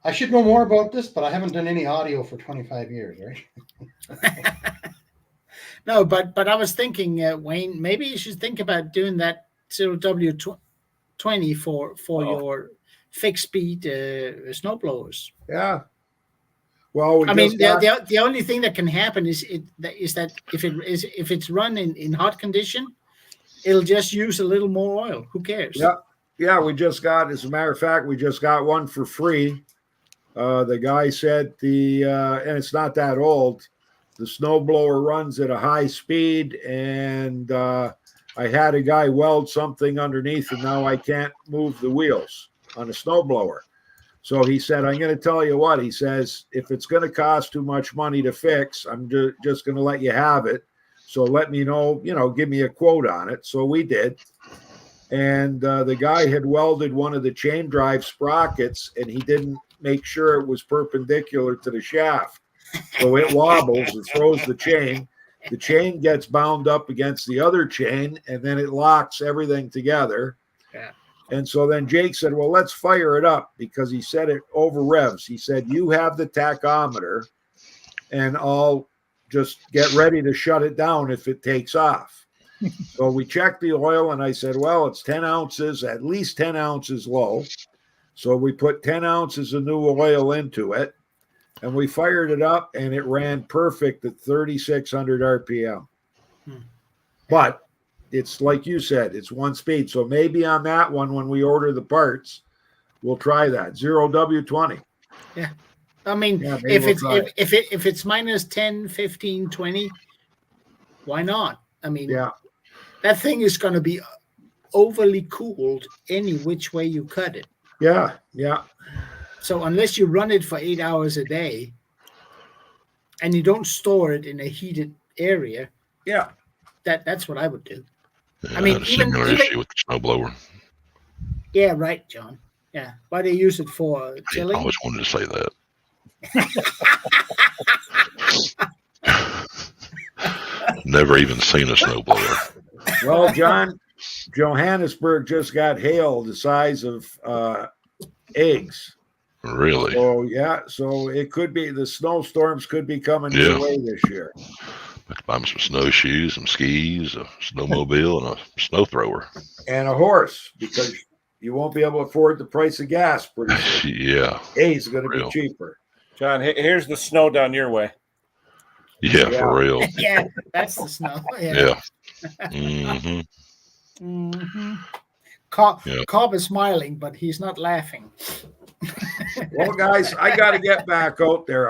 I should know more about this, but I haven't done any audio for 25 years, right?
No, but I was thinking, Wayne, maybe you should think about doing that 0W20 for your fixed speed snowblowers.
Yeah. Well,
the only thing that can happen is that if it's run in hot condition, it'll just use a little more oil. Who cares?
Yeah. We just got, as a matter of fact, we just got one for free. The guy said and it's not that old. The snowblower runs at a high speed, and I had a guy weld something underneath, and now I can't move the wheels on a snowblower. So he said, I'm going to tell you what. He says, if it's going to cost too much money to fix, I'm just going to let you have it. So let me know, give me a quote on it. So we did. And the guy had welded one of the chain drive sprockets, and he didn't make sure it was perpendicular to the shaft. So it wobbles and throws the chain. The chain gets bound up against the other chain, and then it locks everything together.
Yeah.
And so then Jake said, well, let's fire it up, because he said it over revs. He said, you have the tachometer, and I'll just get ready to shut it down if it takes off. So we checked the oil, and I said, well, it's 10 ounces, at least 10 ounces low. So we put 10 ounces of new oil into it, and we fired it up, and it ran perfect at 3,600 RPM. But it's like you said, it's one speed. So maybe on that one, when we order the parts, we'll try that 0W20.
Yeah. I mean,
Yeah,
if
we'll
if it's minus 10, 15, 20, why not? I mean, that thing is going to be overly cooled any which way you cut it.
Yeah.
So unless you run it for 8 hours a day and you don't store it in a heated area, that's what I would do.
Yeah,
I mean,
I had a similar issue with the snowblower.
Yeah, right, John. Yeah. Why they use it for
I
chilling?
always wanted to say that. Never even seen a snowblower.
Well, John, Johannesburg just got hail the size of eggs.
Really?
So yeah, so it could be the snowstorms could be coming your way this year.
I could buy me some snowshoes, some skis, a snowmobile, and a snow thrower.
And a horse, because you won't be able to afford the price of gas pretty soon.
Yeah.
It's going to be cheaper.
John, here's the snow down your way.
Yeah, for real.
Yeah, that's the snow.
Yeah. Mm-hmm.
Mm-hmm. Cobb is smiling, but he's not laughing.
Well, guys, I got to get back out there.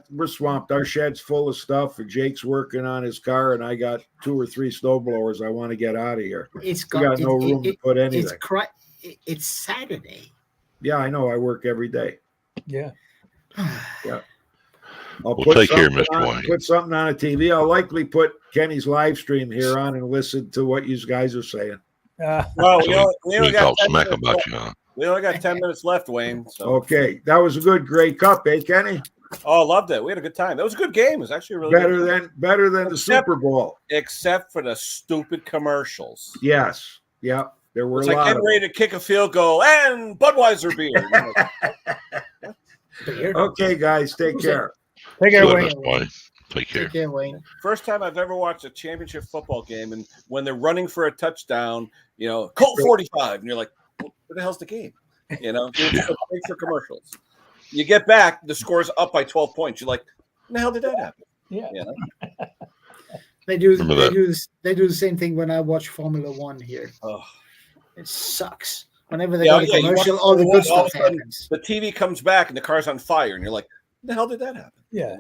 We're swamped. Our shed's full of stuff. Jake's working on his car, and I got 2 or 3 snowblowers. I want to get out of here. We got no room to put anything.
It's Saturday.
Yeah, I know. I work every day.
Yeah.
Yeah.
We'll take care, Mr. Wayne.
Put something on a TV. I'll likely put Kenny's live stream here on and listen to what you guys are saying.
Well, we only got
talk smack about you, huh?
We only got 10 minutes left, Wayne. So.
Okay, that was a good Grey Cup, Kenny?
Oh, loved it. We had a good time. That was a good game. It was actually really
better than the Super Bowl,
except for the stupid commercials.
Yes, yeah, there were.
It's like getting ready to kick a field goal and Budweiser beer.
Okay, guys, take care.
Take care, Wayne.
Take care.
Take care, Wayne.
First time I've ever watched a championship football game, and when they're running for a touchdown, Colt 45, and you're like, "What the hell's the game?" Wait for commercials. You get back, the score's up by 12 points. You're like, "When the hell did that happen?"
Yeah.
They do the same thing when I watch Formula One here.
Oh.
It sucks. Whenever they go to commercial, all the good stuff happens.
The TV comes back and the car's on fire, and you're like, "When the hell did that happen?"
Yeah.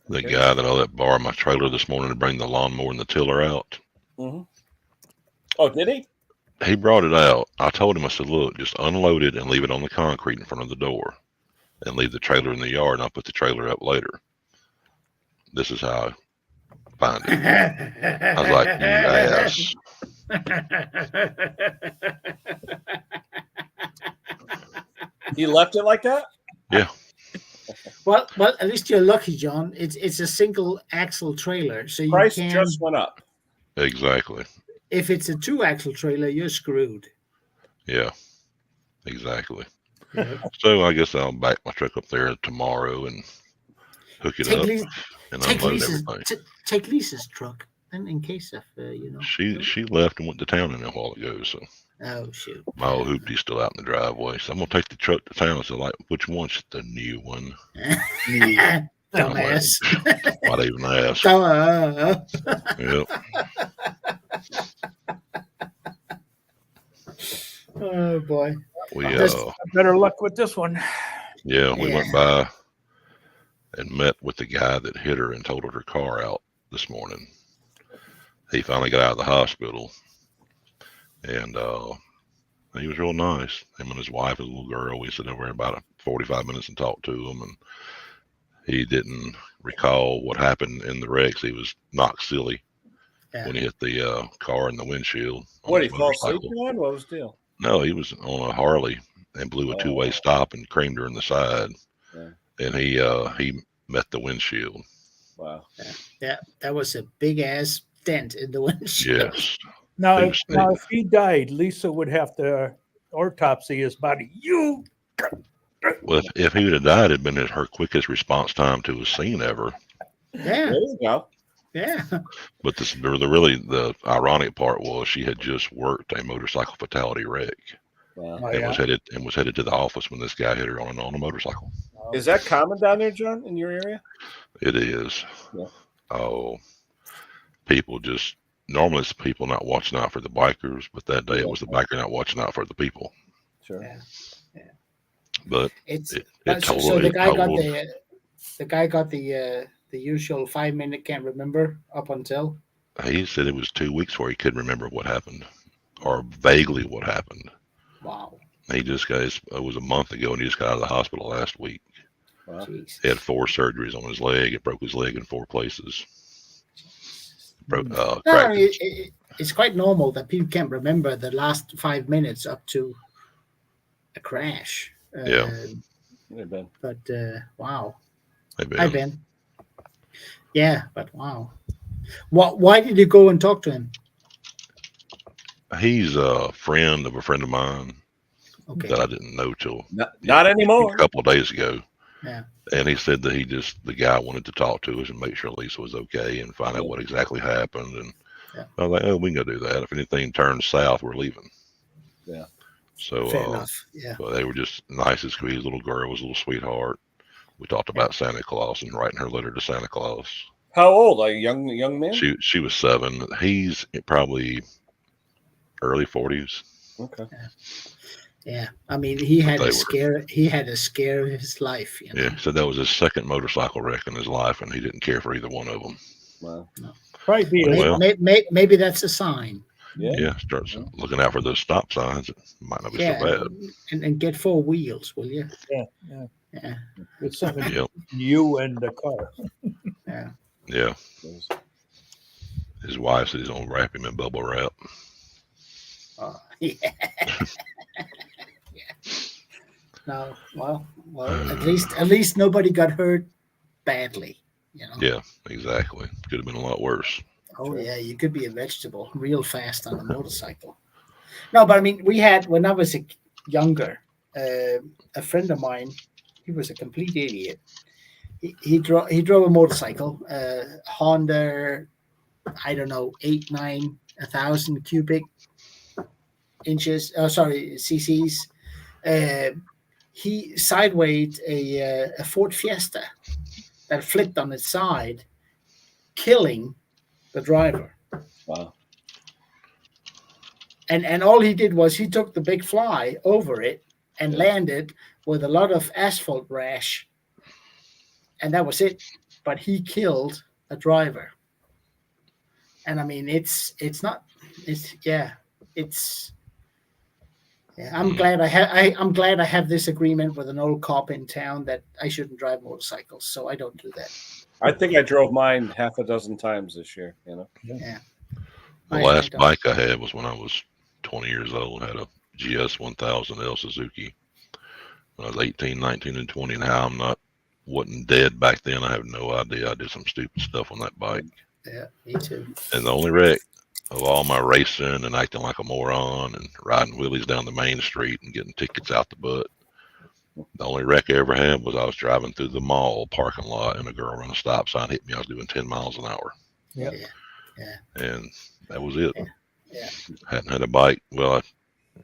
The guy that I let borrow my trailer this morning to bring the lawnmower and the tiller out.
Mm-hmm. Oh, did he?
He brought it out. I told him, I said, look, just unload it and leave it on the concrete in front of the door and leave the trailer in the yard, and I'll put the trailer up later. This is how I find it. I was like, yes.
He left it like that?
Yeah.
Well, at least you're lucky, John. It's a single axle trailer, so
price just went up.
Exactly.
If it's a 2-axle trailer, you're screwed.
Yeah, exactly. Yeah. So I guess I'll back my truck up there tomorrow and hook it up and unload everything.
Take Lisa's truck, and in case of
She left and went to town a while ago, so.
Oh shoot!
My old hoopty's still out in the driveway, so I'm gonna take the truck to town. So like, which one's the new one?
Dumbass.
Why'd I even ask? Yep.
Oh boy.
We
better luck with this one.
Yeah, we went by and met with the guy that hit her and totaled her car out this morning. He finally got out of the hospital, and he was real nice. Him and his wife, his little girl, we sat over about 45 minutes and talked to him, and he didn't recall what happened in the wrecks. He was knocked silly when he hit the car in the windshield.
What, did he fall asleep on? What was the deal?
No, he was on a Harley and blew a two-way stop and creamed her in the side. Yeah. And he met the windshield.
Wow.
Yeah, that was a big-ass dent in the windshield.
Yes.
Now, if he died, Lisa would have to autopsy his body.
Well, if he would have died, it'd been her quickest response time to a scene ever.
Yeah.
There you go.
Yeah.
But the ironic part was she had just worked a motorcycle fatality wreck.
Wow.
And was headed to the office when this guy hit her on a motorcycle.
Is that common down there, John, in your area?
It is.
Yeah.
Oh, people just normally it's the people not watching out for the bikers, but that day it was the biker not watching out for the people.
Sure.
Yeah.
But
so the guy got the usual 5-minute can't remember up until.
He said it was 2 weeks before he could remember what happened, or vaguely what happened.
Wow.
He just it was a month ago, and he just got out of the hospital last week.
Wow.
He had 4 surgeries on his leg. It broke his leg in 4 places.
It's quite normal that people can't remember the last 5 minutes up to a crash.
Yeah.
Hey, Ben.
But wow.
Hey, Ben.
Hi, Ben. Yeah, but wow. Why did you go and talk to him?
He's a friend of mine.
Okay.
that I didn't know till
Not anymore.
a couple of days ago.
Yeah.
And he said that the guy wanted to talk to us and make sure Lisa was okay and find out what exactly happened. And I was like, oh, we can go do that. If anything turns south, we're leaving.
Yeah.
So,
Fair enough. Yeah.
but they were just nice and sweet. Little girl was a little sweetheart. We talked about Santa Claus and writing her letter to Santa Claus.
How old? Like a young man?
She was 7. He's probably early 40s.
Okay.
Yeah. I mean, he had
they
a
were-
scare. He had a scare of his life. You know?
Yeah, said that was his second motorcycle wreck in his life, and he didn't care for either one of them.
Wow.
Probably be
Well,
Maybe that's a sign.
Yeah.
Starts looking out for those stop signs. It might not be so bad.
And get 4 wheels, will you?
yeah. It's something
Yep.
you and the car.
Yeah.
Yeah. His wife said he's gonna wrap him in bubble wrap.
Yeah. No, well, at least nobody got hurt badly, you know.
Yeah, exactly. Could have been a lot worse.
Oh yeah, you could be a vegetable real fast on a motorcycle. No, but I mean, we had when I was younger, a friend of mine. He was a complete idiot. He drove a motorcycle, Honda, I don't know, 1,000 cubic inches. CCs. He sidewayed a Ford Fiesta that flipped on its side, killing the driver.
Wow.
And all he did was he took the big fly over it and landed with a lot of asphalt rash. And that was it. But he killed a driver. And I mean, I'm glad I'm glad I have this agreement with an old cop in town that I shouldn't drive motorcycles, so I don't do that.
I think I drove mine half a dozen times this year, you know.
Yeah.
The last bike I had was when I was 20 years old. I had a GS 1000L Suzuki. When I was 18, 19, and 20. Now wasn't dead back then. I have no idea. I did some stupid stuff on that bike.
Yeah, me too.
And the only wreck of all my racing and acting like a moron and riding wheelies down the main street and getting tickets out the butt, the only wreck I ever had was I was driving through the mall parking lot and a girl ran a stop sign, hit me. I was doing 10 miles an hour.
Yeah.
And that was it.
Yeah.
Hadn't had a bike. Well, I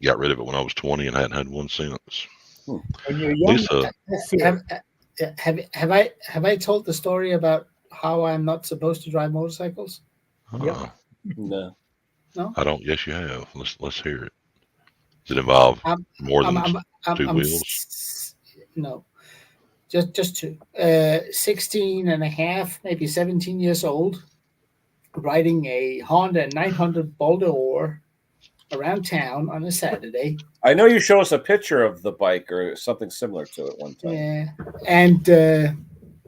got rid of it when I was 20 and hadn't had one since.
When you're young,
Lisa,
Have I told the story about how I'm not supposed to drive motorcycles?
No.
I don't. Yes, you have. Let's hear it. Does it involve more than two wheels?
No, just 2. 16 and a half, maybe 17 years old, riding a Honda 900 Boulder around town on a Saturday.
I know you show us a picture of the bike or something similar to it one time.
Yeah, and I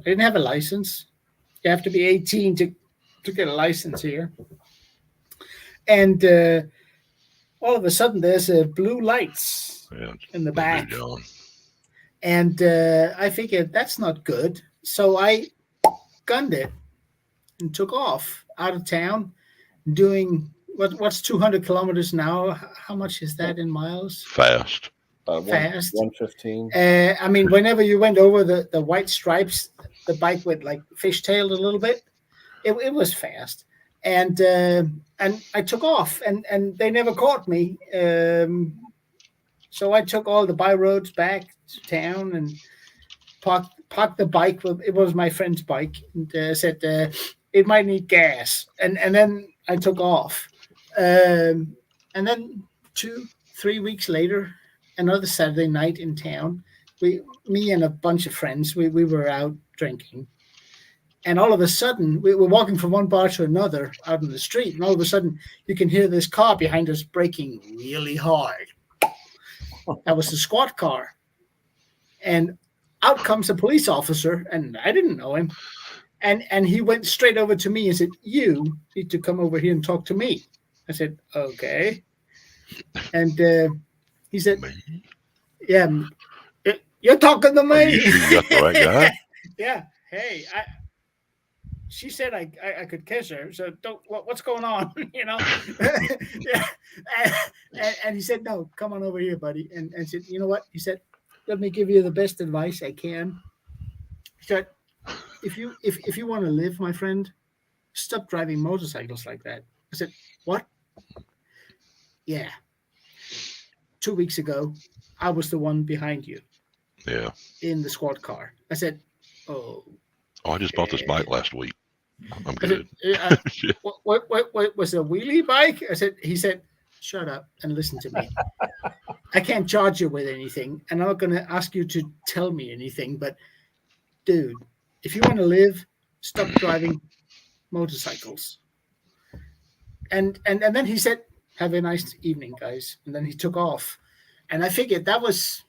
didn't have a license. You have to be 18 to get a license here. And all of a sudden, there's blue lights in the back. And I figured that's not good. So I gunned it and took off out of town doing what's 200 kilometers an hour. How much is that in miles?
Fast.
Fast.
115.
I mean, whenever you went over the white stripes, the bike would like fishtailed a little bit. It was fast. And I took off and they never caught me. So I took all the by roads back to town and parked the bike. It was my friend's bike, and said it might need gas. And then I took off. And then 2-3 weeks later, another Saturday night in town, me and a bunch of friends, we were out drinking. And all of a sudden, we were walking from one bar to another out in the street. And all of a sudden, you can hear this car behind us braking really hard. That was the squad car. And out comes a police officer, and I didn't know him. And he went straight over to me and said, "You need to come over here and talk to me." I said, "Okay." And he said, "Yeah, you're talking to me."
Are you sure you got the right guy?
Yeah. Hey, she said I could kiss her. So what's going on? You know? Yeah. And he said, no, come on over here, buddy. And said, you know what? He said, let me give you the best advice I can. He said, if you want to live, my friend, stop driving motorcycles like that. I said, what? Yeah. 2 weeks ago, I was the one behind you.
Yeah.
In the squad car. I said, oh.
Oh, I just bought this bike last week. I'm good.
Said, what was a wheelie bike? He said, shut up and listen to me. I can't charge you with anything, and I'm not going to ask you to tell me anything, but dude, if you want to live, stop driving motorcycles. And then he said, have a nice evening, guys. And then he took off. And I figured that was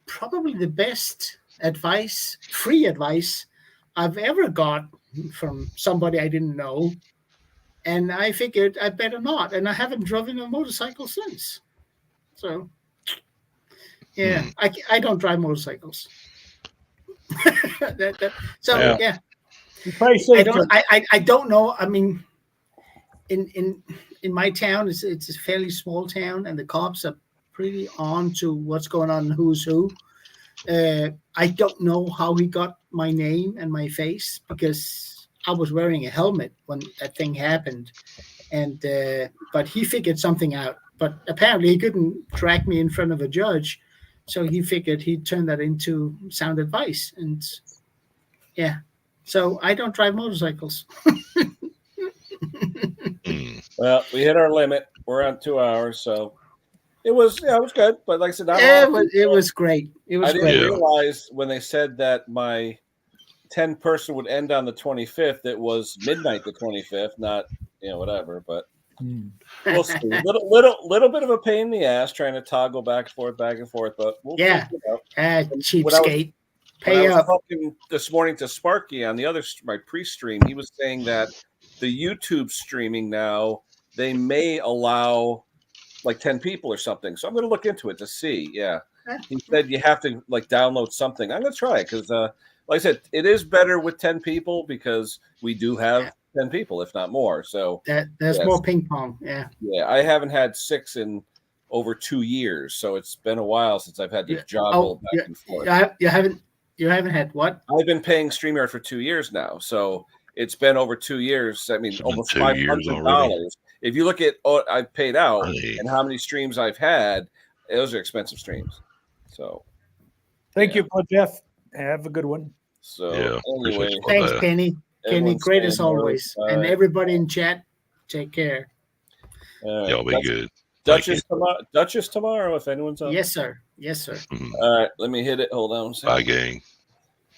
probably the best advice, free advice I've ever got from somebody I didn't know. And I figured I better not. And I haven't driven a motorcycle since. So, yeah, I don't drive motorcycles. So, yeah. I don't know. I mean, in my town, it's a fairly small town, and the cops are pretty on to what's going on, who's who. I don't know how he got my name and my face because I was wearing a helmet when that thing happened, and but he figured something out. But apparently he couldn't track me in front of a judge, so he figured he'd turn that into sound advice. And yeah, so I don't drive motorcycles.
Well, we hit our limit. We're on 2 hours, so it was good. But like I said,
it was great. It was
I didn't realize when they said that my 10 person would end on the 25th, it was midnight the 25th, not whatever. But we'll see. Little bit of a pain in the ass trying to toggle back and forth. But we'll figure it out.
Cheapskate.
When I was talking this morning to Sparky on my pre-stream, he was saying that the YouTube streaming now, they may allow like 10 people or something. So I'm going to look into it to see. Yeah. He said you have to like download something. I'm going to try it because, like I said, it is better with 10 people because we do have 10 people, if not more. So
there's more ping pong. Yeah.
Yeah. I haven't had 6 in over 2 years. So it's been a while since I've had to joggle back and forth.
You haven't had what?
I've been paying StreamYard for 2 years now. So it's been over 2 years. I mean, almost $500. If you look at what I've paid out and how many streams I've had, those are expensive streams. So,
thank you, Jeff. Have a good one.
So, anyway,
thanks, Kenny. Kenny, great as always. And everybody in chat, take care.
Y'all be good.
Duchess tomorrow, if anyone's on.
Yes, sir. Yes, sir.
All right, let me hit it. Hold on.
Bye, gang.